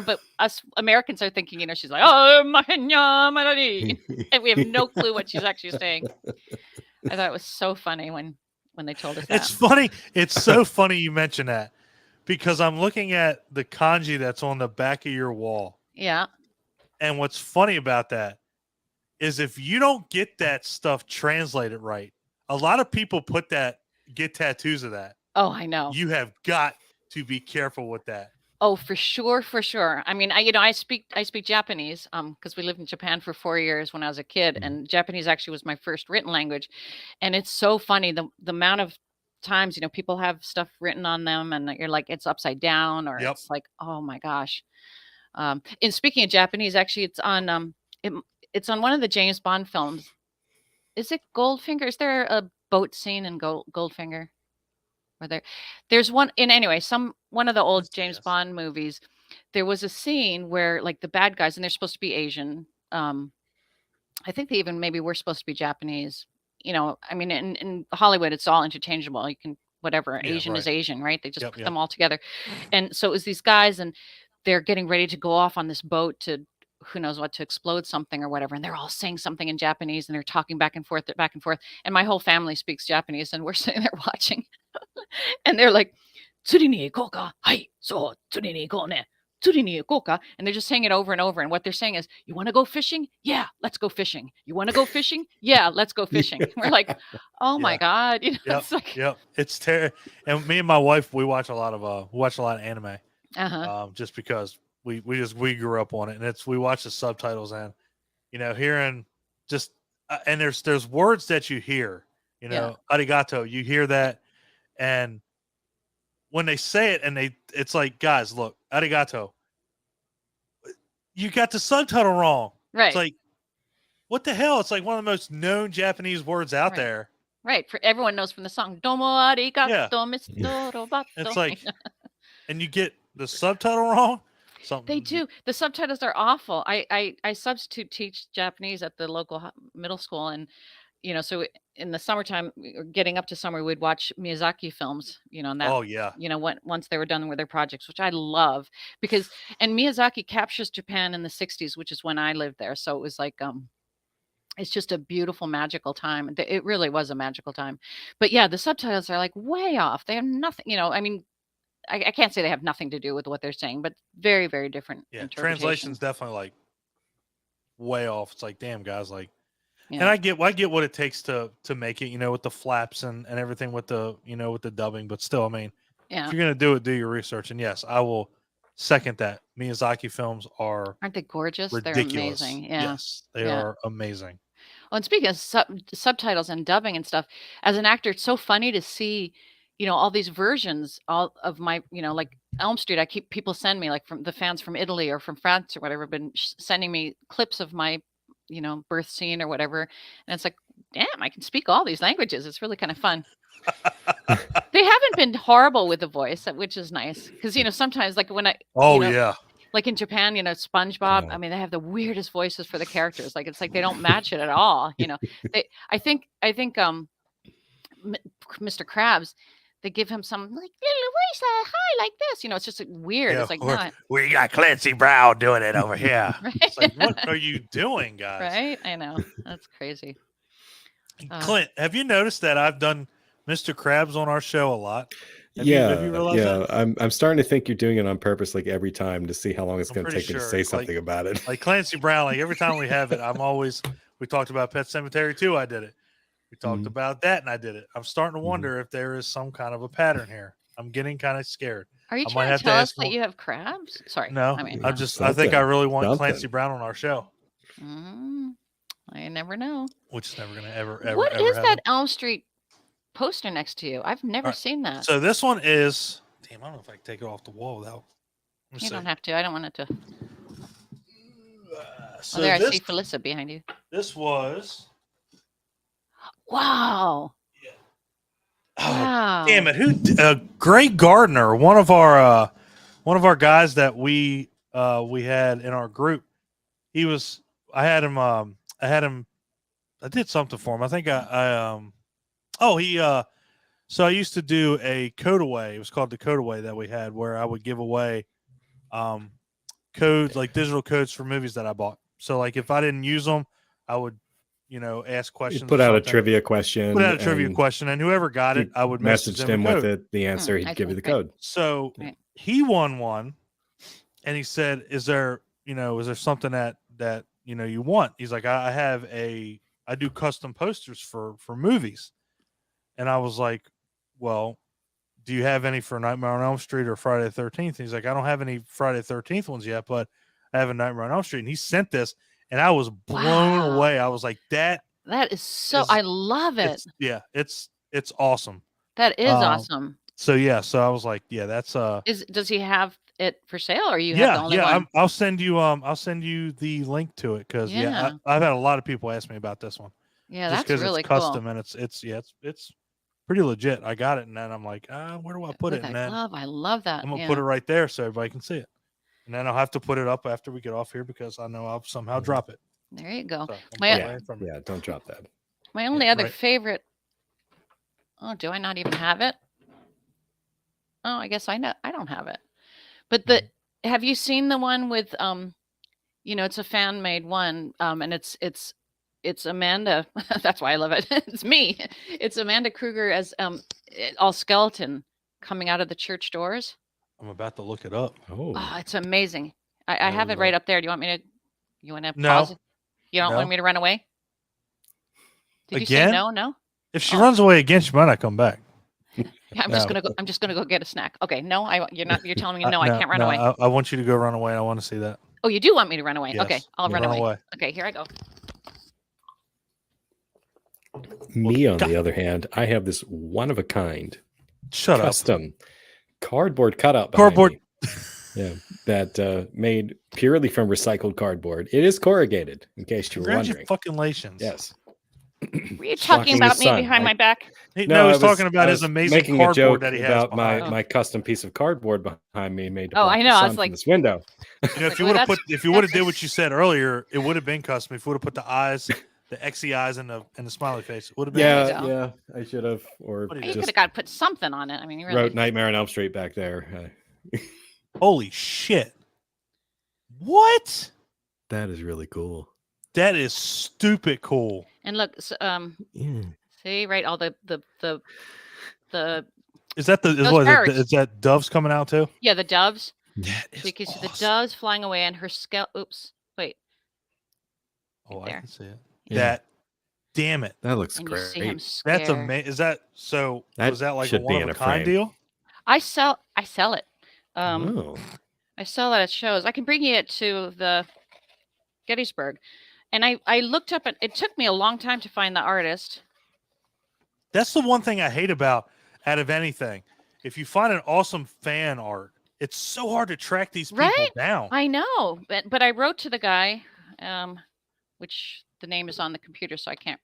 But us Americans are thinking, she's like, oh, and we have no clue what she's actually saying. I thought it was so funny when they told us that. It's funny. It's so funny you mention that, because I'm looking at the kanji that's on the back of your wall. Yeah. And what's funny about that is if you don't get that stuff translated right, a lot of people get tattoos of that. Oh, I know. You have got to be careful with that. Oh, for sure. I mean, I speak Japanese because we lived in Japan for 4 years when I was a kid, and Japanese actually was my first written language. And it's so funny the amount of times people have stuff written on them, and you're like, it's upside down, or it's like, oh my gosh. And speaking of Japanese, actually, it's on it's on one of the James Bond films. Is it Goldfinger? Is there a boat scene in Goldfinger? Or there's one in one of the old James Bond movies. There was a scene where like the bad guys, and they're supposed to be Asian. I think they even maybe were supposed to be Japanese. I mean, in Hollywood, it's all interchangeable. You can whatever. Asian is Asian, right? They just put them all together. And so it was these guys, and they're getting ready to go off on this boat to who knows what, to explode something or whatever. And they're all saying something in Japanese, and they're talking back and forth. And my whole family speaks Japanese, and we're sitting there watching. And they're like, "Tsuri ni ikoka, hai, so tsuri ni iko ne, tsuri ni ikoka," and they're just saying it over and over. And what they're saying is, "You want to go fishing? Yeah, let's go fishing. You want to go fishing? Yeah, let's go fishing." We're like, "Oh my god!" It's like, it's terrible. And me and my wife, we watch a lot of anime, just because we grew up on it, and we watch the subtitles, and hearing just and there's words that you hear, arigato, you hear that. And when they say it, and it's like, guys, look, arigato. You got the subtitle wrong. Right. It's like, what the hell? It's like one of the most known Japanese words out there. Right. For everyone knows from the song, Domo arigato, Mr. Roboto. It's like, and you get the subtitle wrong. They do. The subtitles are awful. I substitute teach Japanese at the local middle school, and so in the summertime, getting up to summer, we'd watch Miyazaki films, and that, once they were done with their projects, which I love and Miyazaki captures Japan in the 60s, which is when I lived there. So it was like, it's just a beautiful, magical time. It really was a magical time. But yeah, the subtitles are like way off. They have nothing, I mean, I can't say they have nothing to do with what they're saying, but very, very different. Yeah. Translation's definitely like way off. It's like, damn, guys, like, and I get what it takes to make it, with the flaps and everything with the, with the dubbing, but still, I mean, if you're going to do your research. And yes, I will second that. Miyazaki films aren't they gorgeous? Ridiculous. They're amazing. Yeah. Yes, they are amazing. Well, and speaking of subtitles and dubbing and stuff, as an actor, it's so funny to see, all these versions of my, like Elm Street. People send me, like, from the fans from Italy or from France or whatever, been sending me clips of my birth scene or whatever, and it's like, damn, I can speak all these languages. It's really kind of fun. They haven't been horrible with the voice, which is nice, because sometimes, like, when I Like in Japan, SpongeBob. I mean, they have the weirdest voices for the characters. Like it's like they don't match it at all. I think Mr. Krabs, they give him some like little voice, hi, like this. It's just weird. Yeah, it's like we got Clancy Brown doing it over here. Right? It's like, what are you doing, guys? Right? I know. That's crazy. Clint, have you noticed that I've done Mr. Krabs on our show a lot? Have you realized that? I'm starting to think you're doing it on purpose, like every time, to see how long it's going to take me to say something about it. Like Clancy Brown, like every time we have it, we talked about Pet Sematary 2, I did it. We talked about that, and I did it. I'm starting to wonder if there is some kind of a pattern here. I'm getting kind of scared. Are you trying to tell us that you have crabs? Sorry. No, I think I really want Clancy Brown on our show. I never know. Which is never going to ever What ever is happen. that Elm Street poster next to you? I've never seen that. So this one is, damn, I don't know if I can take it off the wall without. You don't have to. I don't want it to. So there, I see Felissa behind you. This was. Wow. Yeah. Wow. Damn it! Greg Gardner, one of our guys that we had in our group. I did something for him. I think so I used to do a code-away. It was called the code-away that we had, where I would give away codes, like digital codes for movies that I bought. So like if I didn't use them, I would, ask questions. You'd put out a trivia question. And whoever got it, I would message him with it, the answer. He'd give you the code. So he won one, and he said, "Is there something that you want?" He's like, I do custom posters for movies. And I was like, well, do you have any for Nightmare on Elm Street or Friday the 13th? He's like, I don't have any Friday the 13th ones yet, but I have a Nightmare on Elm Street. And he sent this, and I was blown away. I was like, that is so, I love it. It's awesome. That is awesome. So I was like, yeah, that's does he have it for sale, or you have the only one? I'll send you the link to it, because I've had a lot of people ask me about this one. Yeah, just that's really it's custom, and it's pretty legit. I got it, and then I'm like, where do I put it? And then I love that. I'm gonna put it right there so everybody can see it. And then I'll have to put it up after we get off here, because I know I'll somehow drop it. There you go. So don't drop that. My only other favorite. Oh, do I not even have it? Oh, I guess I don't have it. But have you seen the one with it's a fan made one, and it's Amanda. That's why I love it. It's me. It's Amanda Krueger as all skeleton coming out of the church doors. I'm about to look it up. Oh, it's amazing. I have it right up there. Do you want me to? You want to No. pause it? You don't want me to run away? Did you say no? No. If she runs away again, she might not come back. Yeah, I'm just gonna go get a snack. Okay. No, you're not. You're telling me no. I can't run away. I want you to go run away. I want to see that. Oh, you do want me to run away? Yes. Okay, I'll run away. Okay, here I go. Me, on the other hand, I have this one of a kind, custom cardboard cutout. Cardboard. That made purely from recycled cardboard. It is corrugated, in case you were wondering. Congratulations. Yes. Were you talking about me behind my back? No, he's talking about his amazing cardboard that he has about my custom piece of cardboard behind me made to I know. I was like, this window. If you would have did what you said earlier, it would have been custom. If you would have put the eyes, the XE eyes, and the smiley face, it would have been. Yeah, I should have. Or you could have got to put something on it. I mean, you really wrote Nightmare on Elm Street back there. Holy shit! What? That is really cool. That is stupid cool. And look, see, right? All the is that doves coming out too? Yeah, the doves. That is so you can awesome. see the doves flying away, and her oops, wait. Oh, right I can see it. Yeah. Damn it. That looks and great. You see him That's amazing. Is that so? Was that like a one-of-a-kind deal? I sell it. I sell it at shows. I can bring you it to the Gettysburg. And I looked up it took me a long time to find the artist. That's the one thing I hate out of anything. If you find an awesome fan art, it's so hard to track these people down. I know. But I wrote to the guy, which the name is on the computer, so I can't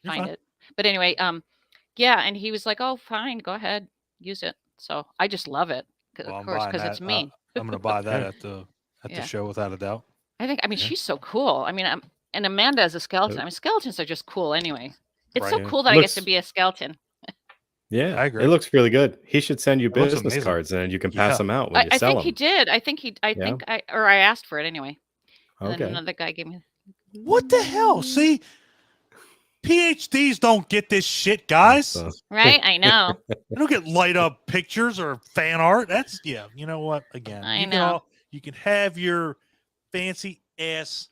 find it. But anyway, and he was like, "Oh, fine, go ahead, use it." So I just love it, of course, because it's me. I'm gonna buy that Yeah. at the show without a doubt. I mean, Yeah. she's so cool. I mean, and Amanda as a skeleton. I mean, skeletons are just cool anyway. It's so Right. cool that I get to be a skeleton. Yeah, I agree. it looks really good. He should send you It looks business amazing. cards, and you can pass Yeah. them out when you I sell think them. he did. I think I asked for it anyway. And then Okay. another guy gave me. What the hell? See, PhDs don't get this shit, guys. So- Right? I know. They don't get light up pictures or fan art. That's you know what? Again, I you know. you can have your fancy ass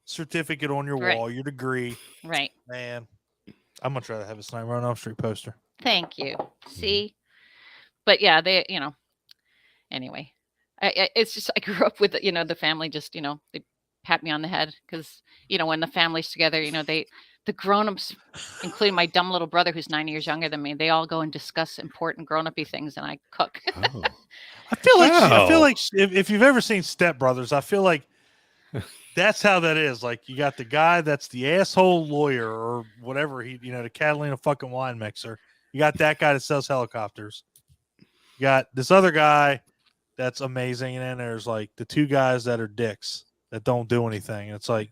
certificate on your Right. wall, your degree. Right. Man, I'm much rather have a Nightmare on Elm Street poster. Thank you. See? But yeah, they, anyway. It's just I grew up with, the family just, they pat me on the head because, when the family's together, the grown-ups, including my dumb little brother who's 9 years younger than me, they all go and discuss important grown-up-y things, and I cook. Oh. I feel like if you've ever seen Step Brothers, I feel like that's how that is. Like you got the guy that's the asshole lawyer or whatever the Catalina fucking wine mixer. You got that guy that sells helicopters. You got this other guy that's amazing, and then there's like the two guys that are dicks that don't do anything. It's like,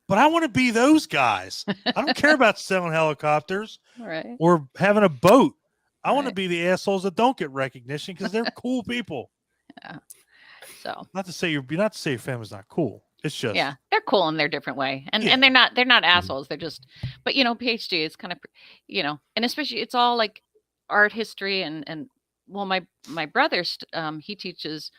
but I want to be those guys. I don't care about selling helicopters Right. or having a boat. I want to Right. be the assholes that don't get recognition because they're cool people. Yeah. So Not to say your family's not cool. It's just yeah, they're cool in their different way, and Yeah. and they're not assholes. They're just, but PhD is kind of, and especially it's all like art history and well, my brother he teaches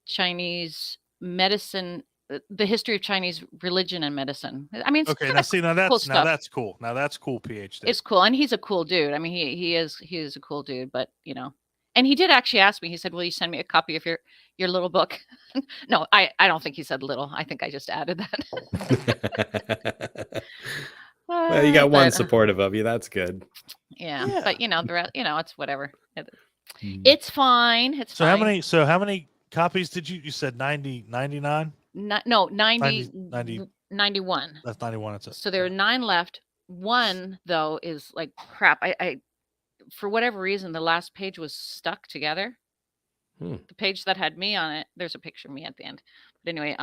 Chinese medicine, the history of Chinese religion and medicine. I mean, it's okay. kinda Now cool stuff. that's cool. Now that's cool. PhD. It's cool, and he's a cool dude. I mean, he is a cool dude, but and he did actually ask me. He said, "Will you send me a copy of your little book?" No, I don't think he said little. I think I just added that. Well, you got one But, supportive of you. That's good. yeah, Yeah. but the rest, it's whatever. Mm. It's fine. It's So fine. how many copies did you said 90, 99? No, 90, 90. 91. That's 91. That's it. So there are 9 left. One though is like crap. I for whatever reason the last page was stuck together. Hmm. The page that had me on it, there's a picture of me at the end. But anyway,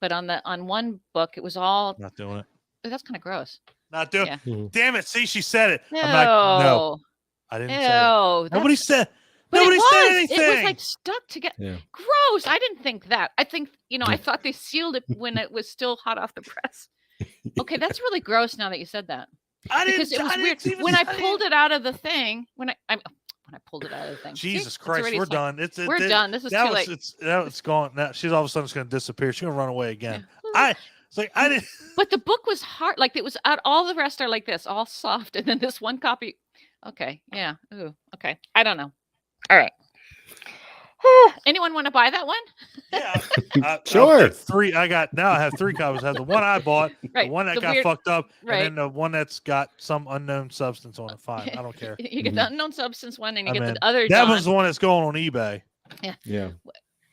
but on one book it was all Not doing it. that's kind of gross. Not doing. Yeah. Mhm. Damn it! See, she said it. No. I'm like, no, I didn't say it. Ew, Nobody that's- said. but Nobody it was. said anything. It was like stuck together. Yeah. Gross. I didn't think that. I think, I thought they sealed it when it was still hot off the press. Okay, that's really gross now that you said that. I didn't. Because it was I weird. didn't even When I say pulled it out of the thing, when I pulled it out of the thing. See? Jesus It's Christ, already we're stuck. done. We're done. This is too late. It's gone. Now she's all of a sudden just going to disappear. She's going to run away again. Yeah. It's like I didn't. But the book was hard. Like it was all the rest are like this, all soft. And then this one copy. Okay. Yeah. Ooh. Okay. I don't know. All right. Anyone want to buy that one? Yeah, Sure. I have 3 copies. I have the one I bought, Right. the one that the got weird- fucked up, Right. and then the one that's got some unknown substance on it. Fine, I don't care. You get the unknown substance one, and you I get mean, the other. That Dawn. was the one that's going on eBay. Yeah.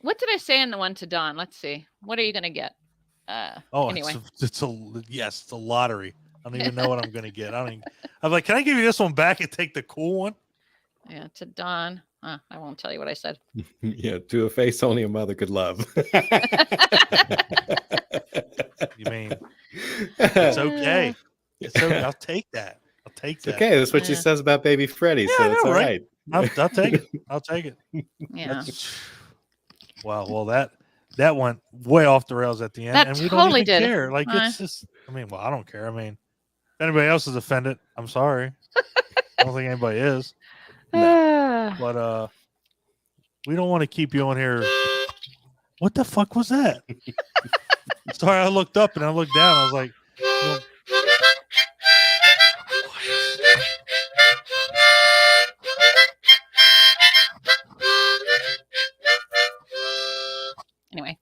What did I say in the one to Dawn? Let's see. What are you gonna get? Oh, Anyway. it's a lottery. I don't even know what I'm gonna get. I'm like, can I give you this one back and take the cool one? Yeah, to Dawn. I won't tell you what I said. Yeah. To a face only a mother could love. You mean it's okay? It's okay. I'll take that. I'll take It's that. okay. That's what she Yeah. says about baby Freddy. Yeah, So I it's know, all right? right. I'll take it. I'll take it. Yeah. Well, that went way off the rails at the end, That and we totally don't even did. care. Like it's just. I don't care. If anybody else is offended, I'm sorry. I don't think anybody is. But we don't want to keep you on here. What the fuck was that? Sorry, I looked up and I looked down. I was like, Anyway,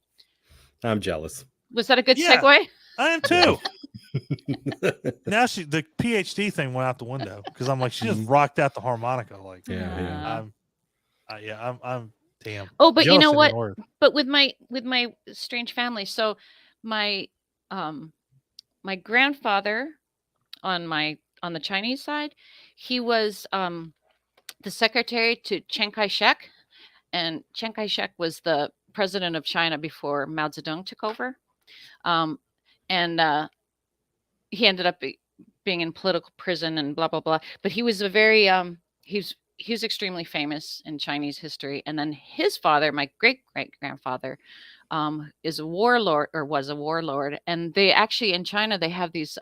I'm jealous. was that a good Yeah. segue? I am too. Now the PhD thing went out the window because I'm like, she just rocked out the harmonica. Like, Yeah. I'm damn. Oh, but you jealous know of what? the word. But with my strange family, so my my grandfather on the Chinese side, he was the secretary to Chiang Kai-shek, and Chiang Kai-shek was the president of China before Mao Zedong took over. And he ended up being in political prison and blah, blah, blah. But he was a very, he's extremely famous in Chinese history. And then his father, my great-great-grandfather, is a warlord, or was a warlord. And they actually, in China, they have these,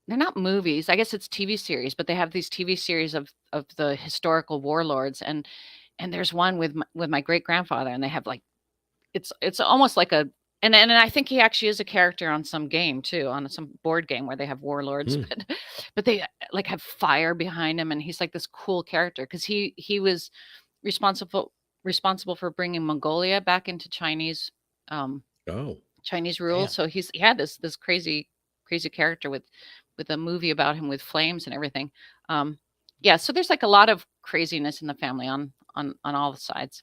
they're not movies. I guess it's TV series, but they have these TV series of the historical warlords. And there's one with my great-grandfather, and they have like, it's almost like a, and I think he actually is a character on some game too, on some board game where they have warlords, but they like have fire behind him, and he's like this cool character because he was responsible for bringing Mongolia back into Chinese Chinese rule. Damn. So he had this crazy character with a movie about him with flames and everything. Yeah, so there's like a lot of craziness in the family on all the sides.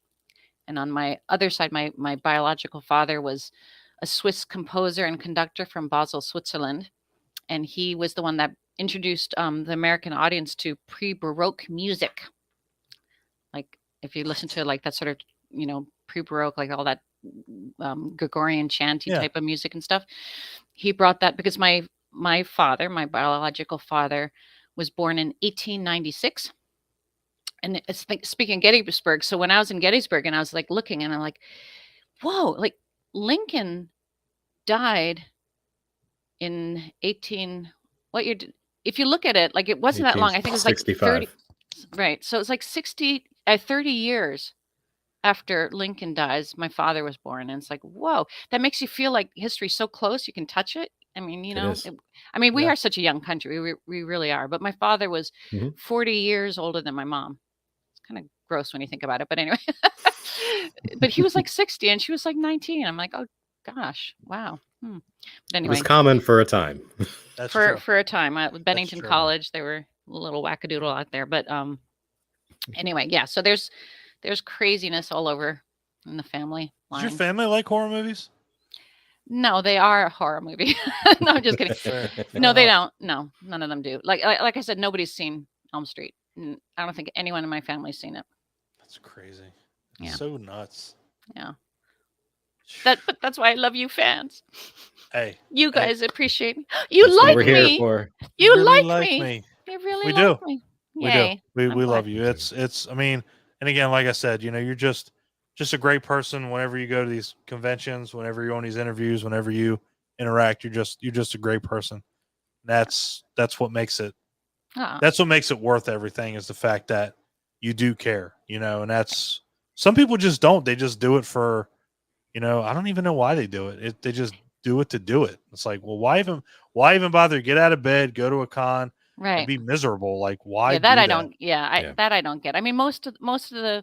And on my other side, my biological father was a Swiss composer and conductor from Basel, Switzerland. And he was the one that introduced the American audience to pre-Baroque music. Like if you listen to like that sort of, pre-Baroque, like all that Gregorian chanty type of music and stuff. He brought that because my father, my biological father, was born in 1896. And it's speaking of Gettysburg. So when I was in Gettysburg and I was like looking and I'm like, whoa, like Lincoln died in what year? If you look at it, like it wasn't that long. I think it was like 30. Right. So it's like 30 years after Lincoln dies, my father was born. And it's like, whoa, that makes you feel like history's so close. You can touch it. I mean, we are such a young country. We really are. But my father was 40 years older than my mom. Kind of gross when you think about it, but anyway. But he was like 60 and she was like 19. I'm like, oh gosh, wow. But anyway, it was common for a time. That's for a time at Bennington College, they were a little wackadoodle out there. But anyway, yeah. So there's craziness all over in the family line. Does your family like horror movies? No, they are a horror movie. No, I'm just kidding. No, they don't. No, none of them do. Like I said, nobody's seen Elm Street. I don't think anyone in my family's seen it. That's crazy. Yeah. So nuts. Yeah. But that's why I love you fans. Hey. You guys appreciate me. You like me. You like me. You really like me. Yay. We love you. It's I mean, and again, like I said, you're just a great person whenever you go to these conventions, whenever you're on these interviews, whenever you interact, you're just a great person. That's what makes it. That's what makes it worth everything is the fact that you do care, and that's some people just don't. They just do it for, I don't even know why they do it. They just do it to do it. It's like, well, why even bother? Get out of bed, go to a con, and be miserable. Like, why? Yeah, that I don't. Yeah, that I don't get. I mean, most of the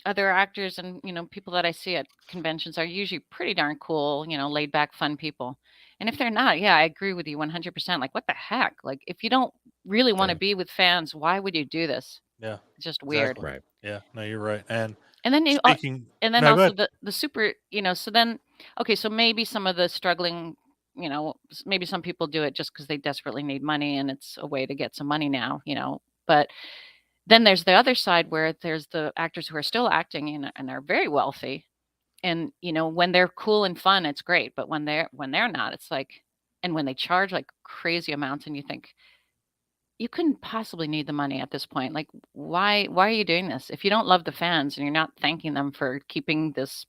other actors and people that I see at conventions are usually pretty darn cool, laid back, fun people. And if they're not, I agree with you 100%. Like, what the heck? Like, if you don't really want to be with fans, why would you do this? Yeah, it's just weird. Right. Yeah, no, you're right. And then no, also the super, so then okay, so maybe some of the struggling, maybe some people do it just because they desperately need money and it's a way to get some money now, But then there's the other side where there's the actors who are still acting and are very wealthy. And, when they're cool and fun, it's great. But when they're not, it's like, and when they charge like crazy amounts and you think you couldn't possibly need the money at this point. Like, why are you doing this? If you don't love the fans and you're not thanking them for keeping this,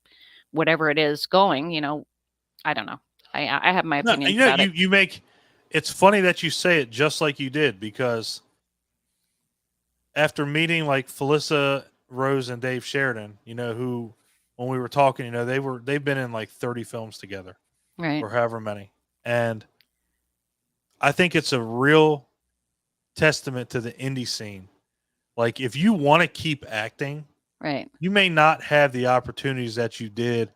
whatever it is going, I don't know. I have my opinions about it. You make, it's funny that you say it just like you did, because after meeting like Felissa Rose and Dave Sheridan, who, when we were talking, they've been in like 30 films together, right, or however many. And I think it's a real testament to the indie scene. Like, if you want to keep acting, right, you may not have the opportunities that you did,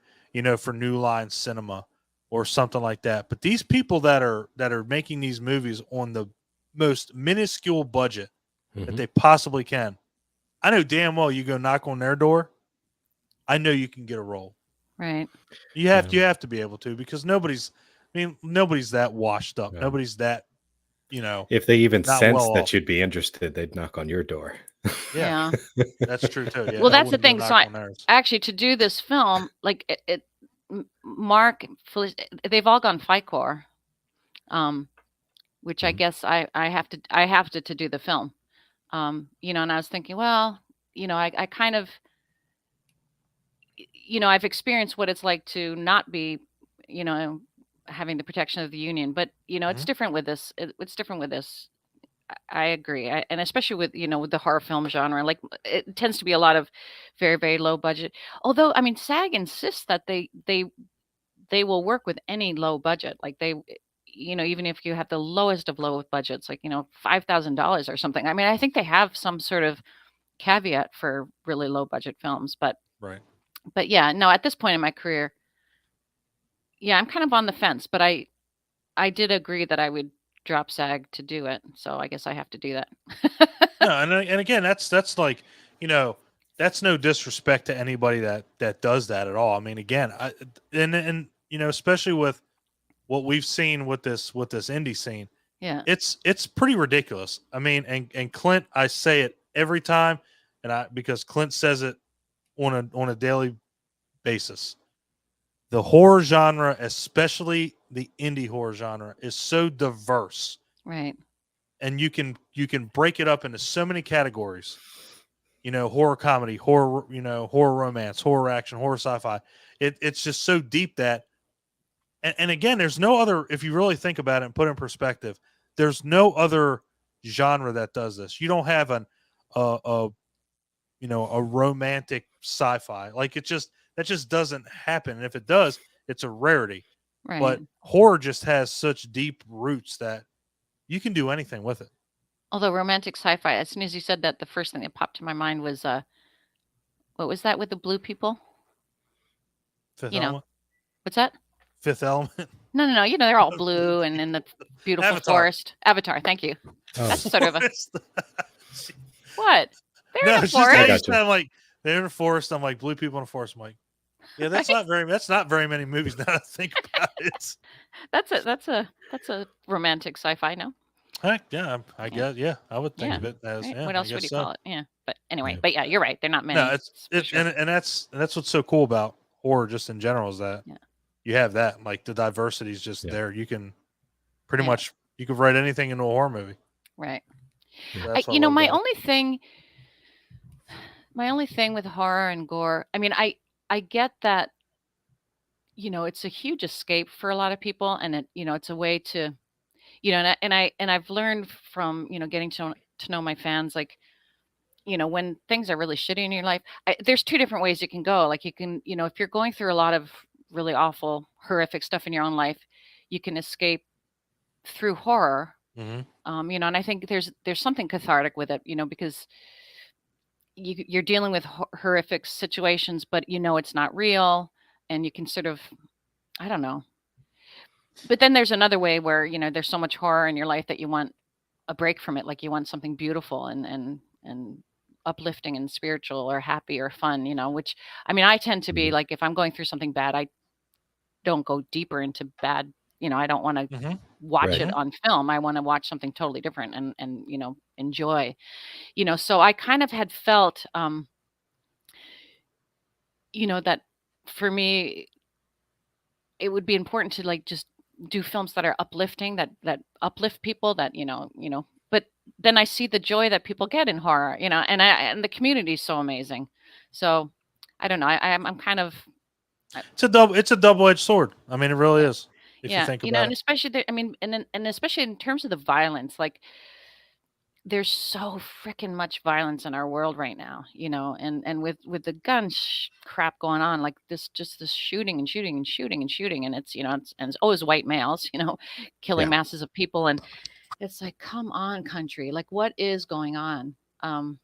for New Line Cinema or something like that. But these people that are making these movies on the most minuscule budget that they possibly can, I know damn well you go knock on their door, I know you can get a role. right. You have to be able to, because nobody's that washed up. Yeah. Nobody's that if they even not sense well that off. you'd be interested, they'd knock on your door. Yeah. That's true too. Yeah, Well, I that's the wouldn't go thing. So knock on theirs. actually, to do this film, like Mark, they've all gone FICOR, which I guess I have to do the film. And I was thinking, well, I kind of, I've experienced what it's like to not be, having the protection of the union, but it's different with this. It's different with this. I agree, and especially with with the horror film genre, like it tends to be a lot of very, very low budget. Although, I mean, SAG insists that they will work with any low budget, like they, even if you have the lowest of low budgets, like $5,000 or something. I mean, I think they have some sort of caveat for really low budget films, but yeah, no, at this point in my career, yeah, I'm kind of on the fence, but I did agree that I would drop SAG to do it, so I guess I have to do that. No, and again, that's like, that's no disrespect to anybody that does that at all. I mean, again, and especially with what we've seen with this indie scene, Yeah, it's pretty ridiculous. I mean, and Clint, I say it every time, because Clint says it on a daily basis. The horror genre, especially the indie horror genre, is so diverse, right. and you can break it up into so many categories. Horror comedy, horror, horror romance, horror action, horror sci-fi. It's just so deep that, and again, there's no other. If you really think about it and put it in perspective, there's no other genre that does this. You don't have a romantic sci-fi. Like that just doesn't happen. And if it does, it's a rarity. Right. But horror just has such deep roots that you can do anything with it. Although romantic sci-fi, as soon as you said that, the first thing that popped to my mind was what was that with the blue people? Fifth Element. What's that? Fifth Element. No. They're all blue and in the beautiful Avatar. forest. Avatar. Thank you. Oh. That's sort of a what? They're in a It's forest. just I'm like, they're in a forest. I'm like, blue people in a forest. I'm like, yeah, that's not very many movies now to think about it. That's a romantic sci-fi, no? Heck, yeah, I guess, yeah, I would think of it as. Right. Yeah, What else I would you guess so. call it? Yeah. But anyway, Yeah. but yeah, you're right. They're not many. No, it's for sure. and that's what's so cool about horror just in general is that you have that, like, the diversity is just there. You can pretty much you could write anything into a horror movie. Right. So that's what I love my about it. only thing with horror and gore, I mean, I get that, it's a huge escape for a lot of people, and it's a way to, and I've learned from, getting to know my fans, like, when things are really shitty in your life, there's two different ways you can go. Like, you can, if you're going through a lot of really awful, horrific stuff in your own life, you can escape through horror. And I think there's something cathartic with it, because you're dealing with horrific situations, but it's not real, and you can sort of, I don't know. But then there's another way where there's so much horror in your life that you want a break from it, like you want something beautiful and uplifting and spiritual or happy or fun, which, I mean, I tend to be like, if I'm going through something bad, I don't go deeper into bad. I don't want to watch it on film. I want to watch something totally different and enjoy. So I kind of had felt, that for me, it would be important to, like, just do films that are uplifting, that uplift people, that, but then I see the joy that people get in horror, and the community is so amazing. So I don't know. I'm kind of, It's a double-edged sword. I mean, it really is. If you think about and it. especially, and especially in terms of the violence, like, there's so freaking much violence in our world right now, and with the gun crap going on, like this shooting and shooting and shooting and shooting, and it's, it's always white males, killing masses of people, and it's like, come on, country, like, what is going on? I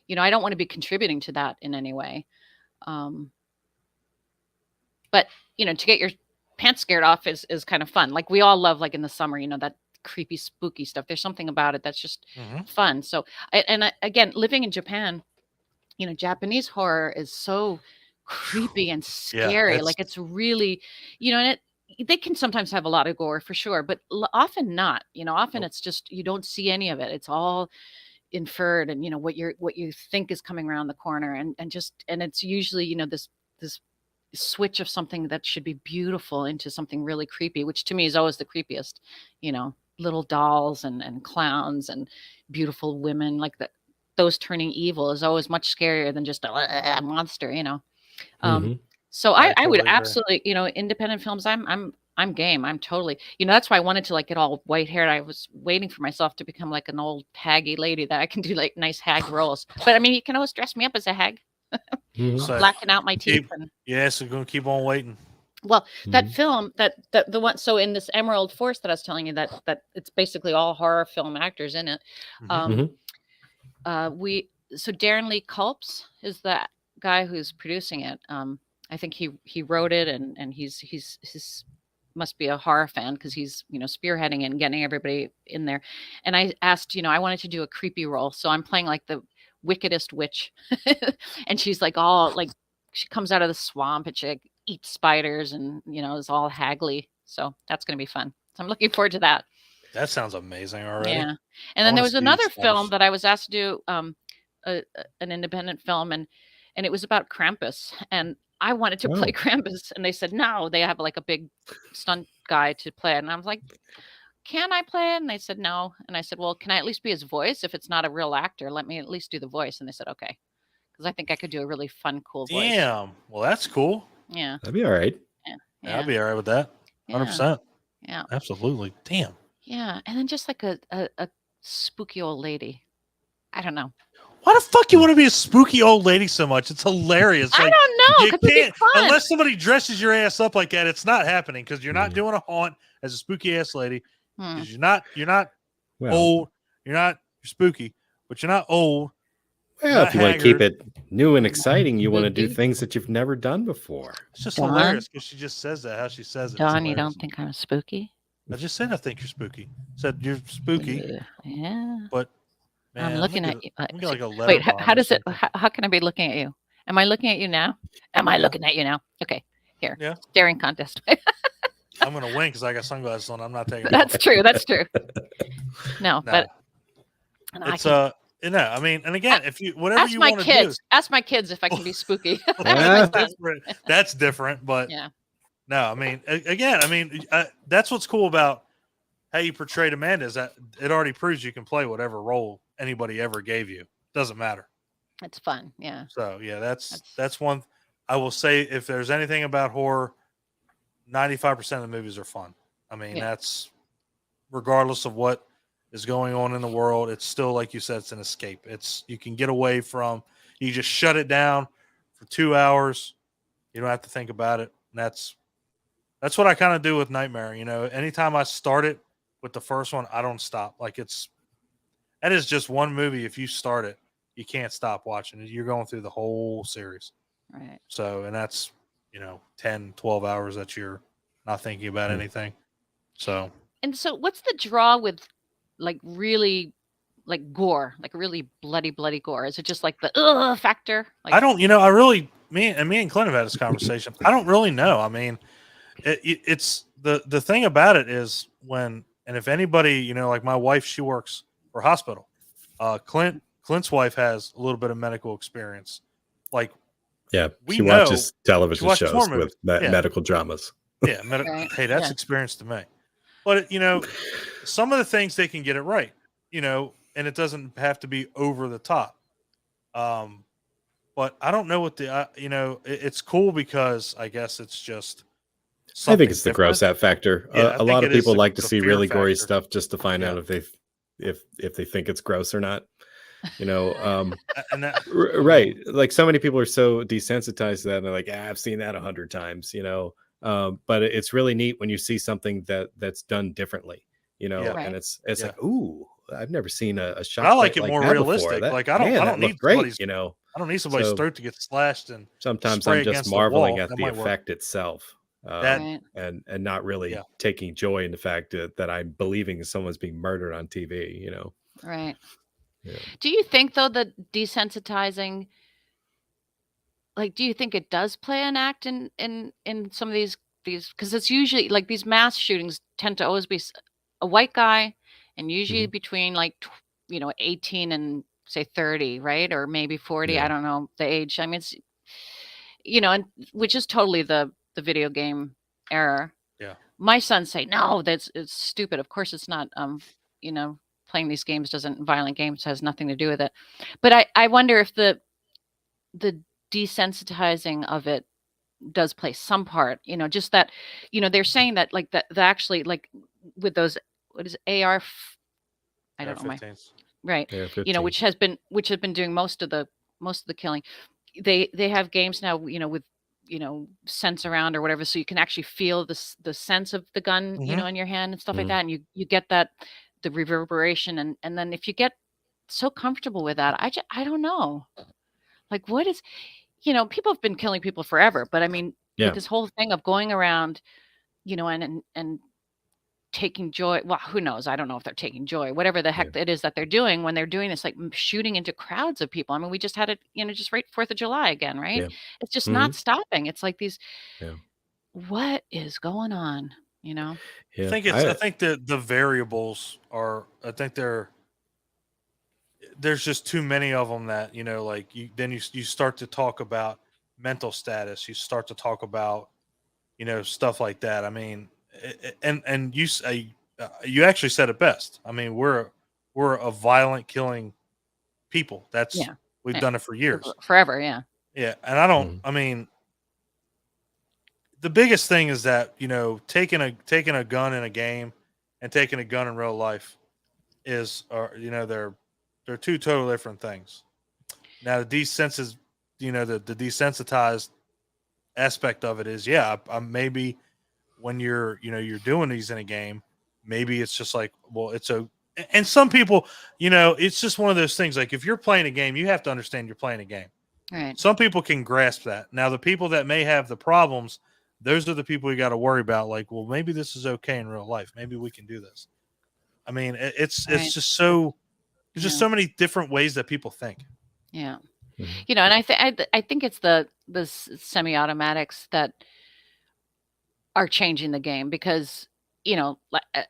don't want to be contributing to that in any way, but to get your pants scared off is kind of fun. Like, we all love, like, in the summer, that creepy, spooky stuff. There's something about it that's just fun. So, again, living in Japan, Japanese horror is so creepy and scary. Like, it's really, and they can sometimes have a lot of gore for sure, but often not. Often Nope. it's just you don't see any of it. It's all inferred, and what you think is coming around the corner, and it's usually this switch of something that should be beautiful into something really creepy, which to me is always the creepiest. Little dolls and clowns and beautiful women like that. Those turning evil is always much scarier than just a monster. Um, Mhm. so I I would totally agree. absolutely, independent films. I'm game. I'm totally, that's why I wanted to like get all white haired. I was waiting for myself to become like an old haggy lady that I can do like nice hag roles. But I mean, you can always dress me up as a hag, Mhm. So blacking out my teeth. keep, And so we're gonna keep on waiting. well, that Mhm. film, that the one, so in this Emerald Forest that I was telling you, that it's basically all horror film actors in it. Mhm. Mhm. So Darren Lee Culps is the guy who's producing it. I think he wrote it, and he's must be a horror fan because he's spearheading it and getting everybody in there. And I asked, I wanted to do a creepy role, so I'm playing like the wickedest witch, and she's like all like she comes out of the swamp and she like, eats spiders and is all haggly. So that's gonna be fun. So I'm looking forward to that. That sounds amazing already. Yeah. I And then want there to was see another film Spanish. that I was asked to do, an independent film, and it was about Krampus, and I wanted to play Oh. Krampus, and they said no, they have like a big stunt guy to play it, and I was like, can I play it? And they said no, and I said, well, can I at least be his voice? If it's not a real actor, let me at least do the voice. And they said okay, because I think I could do a really fun, cool voice. Damn. Well, that's cool. Yeah. That'd be all right. Yeah. Yeah, I'd Yeah. be all right with that. Yeah. 100%. Yeah. Absolutely. Damn. Yeah. And then just like a spooky old lady. I don't know. Why the fuck you want to be a spooky old lady so much? It's hilarious. I Like, don't know, you because it'd be can't fun. unless somebody dresses your ass up like that. It's not happening because you're not Mhm. doing a haunt as a spooky ass lady. Hmm. Because you're not Well, old. You're spooky, but you're not old. well, Not if you want to keep haggard. it new and exciting, you want to do Spooky. things that you've never done before. It's just Dawn? hilarious because she just says that how she says it. It's Dawn, you hilarious. don't think I'm spooky? I just said I think you're spooky. Said you're spooky, Yeah. but man, I'm looking at you. I'm gonna get like a letter. Wait, bomb how or does it? something. How can I be looking at you? Am I looking at you now? Am I looking at you now? Okay, here. Yeah. Staring contest. I'm gonna win because I got sunglasses on. I'm not taking. That's true. That's true. No, No. but It's I mean, and again, if you whatever ask you my want to do, kids. Ask my kids if I can be spooky. Yeah. that's different. But Yeah. no, I mean, again, I mean, that's what's cool about how you portrayed Amanda is that it already proves you can play whatever role anybody ever gave you. Doesn't matter. It's fun. Yeah. So yeah, that's one. I will say if there's anything about horror, 95% of the movies are fun. I mean, Yeah. that's regardless of what is going on in the world. It's still, like you said, it's an escape. You can get away from, you just shut it down for 2 hours. You don't have to think about it. And that's what I kind of do with Nightmare. Anytime I start it with the first one, I don't stop. Like that is just one movie. If you start it, you can't stop watching it. You're going through the whole series. Right. So, and that's, 10, 12 hours that you're not thinking about anything. So. And so what's the draw with like really like gore, like really bloody gore? Is it just like the factor? Like, I don't, I really, me and Clint have had this conversation. I don't really know. I mean, it's the thing about it is and if anybody, like my wife, she works for a hospital. Clint's wife has a little bit of medical experience. Like, Yeah, we she know watches television watches shows horror with medical dramas. Yeah, Right. Hey, that's Yeah. experience to me. But some of the things they can get it right, and it doesn't have to be over the top. But I don't know what it's cool because I guess it's just. I think it's the different. gross out factor. Yeah, a lot of people like to the see fear really gory factor. stuff just to find Yeah. out if they think it's gross or not. And that, Right. Like so many people are so desensitized to that and they're like, I've seen that 100 times, but it's really neat when you see something that's done differently, Yeah. Right. and it's Yeah. like, ooh, I've never seen a shot. But I like quite it more that realistic. before. That, Like I don't that need looked great, somebody's I don't need somebody's So- throat to get slashed and Sometimes spray I'm just against the marveling wall. at That the might work. effect itself. That- Right. and not really Yeah. taking joy in the fact that I'm believing someone's being murdered on TV, Right. Yeah. Do you think though that desensitizing, like, do you think it does play an act in some of these these, because it's usually like these mass shootings tend to always be a white guy, and usually between like 18 and say 30, right, or maybe 40. I don't know the age. I mean, it's and which is totally the video game era. Yeah. My sons say, no, it's stupid. Of course it's not. Playing these games violent games has nothing to do with it. But I wonder if the desensitizing of it does play some part, just that, they're saying that like that actually, like with those, what is it, I don't know my, right. Which has been doing most of the killing. They have games now, with sense around or whatever, so you can actually feel the sense of the gun, in your hand and stuff like that, and you get that, the reverberation, and then if you get so comfortable with that, I don't know, like what is, people have been killing people forever, but I mean, with this whole thing of going around, and taking joy. Well, who knows? I don't know if they're taking joy, whatever the heck it is that they're doing when they're doing this, like shooting into crowds of people. I mean, we just had it, just right 4th of July again, right? Yeah. It's just not stopping. It's like these, what is going on? Yeah. I think the variables are, I think there's just too many of them that, like you start to talk about mental status. You start to talk about, stuff like that. I mean, and you actually said it best. I mean, we're a violent killing people. We've done it for years, forever. Yeah. Yeah. And I don't, I mean, the biggest thing is that, taking a gun in a game and taking a gun in real life they're two totally different things. Now the the desensitized aspect of it is, maybe when you're doing these in a game, maybe it's just like, well, and some people, it's just one of those things. Like if you're playing a game, you have to understand you're playing a game. Right. Some people can grasp that. Now the people that may have the problems, those are the people you got to worry about. Like, well, maybe this is okay in real life. Maybe we can do this. I mean, it's just so, there's just so many different ways that people think. Yeah. And I think it's the semi-automatics that are changing the game, because,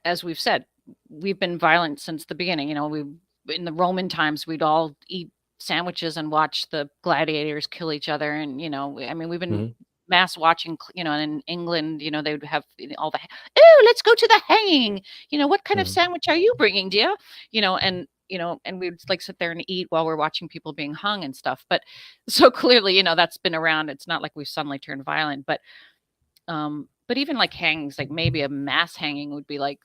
as we've said, we've been violent since the beginning. In the Roman times, we'd all eat sandwiches and watch the gladiators kill each other. And, I mean, we've been mass watching, and in England, they would have all the, oh, let's go to the hanging. What kind of sandwich are you bringing, dear? And we would like sit there and eat while we're watching people being hung and stuff. But so clearly, that's been around. It's not like we've suddenly turned violent, but even like hangings, like maybe a mass hanging would be like,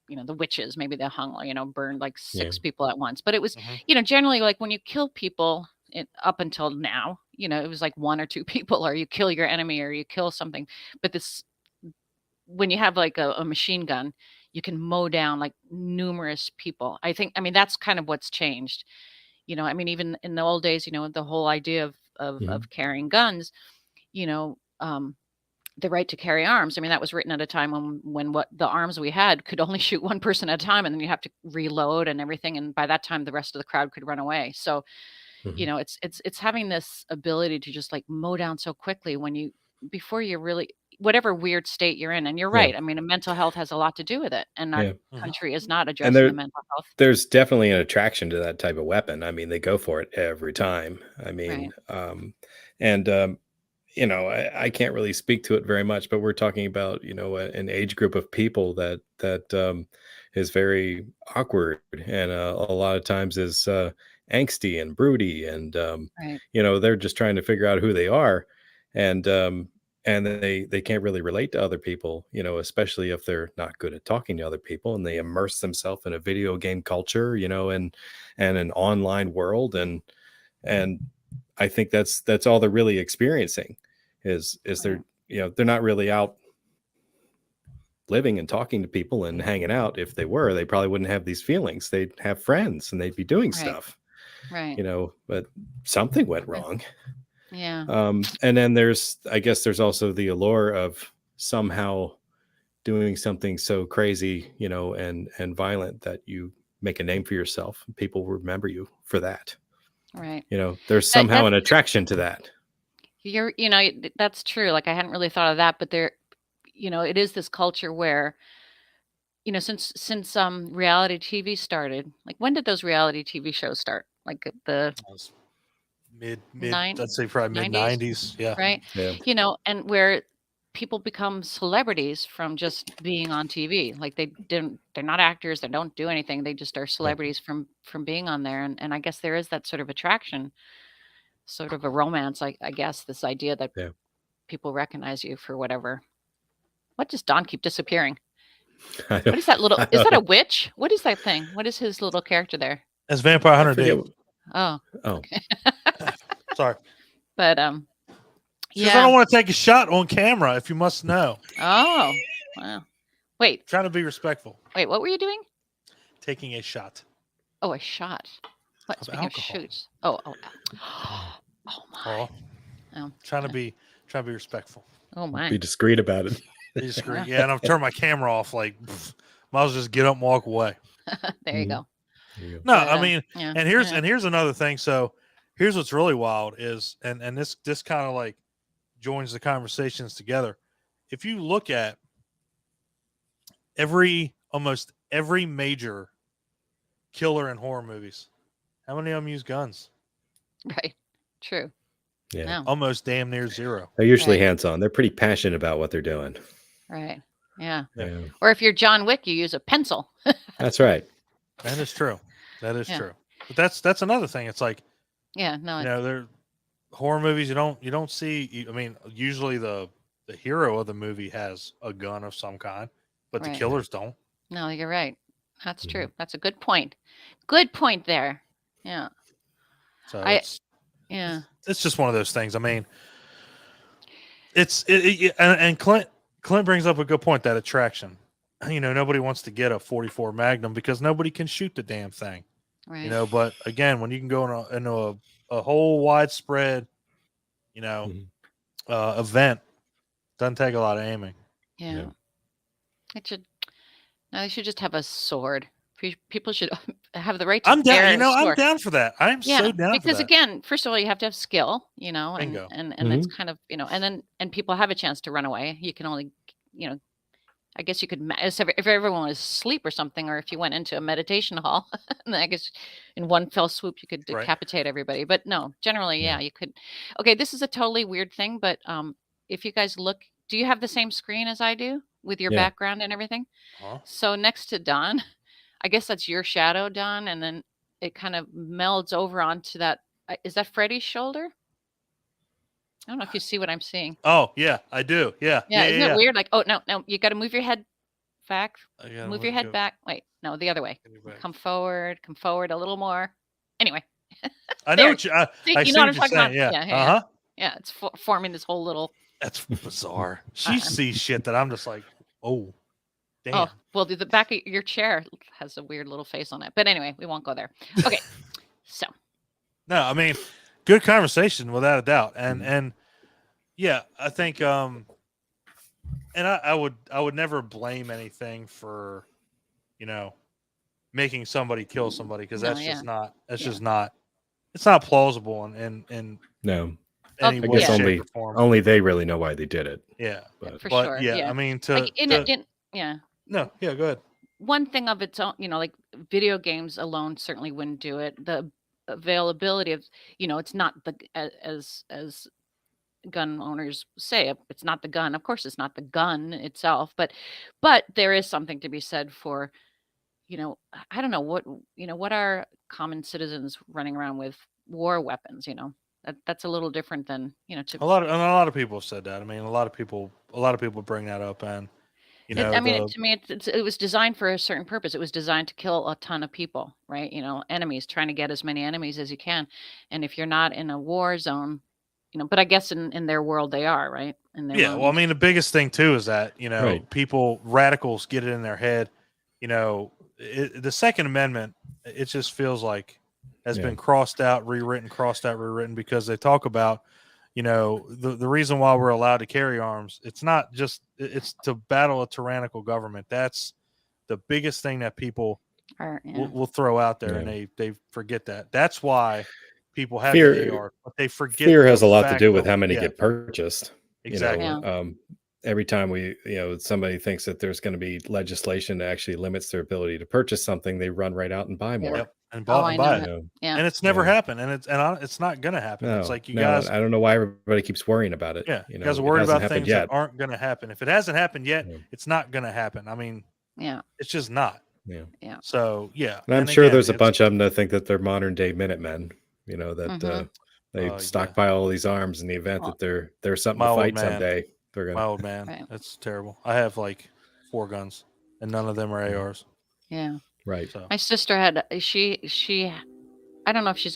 the witches, maybe they hung, burned like 6 people at once. But it was, generally like when you kill people up until now, it was like 1 or 2 people, or you kill your enemy or you kill something. But when you have like a machine gun, you can mow down like numerous people. I mean, that's kind of what's changed. I mean, even in the old days, the whole idea of carrying guns, the right to carry arms. I mean, that was written at a time when what the arms we had could only shoot one person at a time, and then you have to reload and everything. And by that time, the rest of the crowd could run away. So, it's having this ability to just like mow down so quickly before you really, whatever weird state you're in. And you're right. I mean, mental health has a lot to do with it, and our country is not addressing the mental health. There's definitely an attraction to that type of weapon. I mean, they go for it every time. I mean, I can't really speak to it very much, but we're talking about, an age group of people that is very awkward and a lot of times is angsty and broody, and they're just trying to figure out who they are, and they can't really relate to other people, especially if they're not good at talking to other people, and they immerse themselves in a video game culture, and an online world, and I think that's all they're really experiencing is they're not really out living and talking to people and hanging out. If they were, they probably wouldn't have these feelings. They'd have friends and they'd be doing stuff, but something went wrong. Yeah. And then I guess there's also the allure of somehow doing something so crazy, and violent that you make a name for yourself. People remember you for that. Right. There's somehow an attraction to that. That's true. Like I hadn't really thought of that, but it is this culture where, since reality TV started, like when did those reality TV shows start? Like the mid, nine I'd say probably mid 90s, 90s. Yeah. right? Yeah. And where people become celebrities from just being on TV. Like they're not actors, they don't do anything. They just are celebrities from being on there. And I guess there is that sort of attraction, sort of a romance, I guess, this idea that Yeah. people recognize you for whatever. What does Don keep disappearing? I What don't- is that little? I Is don't that a know. witch? What is that thing? What is his little character there? That's Vampire I Hunter forget. Dave. Oh, Oh, okay. Sorry. But She says, I yeah. don't want to take a shot on camera, if you must know. Oh, wow. Wait, Trying to be respectful. what were you doing? Taking a shot. Oh, a shot. What? Of Speaking of alcohol. shoots. Oh my. Oh, Oh, trying to be respectful. oh my. be discreet about it. Be discreet. Yeah, and I've turned my camera off. Like, might as well just get up and walk away. There you Mhm. go. There you go. No, But, I mean, yeah, and here's yeah. another thing. So here's what's really wild is, and this kind of like joins the conversations together. If you look at almost every major killer in horror movies, how many of them use guns? Right. True. Yeah. No. Almost damn near zero. They're usually Right. hands-on. They're pretty passionate about what they're doing. Right. Yeah. Yeah. Yeah. Or if you're John Wick, you use a pencil. That's right. That is true. That is Yeah. true. But that's another thing. It's like, Yeah. No. you know, they're horror movies. You don't see. I mean, usually the hero of the movie has a gun of some kind, but the Right. killers don't. No, you're right. That's Mhm. true. That's a good point. Good point there. Yeah. So Yeah. it's just one of those things. I mean, and Clint brings up a good point, that attraction. You know, nobody wants to get a 44 Magnum because nobody can shoot the damn thing. Right. You know, but again, when you can go into a whole widespread, you know, Mhm. event, doesn't take a lot of aiming. Yeah. Yeah. It should. No, they should just have a sword. People should have the right to I'm down. bear You know, a I'm sword. down for that. I'm Yeah, so down for because that. again, first of all, you have to have skill, and Bingo. it's kind of, and people have a chance to run away. You can only, I guess you could, if everyone was asleep or something, or if you went into a meditation hall, and I guess in one fell swoop you could Right. decapitate everybody. But no, generally, Yeah. yeah, you could. Okay, this is a totally weird thing, but if you guys look, do you have the same screen as I do with your Yeah. background and everything? Huh? So next to Don, I guess that's your shadow, Don, and then it kind of melds over onto that. Is that Freddy's shoulder? I don't know if you see what I'm seeing. Oh yeah, I do. Yeah. Yeah, isn't yeah. it weird? Like, oh no, you got to move your head back. I gotta Move your head back. Wait, no, the other way. Get it back. Come forward a little more. Anyway, I know there. what you. I See, see you know what what I'm you're talking saying. about? Yeah. Yeah. Uh huh. Yeah, it's forming this whole little. That's bizarre. She sees shit that I'm just like, oh, damn. Oh, well, the back of your chair has a weird little face on it. But anyway, we won't go there. Okay, so. No, I mean, good conversation without a doubt, and Mhm. and yeah, I think and I would never blame anything for, making somebody kill somebody, because No, that's yeah. just not Yeah. just not, it's not plausible in No, any I way, guess shape, only- or form. only they really know why they did it. Yeah, But For but sure. yeah, Yeah. I mean Like yeah. no, yeah, go ahead. One thing of its own, like video games alone certainly wouldn't do it. The availability of, it's not as gun owners say, it's not the gun. Of course, it's not the gun itself, but there is something to be said for, I don't know what are common citizens running around with war weapons. That's a little different than to. A lot of people have said that. I mean, a lot of people bring that up, and I mean, to me, it was designed for a certain purpose. It was designed to kill a ton of people, right? Enemies, trying to get as many enemies as you can. And if you're not in a war zone, but I guess in their world they are, right? In their yeah. Well, I mean, the biggest thing too is that Right. radicals get it in their head. The Second Amendment, it just feels like has Yeah. been crossed out, rewritten, because they talk about, the reason why we're allowed to carry arms. It's not just, it's to battle a tyrannical government. That's the biggest thing that people will throw out there, and they forget that. That's why people have Fear- the AR, but they forget Fear has the a lot to fact do with of- how many yeah, get purchased. exactly. Yeah. every time somebody thinks that there's going to be legislation that actually limits their ability to purchase something, they run right out and buy more. Yep. And Oh, buy I know it. that. Yeah. And it's never happened, and it's not gonna happen. It's like you guys. I don't know why everybody keeps worrying about it. Yeah, you guys are worried it hasn't about happened things yet. that aren't gonna happen. If it hasn't happened yet, it's not gonna happen. I mean, Yeah. it's just not. Yeah. Yeah. So yeah, And I'm sure there's a bunch of them that think that they're modern day Minutemen. That they stockpile all these arms in the event that there's something to fight someday. They're gonna. My old man, Right. that's terrible. I have like 4 guns, and none of them are ARs. Yeah. Right. So My sister had she I don't know if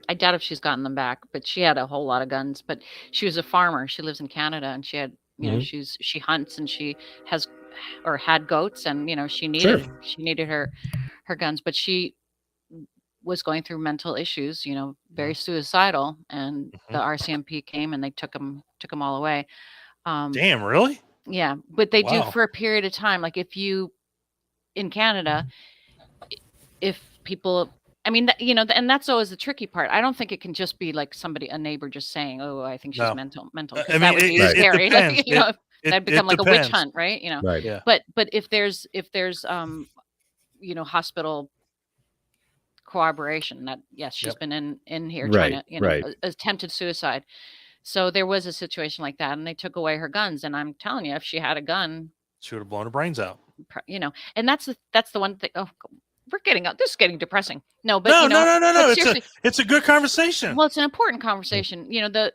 I doubt if she's gotten them back, but she had a whole lot of guns. But she was a farmer. She lives in Canada, and she had she hunts, and she had goats, and she needed her guns, but she was going through mental issues, very suicidal, and the RCMP came and they took them all away. Damn, really? Yeah, but they do Wow. for a period of time. Like if you in Canada, if people, I mean, and that's always the tricky part. I don't think it can just be like a neighbor just saying, "Oh, I think she's No. mental." I Because mean, that would be it scary. depends. That'd become like a witch hunt, right? Right. Yeah. But if there's hospital corroboration that yes, she's been in here trying to attempted suicide. So there was a situation like that, and they took away her guns. And I'm telling you, if she had a gun, She would have blown her brains out. and that's the one thing. Oh, this is getting depressing. No, but No. but It's a good conversation. well, it's an important conversation. The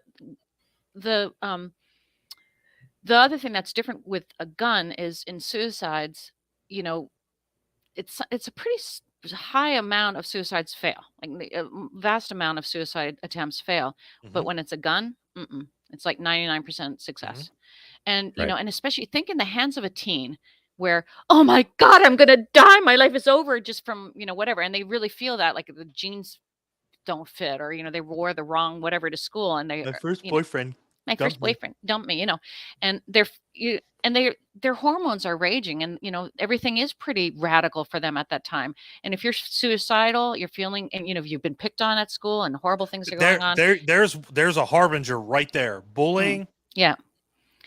other thing that's different with a gun is in suicides, it's a pretty high amount of suicides fail. Like a vast amount of suicide attempts fail. But when it's a gun, it's like 99% success. And, and especially think in the hands of a teen where, oh my God, I'm going to die. My life is over just from, whatever. And they really feel that like the jeans don't fit or, they wore the wrong whatever to school. And My first boyfriend. My first boyfriend dumped me, and their hormones are raging, and everything is pretty radical for them at that time. And if you're suicidal, you're feeling, and you've been picked on at school, and horrible things are going on. There's a harbinger right there. Bullying. Yeah,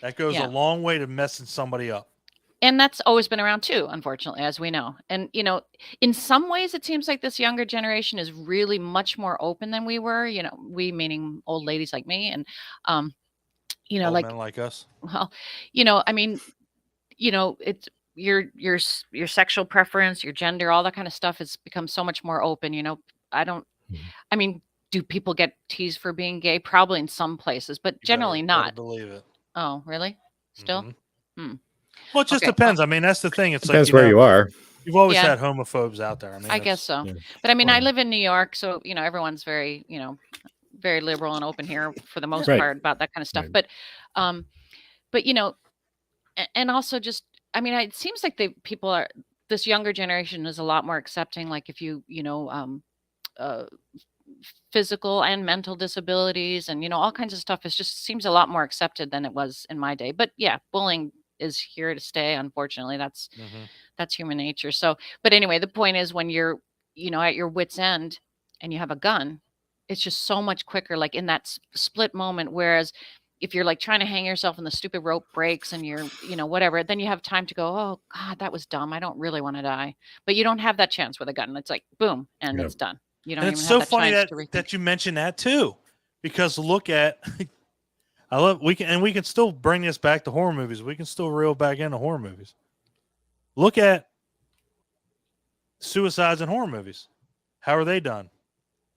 that goes a long way to messing somebody up. And that's always been around too, unfortunately, as we know. And in some ways, it seems like this younger generation is really much more open than we were. We meaning old ladies like me, and old like men like us. Well, I mean, it's your sexual preference, your gender, all that kind of stuff has become so much more open. I mean, do people get teased for being gay? Probably in some places, but generally not. Believe it. Oh, really? Still? Well, it just depends. I mean, that's the thing. It's depends where you are. You've always had homophobes out there. I mean, I guess so. Yeah. But I mean, I live in New York, so everyone's very, very liberal and open here for the most part about that kind of stuff. But and also just, I mean, it seems like this younger generation is a lot more accepting. Like if physical and mental disabilities and all kinds of stuff, it just seems a lot more accepted than it was in my day. But yeah, bullying is here to stay. Unfortunately, that's human nature. So, but anyway, the point is when you're at your wit's end and you have a gun, it's just so much quicker, like in that split moment. Whereas if you're like trying to hang yourself and the stupid rope breaks and you're, whatever, then you have time to go, oh God, that was dumb. I don't really want to die. But you don't have that chance with a gun. It's like, boom, and it's done. You don't. And it's even so have funny that that you mentioned that too, because look at, we can still bring this back to horror movies. We can still reel back into horror movies. Look at suicides in horror movies. How are they done?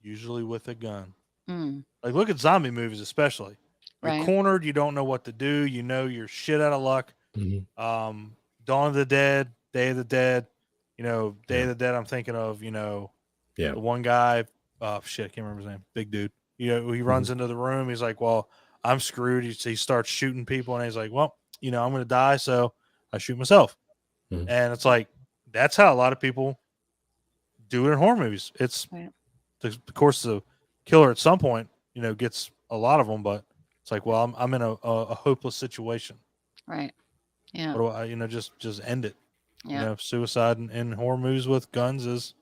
Usually with a gun. Like look at zombie movies, especially. You're cornered. You don't know what to do. You're shit out of luck. Dawn of the Dead, Day of the Dead. Day of the Dead. I'm thinking of the one guy. Oh shit, I can't remember his name. Big dude. He runs into the room. He's like, well, I'm screwed. He starts shooting people, and he's like, well, I'm going to die, so I shoot myself. And it's like that's how a lot of people do it in horror movies. It's of course the killer at some point, gets a lot of them, but it's like, well, I'm in a hopeless situation. Right. Yeah. What do I, just end it. Yeah. Suicide in horror movies with guns is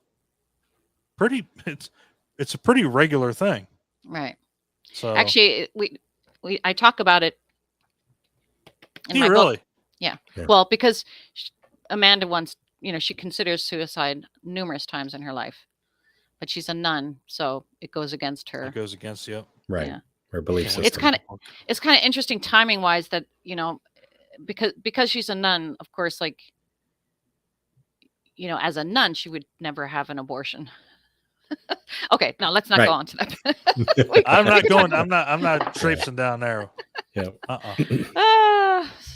pretty. It's a pretty regular thing. Right. So actually, I talk about it In Do my you book, really? yeah. Yeah. Well, because Amanda once, she considers suicide numerous times in her life, but she's a nun, so it goes against her. It goes against you. Right. Yeah. Her belief Can't system. wait It's kind of interesting timing wise that, because she's a nun, of course, like, as a nun, she would never have an abortion. Okay, now let's not Right. go on to that. I'm not traipsing down there. Yeah.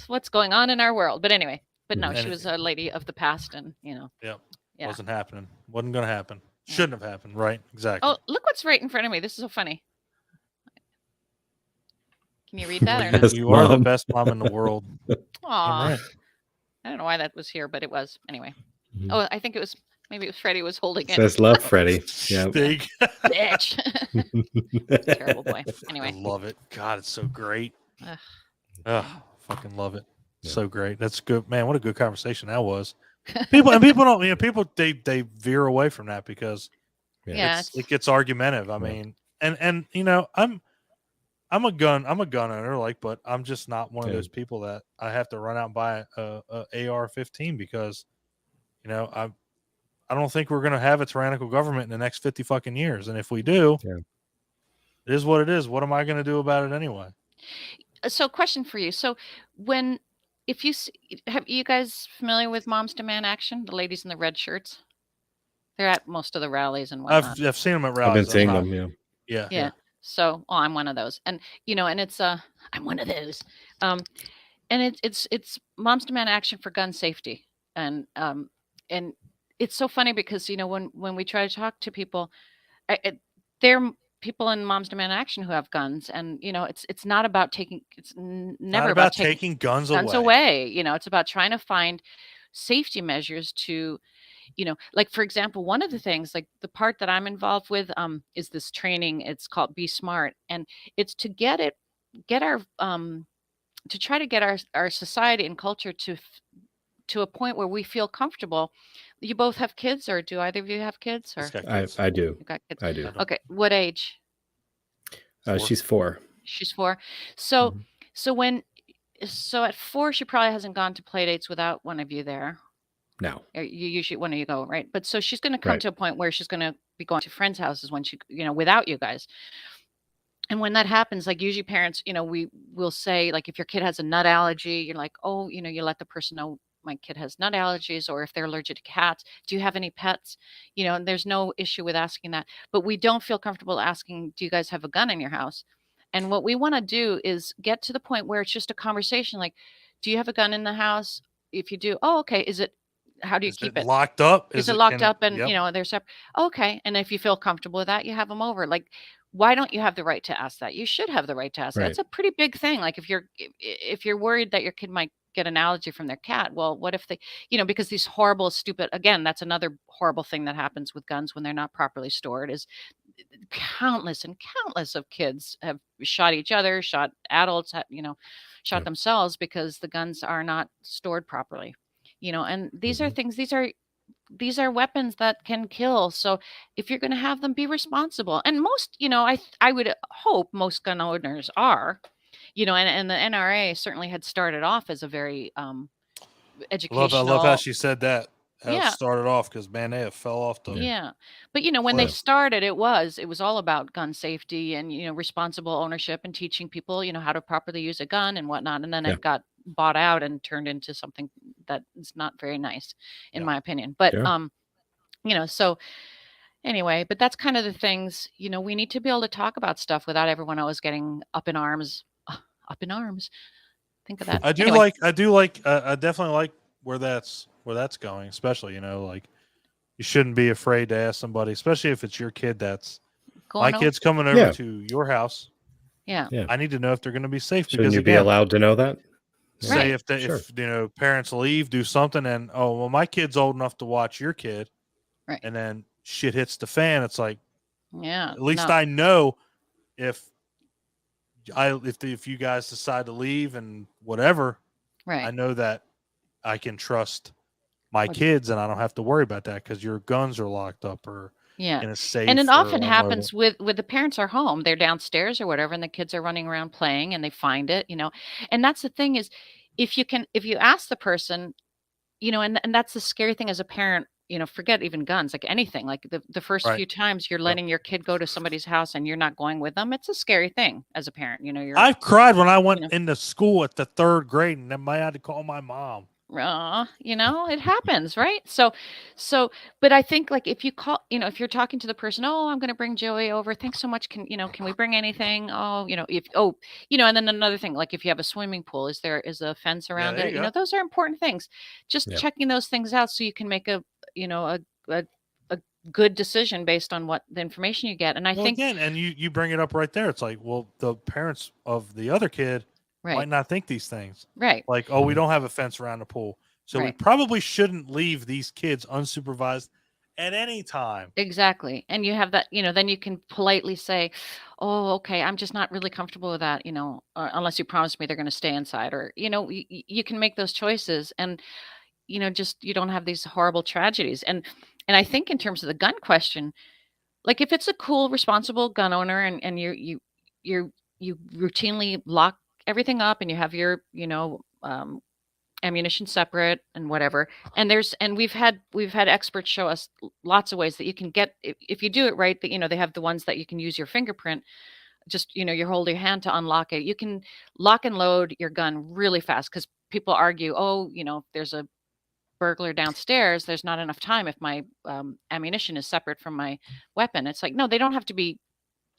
What's going on in our world? But anyway, no, And she was a lady of the past, and Yep. Yeah. Wasn't happening. Wasn't going to happen. Yeah. Shouldn't have happened. Right. Exactly. Oh, look what's right in front of me. This is so funny. Can you read that? Or Yes, not? You are the Mom. best mom in the world. Aw. right. I don't know why that was here, but it was anyway. Mhm. Oh, I think maybe it was Freddie was holding it. Says love, Freddie. Yeah. Big. Bitch. Terrible boy. Anyway. I love it. God, it's so great. Ugh. Ugh, fucking love it. Yeah. So great. That's good, man. What a good conversation that was. People don't. People they veer away from that because Yeah, it gets argumentative. I mean, and I'm a gun owner, like, but I'm just not one of those people that I have to run out and buy a AR-15 because, I don't think we're gonna have a tyrannical government in the next 50 fucking years, and if we do, it is what it is. What am I gonna do about it anyway? So, question for you. So, if you have you guys familiar with Moms Demand Action? The ladies in the red shirts. They're at most of the rallies and whatnot. I've seen them at I've rallies. been seeing them. Yeah. Yeah. So, I'm one of those, and and it's I'm one of those, and it's Moms Demand Action for gun safety, and it's so funny because when we try to talk to people, they're people in Moms Demand Action who have guns, and it's not about taking, it's never Not about taking guns away. It's about trying to find safety measures to like, for example, one of the things, like the part that I'm involved with is this training. It's called Be Smart, and it's to get our to try to get our society and culture to a point where we feel comfortable. You both have kids, or do either of you have kids? Or He's got kids. I do. you got kids? I do. Okay, what age? She's 4. She's 4. So Mhm. so at 4, she probably hasn't gone to play dates without one of you there. No. Or you usually one of you go, right? But so she's going to come Right. to a point where she's going to be going to friends' houses when she, without you guys. And when that happens, like usually parents, we will say, like, if your kid has a nut allergy, you're like, oh, you let the person know my kid has nut allergies, or if they're allergic to cats, do you have any pets? And there's no issue with asking that. But we don't feel comfortable asking, do you guys have a gun in your house? And what we want to do is get to the point where it's just a conversation, like, do you have a gun in the house? If you do, oh, okay. How do you Is keep it it? locked up? Is it locked up? And Yep. they're separate. Okay. And if you feel comfortable with that, you have them over. Like, why don't you have the right to ask that? You should have the right to ask that. Right. It's a pretty big thing. Like, if you're worried that your kid might get an allergy from their cat, well, what if they, because these horrible, stupid, again, that's another horrible thing that happens with guns when they're not properly stored, is countless and countless of kids have shot each other, shot adults, shot Yeah. themselves because the guns are not stored properly. And these are Mhm. things, these are weapons that can kill. So if you're going to have them, be responsible. And most, I would hope most gun owners are, and the NRA certainly had started off as a very I love how educational. she said that. How it Yeah. started off, because man, they have fell off the. Yeah. But when they started, it was all about gun safety and, responsible ownership and teaching people, how to properly use a gun and whatnot. And then Yeah. it got bought out and turned into something that is not very nice, in Yeah. my opinion. But, Sure. so anyway, but that's kind of the things, we need to be able to talk about stuff without everyone always getting up in arms. Up in arms. Think of that. I Anyway. I definitely like where that's going, especially, like, you shouldn't be afraid to ask somebody, especially if it's your kid. That's Going my over- kid's coming over Yeah. to your house. Yeah. Yeah. I need to know if they're going to be safe. Shouldn't because you be again, allowed to know that? say Right. if they, Sure. if parents leave, do something, and my kid's old enough to watch your kid, Right. and then shit hits the fan. It's like, Yeah. at least no. I know if you guys decide to leave and whatever, Right. I know that I can trust my What- kids, and I don't have to worry about that because your guns are locked up or Yeah. in a safe. And it or often on happens with the parents are home, they're downstairs or whatever, and the kids are running around playing and they find it, and that's the thing is, if you ask the person, and that's the scary thing as a parent, forget even guns, like anything, like the first few times you're letting your kid go to somebody's house and you're not going with them. It's a scary thing as a parent. I've cried when I went into school at the 3rd grade and then I had to call my mom. It happens, right? So, but I think like if you call, if you're talking to the person, oh, I'm going to bring Joey over. Thanks so much. Can we bring anything? Oh, and then another thing, like if you have a swimming pool, is a fence around it? Those are important things. Just checking those things out so you can make a good decision based on what the information you get. And I think again, and you bring it up right there. It's like, well, the parents of the other kid might not think these things. Right. Like, oh, we don't have a fence around the pool. So we probably shouldn't leave these kids unsupervised at any time. Exactly. And you have that, then you can politely say, oh, okay, I'm just not really comfortable with that, unless you promise me they're going to stay inside, or, you can make those choices and, just, you don't have these horrible tragedies. And I think in terms of the gun question, like if it's a cool, responsible gun owner and you routinely lock everything up and you have your, ammunition separate and whatever. And we've had experts show us lots of ways that you can get, if you do it right, that, they have the ones that you can use your fingerprint, just, you hold your hand to unlock it. You can lock and load your gun really fast because people argue, oh, if there's a burglar downstairs, there's not enough time if my ammunition is separate from my weapon. It's like, no, they don't have to be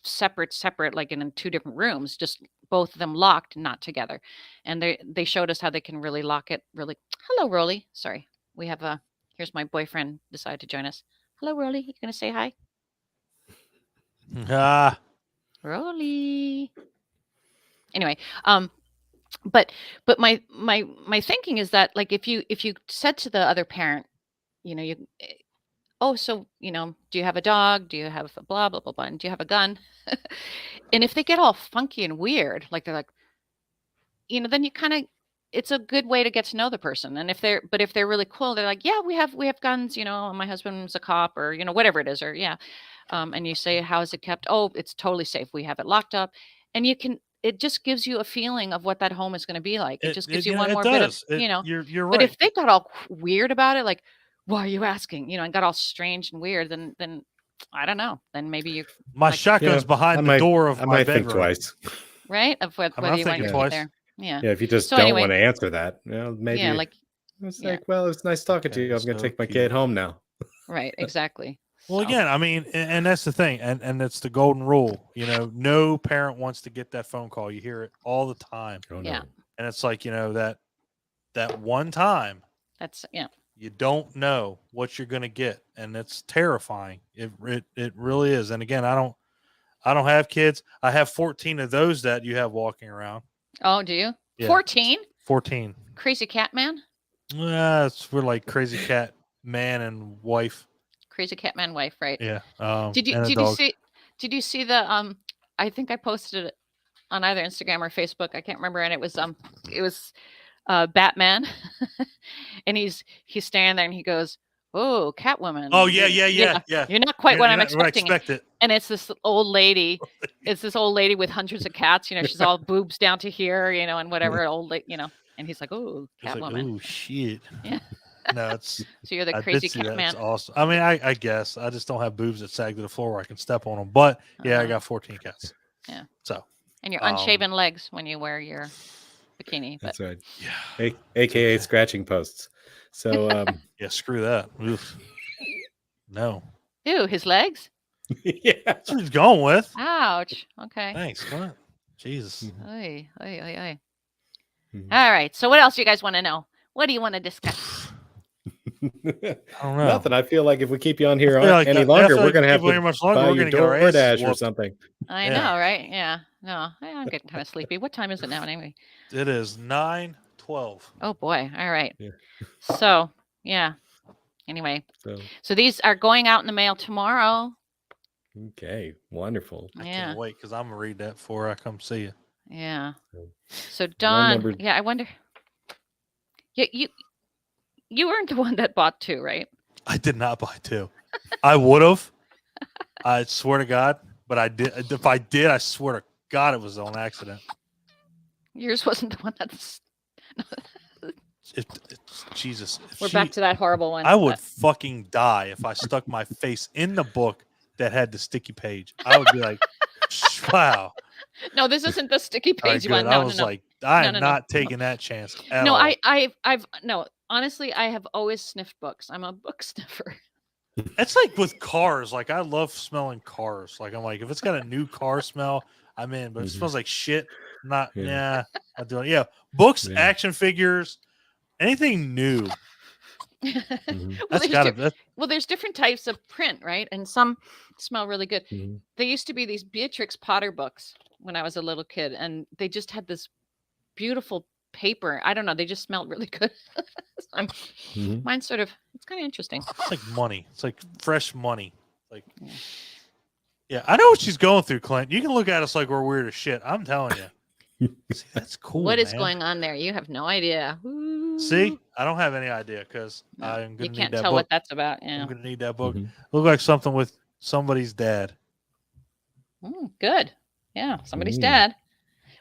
separate like in 2 different rooms, just both of them locked, not together. And they showed us how they can really lock it really. Hello, Rolly. Sorry, we have here's my boyfriend decided to join us. Hello, Rolly. You gonna say hi? Rolly. Anyway, but my thinking is that, like, if you said to the other parent, oh, so, do you have a dog? Do you have a blah, blah, blah, blah? And do you have a gun? And if they get all funky and weird, like they're like, then you kind of, it's a good way to get to know the person. And if they're really cool, they're like, yeah, we have guns, my husband's a cop, or, whatever it is, or yeah. And you say, how is it kept? Oh, it's totally safe. We have it locked up. And it just gives you a feeling of what that home is going to be like. It just gives you one more bit of, you're right. But if they got all weird about it, like, why are you asking? And got all strange and weird, then I don't know. Then maybe you. My shotgun's behind the door of my bedroom. Think twice. Right? Of whether you want to be there. Yeah. Yeah. If you just don't want to answer that, maybe. Yeah. Like. It's like, well, it's nice talking to you. I'm going to take my kid home now. Right. Exactly. Well, again, I mean, and that's the thing, and it's the golden rule. No parent wants to get that phone call. You hear it all the time. Oh, no. Yeah. And it's like, that one time. That's You don't know what you're going to get, and it's terrifying. It really is. And again, I don't have kids. I have 14 of those that you have walking around. Oh, do you? Yeah. 14? 14. Crazy cat man? We're like crazy cat man and wife. Crazy cat man wife, right? Yeah. Did you see the I think I posted it on either Instagram or Facebook. I can't remember, and it was Batman, and he's standing there and he goes, "Oh, Catwoman." Oh yeah. You're not quite what I'm expecting. It. And it's this old lady. It's this old lady with hundreds of cats. She's all boobs down to here. And whatever And he's like, "Oh, Catwoman." Like, oh shit. Yeah. No, it's. So you're the crazy cat man. That's awesome. I mean, I guess I just don't have boobs that sag to the floor where I can step on them. But yeah, I got 14 cats. Yeah. So. And your unshaven legs when you wear your bikini. That's right. Yeah. AKA scratching posts. So yeah, screw that. Oof. No. Ew, his legs? Yeah. That's what he's going with. Ouch. Okay. Thanks. Come on. Jesus. Oy. All right. So what else do you guys want to know? What do you want to discuss? I don't know. Nothing. I feel like if we keep you on here any longer, we're going to have to much longer. buy We're you going to get our ass DoorDash or whooped. something. I know, right? Yeah. No, I'm getting kind of sleepy. What time is it now anyway? It is 9:12. Oh boy. All right. Yeah. So yeah. Anyway, so these are going out in the mail tomorrow. Okay, wonderful. I can't wait because I'm gonna read that before I come see you. Yeah. So Don, yeah, I wonder. Yeah, you weren't the one that bought 2, right? I did not buy 2. I would have. I swear to God, but I did. If I did, I swear to God, it was on accident. Yours wasn't the one that's. Jesus. We're back to that horrible one. I would fucking die if I stuck my face in the book that had the sticky page. I would be like, wow. No, this isn't the sticky page one. I was like, I am not taking that chance at all. I've honestly, I have always sniffed books. I'm a book sniffer. It's like with cars. Like, I love smelling cars. Like, I'm like, if it's got a new car smell, I'm in. But if it smells like shit, not, I do it. Yeah. Books, action figures, anything new. Well, there's different types of print, right? And some smell really good. There used to be these Beatrice Potter books when I was a little kid, and they just had this beautiful paper. I don't know. They just smelled really good. Mine's sort of, it's kind of interesting. It's like money. It's like fresh money. Like, yeah, I know what she's going through, Clint. You can look at us like we're weird as shit. I'm telling you. See, that's cool. What is going on there? You have no idea. Ooh. See, I don't have any idea because I'm going to need that book. You can't tell what that's about. Yeah. I'm going to need that book. Look like something with somebody's dad. Good. Yeah, somebody's dad.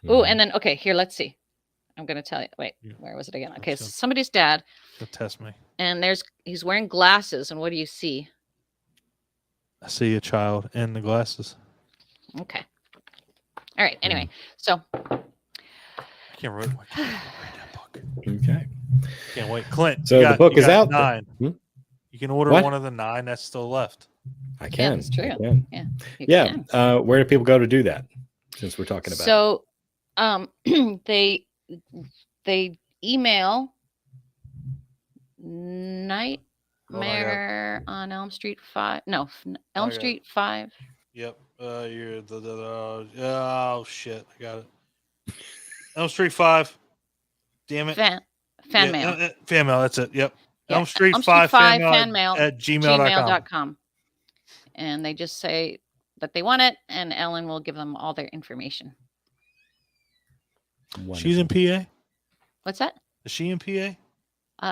Oh, and then, okay, here, let's see. I'm going to tell you. Wait, where was it again? Okay, so somebody's dad. Test me. And he's wearing glasses. And what do you see? I see a child in the glasses. Okay. All right. Anyway, so. I can't read that book. Okay. Can't wait. Clint. So the book is out. 9. You can order one of the 9 that's still left. I can. Yeah, that's true. Yeah. Where do people go to do that? Since we're talking about so, they email Nightmare on Elm Street 5. No, Elm Street 5. Yep. You're oh shit! I got it. Elm Street 5. Damn it. Fan mail. Fan mail. That's it. Yep. Yeah. Elm Street 5 fan mail at gmail.com. And they just say that they want it, and Ellen will give them all their information. Wonderful. She's in PA. What's that? Is she in PA?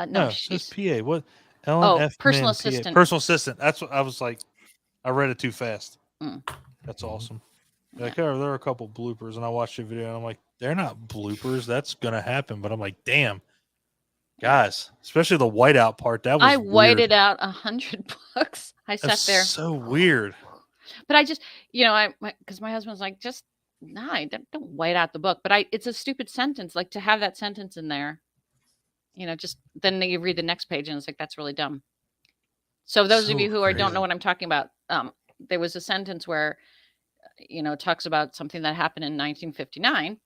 No, she's PA. What? Ellen F. personal Min, assistant. PA. Personal assistant. That's what I was like. I read it too fast. That's awesome. Like, there are a couple bloopers, and I watched the video, and I'm like, they're not bloopers. That's gonna happen. But I'm like, damn, guys, especially the whiteout part. That was I weird. whited out 100 books. I sat there. So weird. But I just, because my husband's like, just don't white out the book. But it's a stupid sentence. Like, to have that sentence in there, just then you read the next page and it's like, that's really dumb. So those of you who don't know what I'm talking about, there was a sentence where, it talks about something that happened in 1959.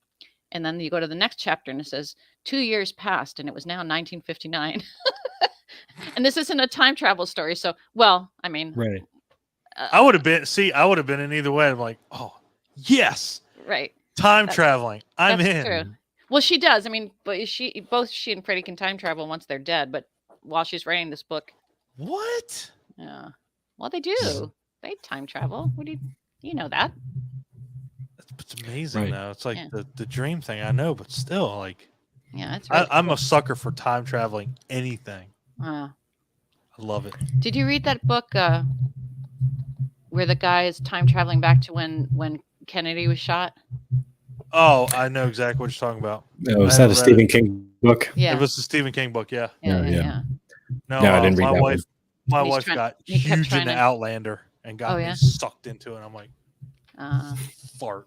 And then you go to the next chapter and it says 2 years passed and it was now 1959. And this isn't a time travel story. So, I mean, right. I would have been in either way. I'm like, oh, yes. Right. Time traveling. I'm in. True. Well, she does. I mean, but both she and Freddy can time travel once they're dead. But while she's writing this book. What? Yeah. Well, they do. They time travel. What do you know that? It's amazing, though. It's like the dream thing. I know, but still, like. Yeah, that's really I'm a sucker for time traveling. Anything. I love it. Did you read that book where the guy is time traveling back to when Kennedy was shot? Oh, I know exactly what you're talking about. Oh, is that a Stephen King book? Yeah. It was a Stephen King book, yeah. Yeah. No, I didn't read that one. My wife got huge into Outlander and got me sucked into it. I'm like, fart.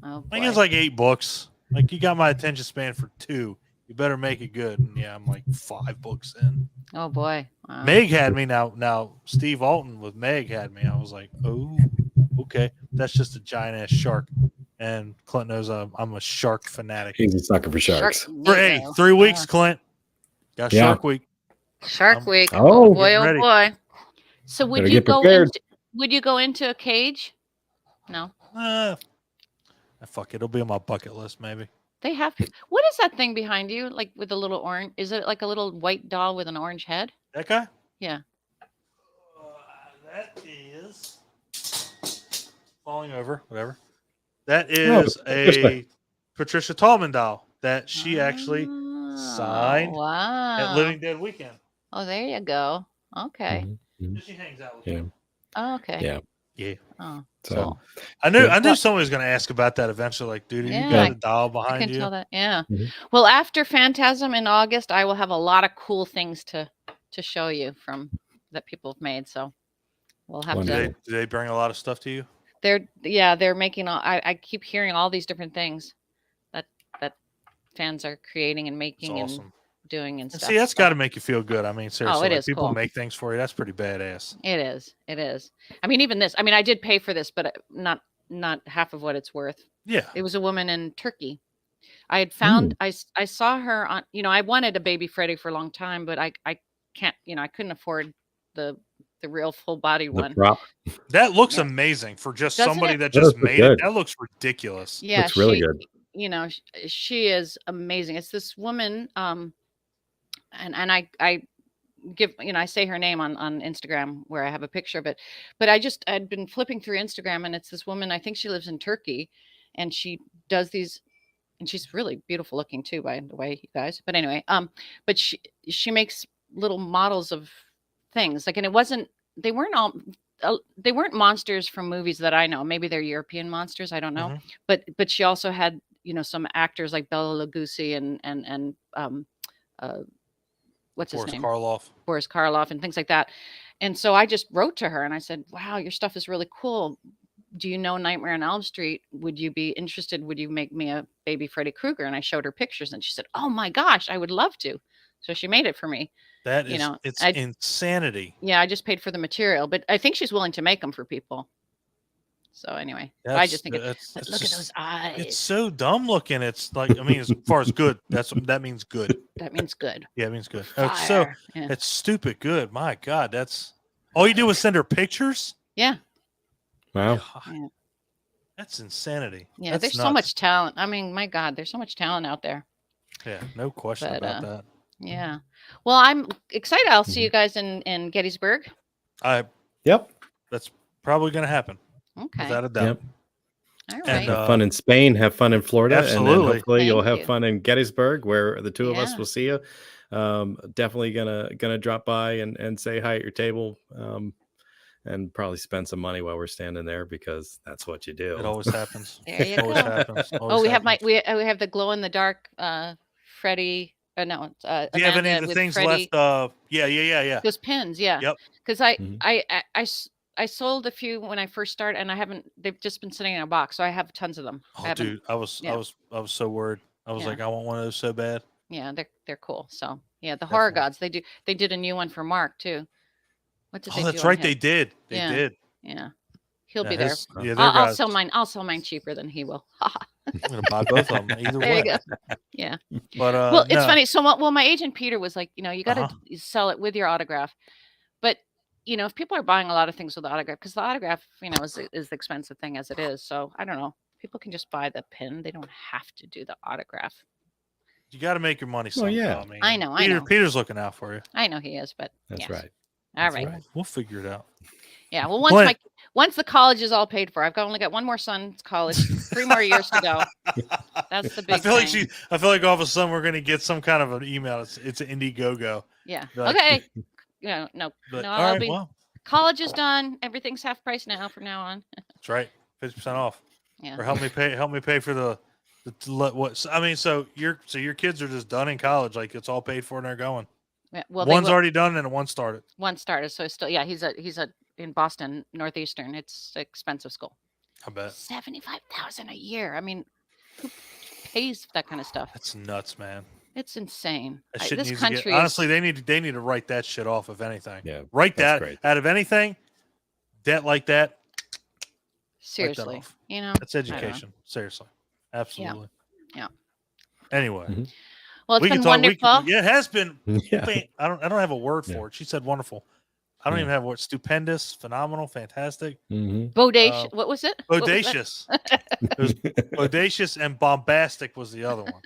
Oh, I think it's like 8 books. Like, you got my attention span for 2. You better make it good. And I'm like 5 books in. Oh boy. Wow. Meg had me now. Steve Alton with Meg had me. I was like, oh, okay. That's just a giant ass shark. And Clint knows I'm a shark fanatic. He's a sucker for sharks. For 3 weeks, Clint. Got Shark Week. Shark Week. Oh boy, oh boy. So would you go into a cage? No. Fuck it. It'll be on my bucket list, maybe. They have. What is that thing behind you? Like with a little orange? Is it like a little white doll with an orange head? That guy? Yeah. That is falling over. Whatever. That is a Patricia Tallman doll that she actually signed at Living Dead Weekend. Oh, there you go. Okay. She hangs out with me. Oh, okay. Yeah. Oh, So cool. I knew Yeah. somebody was going to ask about that eventually. Like, dude, you Yeah, got a doll I behind can you? tell that. Yeah. Mhm. Well, after Phantasm in August, I will have a lot of cool things to show you from that people have made. So we'll have Wonderful. to. Do they bring a lot of stuff to you? They're making all. I keep hearing all these different things that fans are creating and It's making awesome. and doing and And stuff. see, that's So- got to make you feel good. I mean, seriously, it like, is people cool. make things for you. That's pretty badass. It is. It is. I mean, even this. I mean, I did pay for this, but not half of what it's worth. Yeah. It was a woman in Turkey. I had found. I saw her on. You know, I wanted a baby Freddy for a long time, but I can't. You know, I couldn't afford the real full body The one. prop That looks Yeah. amazing for just Doesn't somebody it? that That just does look made it. good. That looks ridiculous. Yeah, looks really good. You know, she is amazing. It's this woman. And I give, you know, I say her name on Instagram where I have a picture of it, but I'd been flipping through Instagram and it's this woman, I think she lives in Turkey, and she does these, and she's really beautiful looking too, by the way, you guys. But anyway, but she makes little models of things like, and they weren't all, they weren't monsters from movies that I know. Maybe they're European monsters, I don't know. Mhm. But she also had, you know, some actors like Bela Lugosi and what's his Boris name? Karloff. Boris Karloff and things like that. And so I just wrote to her and I said, wow, your stuff is really cool. Do you know Nightmare on Elm Street? Would you be interested? Would you make me a baby Freddy Krueger? And I showed her pictures and she said, oh my gosh, I would love to. So she made it for me. That You is, know, it's I insanity. yeah, I just paid for the material, but I think she's willing to make them for people. So anyway, I just think That's look at just- those eyes. It's so dumb looking. It's like, I mean, as far as good, that means good. That means good. Yeah, it means good. It's so Fire. Yeah. it's stupid good. My God, that's all you do is send her pictures. Yeah. Wow. God, Yeah. that's insanity. Yeah. That's There's so nuts. much talent. I mean, my God, there's so much talent out there. Yeah, no question But, about that. Yeah. Well, I'm excited. I'll see Mhm. you guys in Gettysburg. Yep. That's probably going to happen Okay. without a doubt. Yep. All And, right. Have fun in Spain. Have fun in Florida. And Absolutely. then hopefully you'll Thank have you. fun in Gettysburg, where the two of us Yeah. will see you. Definitely gonna drop by and say hi at your table. And probably spend some money while we're standing there, because that's what you do. It always happens. There you Always go. happens. Oh, Always we have happens. we have the glow in the dark Freddy. No, it's, Do you have any Amanda of the with things Freddy. left? Yeah. Those pins, yeah. Yep. Because Mhm. I sold a few when I first started, and I haven't. They've just been sitting in a box, so I have tons of them. I Oh, haven't. dude, I was yeah. so worried. I was Yeah. like, I want one of those so bad. Yeah, they're cool. So yeah, the horror Definitely. gods. They did a new one for Mark too. What did Oh, they that's do? right. On They his? did. They Yeah. did. Yeah, he'll Yeah, be there. his- yeah, their I'll guys. sell mine. I'll sell mine cheaper than he will. I'm gonna buy both of them either There way. you go. Yeah. But Well, it's no. funny. So, well, my agent Peter was like, you know, you got to Uh-huh. sell it with your autograph. But you know, if people are buying a lot of things with the autograph, because the autograph, you know, is the expensive thing as it is. So I don't know. People can just buy the pin. They don't have to do the autograph. You got to make your money Well, somehow. yeah. I mean, I know. Peter's looking out for you. I know he is, but That's yes. right. All That's right. right. We'll figure it out. Yeah. Well, What? once the college is all paid for, only got one more son's college, 3 more years to go. That's the big I feel like thing. I feel like all of a sudden we're gonna get some kind of an email. It's an Indiegogo. Yeah. Like- Okay. No. But No, all I'll right, be. well, College is done. Everything's half price now from now on. that's right. 50% off. Yeah. Or help me pay for the what? I mean, so your kids are just done in college. Like, it's all paid for and they're going. Yeah, well, One's already done and one started. one started, so it's still he's in Boston Northeastern. It's expensive school. I bet. 75,000 a year. I mean, who pays for that kind of stuff? That's nuts, man. It's insane. That shit This needs to get, country honestly, is, they need to write that shit off, if anything. Yeah. Write that's that great. out of anything. Debt like that. seriously, off. you know. That's education. Seriously. Absolutely. Yeah. Anyway. Mhm. Well, it's We been can talk. wonderful. Yeah, it has been. Yeah. I don't have a word Yeah. for it. She said wonderful. I don't Yeah. even have a word. Stupendous, phenomenal, fantastic, Mhm. Bodacious. What was it? What was that? bodacious. It was bodacious and bombastic was the other one.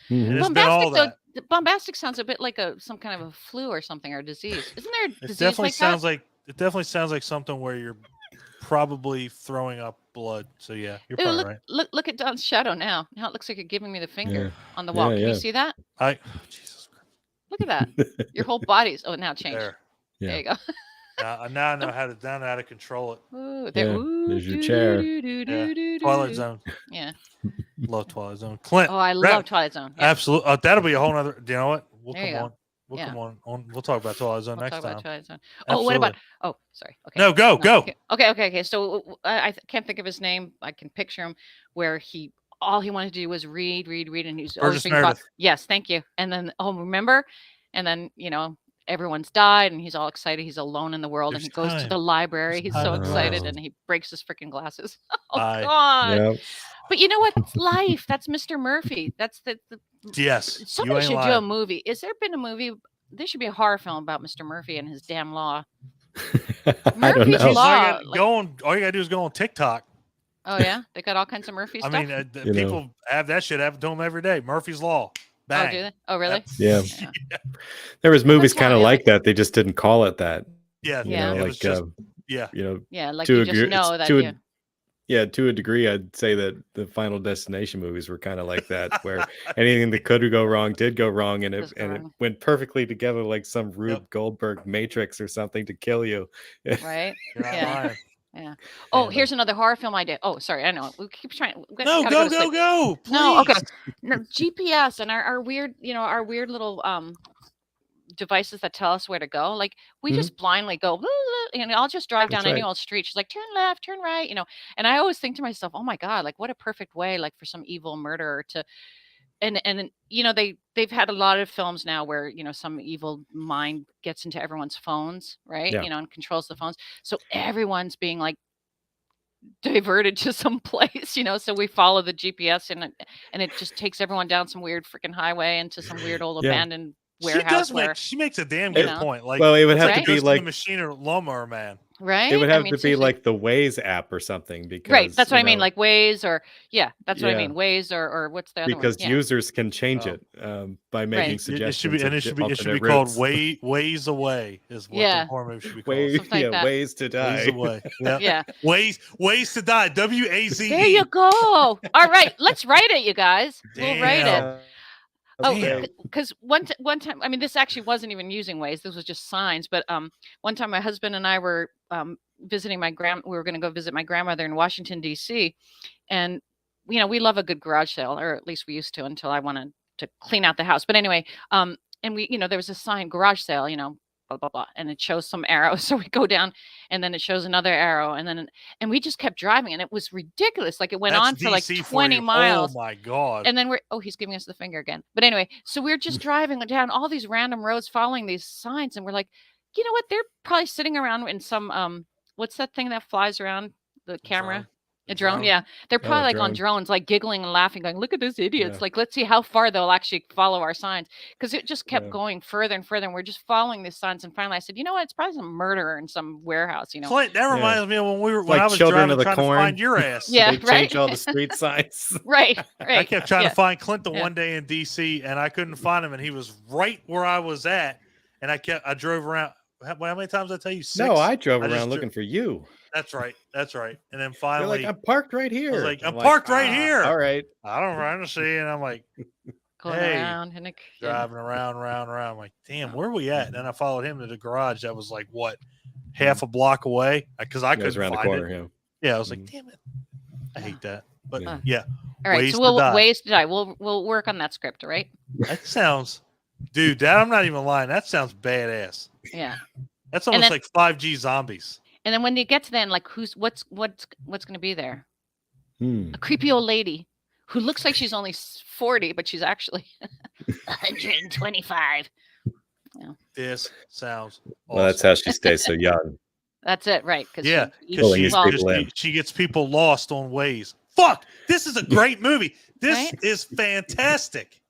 Mhm. It's been all Bombastic, that. though, bombastic sounds a bit like some kind of a flu or something, or a disease. Isn't there a It disease definitely like sounds that? like something where you're probably throwing up blood. So yeah, you're Ew, probably right. look at Don's shadow now. Now it looks like you're giving me the finger Yeah. on the wall. Yeah, Can you yeah. see that? Jesus Christ. Look at that. Your whole body's now changed. There. There Yeah. you go. Now I know how to control it. Ooh, there's your chair. Twilight Zone. Yeah. Love Twilight Zone. Clint. Oh, I love Twilight Zone. Yeah. Absolutely. Oh, that'll be a whole nother. You know what? We'll There you come go. on. We'll Yeah. come on. We'll talk about Twilight Zone We'll next talk about time. Twilight Zone. Absolutely. Oh, what about? Oh, sorry. Okay. No, go. Okay. So I can't think of his name. I can picture him where all he wanted to do was read, and he's always Burgess being Meredith. Yes, thank you. And then remember? And then everyone's died, and he's all excited. He's alone in the world, and he goes to the library. He's so excited, and he breaks his freaking glasses. Oh God! Yep. But you know what? It's life. That's Mr. Murphy. That's the Yes. Somebody should do a movie. Is there been a movie? There should be a horror film about Mr. Murphy and his damn law. I don't know. Law, all you gotta do is go on TikTok. Oh yeah, they got all kinds of Murphy stuff. I mean, people have that shit happen to them every day. Murphy's Law. Bang. Oh, do they? Oh, really? Yeah. There was movies kind of like that. They just didn't call it that. Yeah. Like was just, like you just know that. To a degree, I'd say that the Final Destination movies were kind of like that, where anything that could go wrong did go wrong, and it went perfectly together, like some Rube Goldberg Matrix or something to kill you. Right? Yeah. Oh, here's another horror film idea. Oh, sorry, I know. We keep trying. No, go. Please. No, okay. No, GPS and our weird, our weird little devices that tell us where to go. Like we just blindly go, and I'll just drive down any old street. She's like, turn left, turn right, And I always think to myself, oh my God, like what a perfect way, like for some evil murderer to, and they've had a lot of films now where some evil mind gets into everyone's phones, right? And controls the phones. So everyone's being like diverted to some place, so we follow the GPS and it just takes everyone down some weird freaking highway into some weird old abandoned warehouse. She makes a damn good point. Like, well, it would have to be like the machine or lawnmower man. Right. It would have to be like the Waze app or something, because that's what I mean, like Waze or that's what I mean, Waze or what's the other one? Because users can change it by making suggestions. It should be called Waze Away is what the horror movie should be called. Ways to die. Ways Away. Yeah. Ways to die. WAZE. There you go. All right, let's write it, you guys. We'll write it. Oh, because one time, I mean, this actually wasn't even using Waze. This was just signs. But one time, my husband and I were visiting we were going to go visit my grandmother in Washington, D.C. And, we love a good garage sale, or at least we used to until I wanted to clean out the house. But anyway, and we, there was a sign, garage sale, blah, blah, blah. And it shows some arrows. So we go down and then it shows another arrow. And we just kept driving and it was ridiculous. Like it went on for like 20 miles. Oh my God. And then he's giving us the finger again. But anyway, so we're just driving down all these random roads following these signs. And we're like, you know what? They're probably sitting around in some, what's that thing that flies around the camera? A drone, yeah. They're probably like on drones, like giggling and laughing, going, look at those idiots. Like, let's see how far they'll actually follow our signs. Because it just kept going further and further. And we're just following these signs. And finally I said, you know what? It's probably some murderer in some warehouse, Clint, that reminds me of when like I was Children driving of the trying Corn. to find your ass. Yeah, they change all the street signs. Right. I kept trying to find Clint one day in DC and I couldn't find him. And he was right where I was at. And I drove around. How many times did I tell you? 6? No, I drove around looking for you. That's right. And then finally, you're like, I'm parked right here. I was like, I'm parked right here. All right. I don't see. And I'm like, going around and driving around. I'm like, damn, where are we at? And then I followed him to the garage. That was like what, half a block away? Because I couldn't around find the corner. it. Yeah, I was like, damn it, I hate that. But yeah. All right, so Ways to Die. We'll work on that script, all right? That sounds, dude. That I'm not even lying. That sounds badass. Yeah. That's almost like 5G zombies. And then when you get to then, like, what's going to be there? A creepy old lady who looks like she's only 40, but she's actually 125. Yeah. This sounds awesome. Well, that's how she stays so young. That's it, right? Because she gets people lost on Waze. Fuck! This is a great movie. This is fantastic.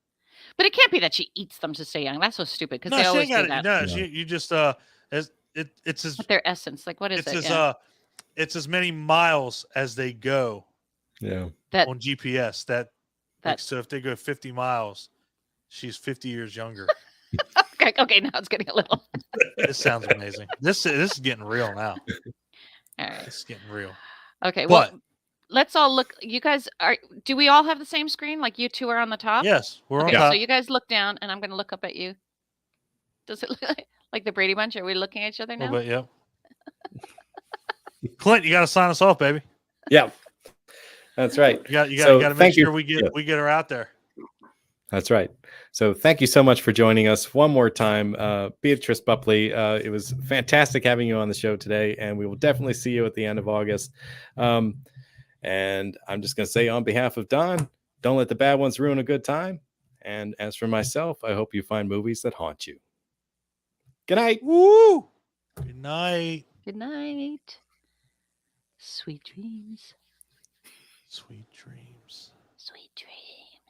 But it can't be that she eats them to stay young. That's so stupid. Because they always do that. No, you just it's as with their essence. Like, what is it? It's as many miles as they go. Yeah. On GPS. So if they go 50 miles, she's 50 years younger. Okay, now it's getting a little. This sounds amazing. This is getting real now. All right. It's getting real. Okay, well, let's all look. You guys do we all have the same screen? Like you two are on the top? Yes, we're on top. So you guys look down and I'm going to look up at you. Does it look like the Brady Bunch? Are we looking at each other now? But yep. Clint, you got to sign us off, baby. Yeah, that's right. You got to make sure we get her out there. That's right. So thank you so much for joining us one more time, Beatrice Boepple. It was fantastic having you on the show today, and we will definitely see you at the end of August. And I'm just going to say on behalf of Don, don't let the bad ones ruin a good time. And as for myself, I hope you find movies that haunt you. Good night. Woo! Good night. Good night. Sweet dreams. Sweet dreams. Sweet dreams.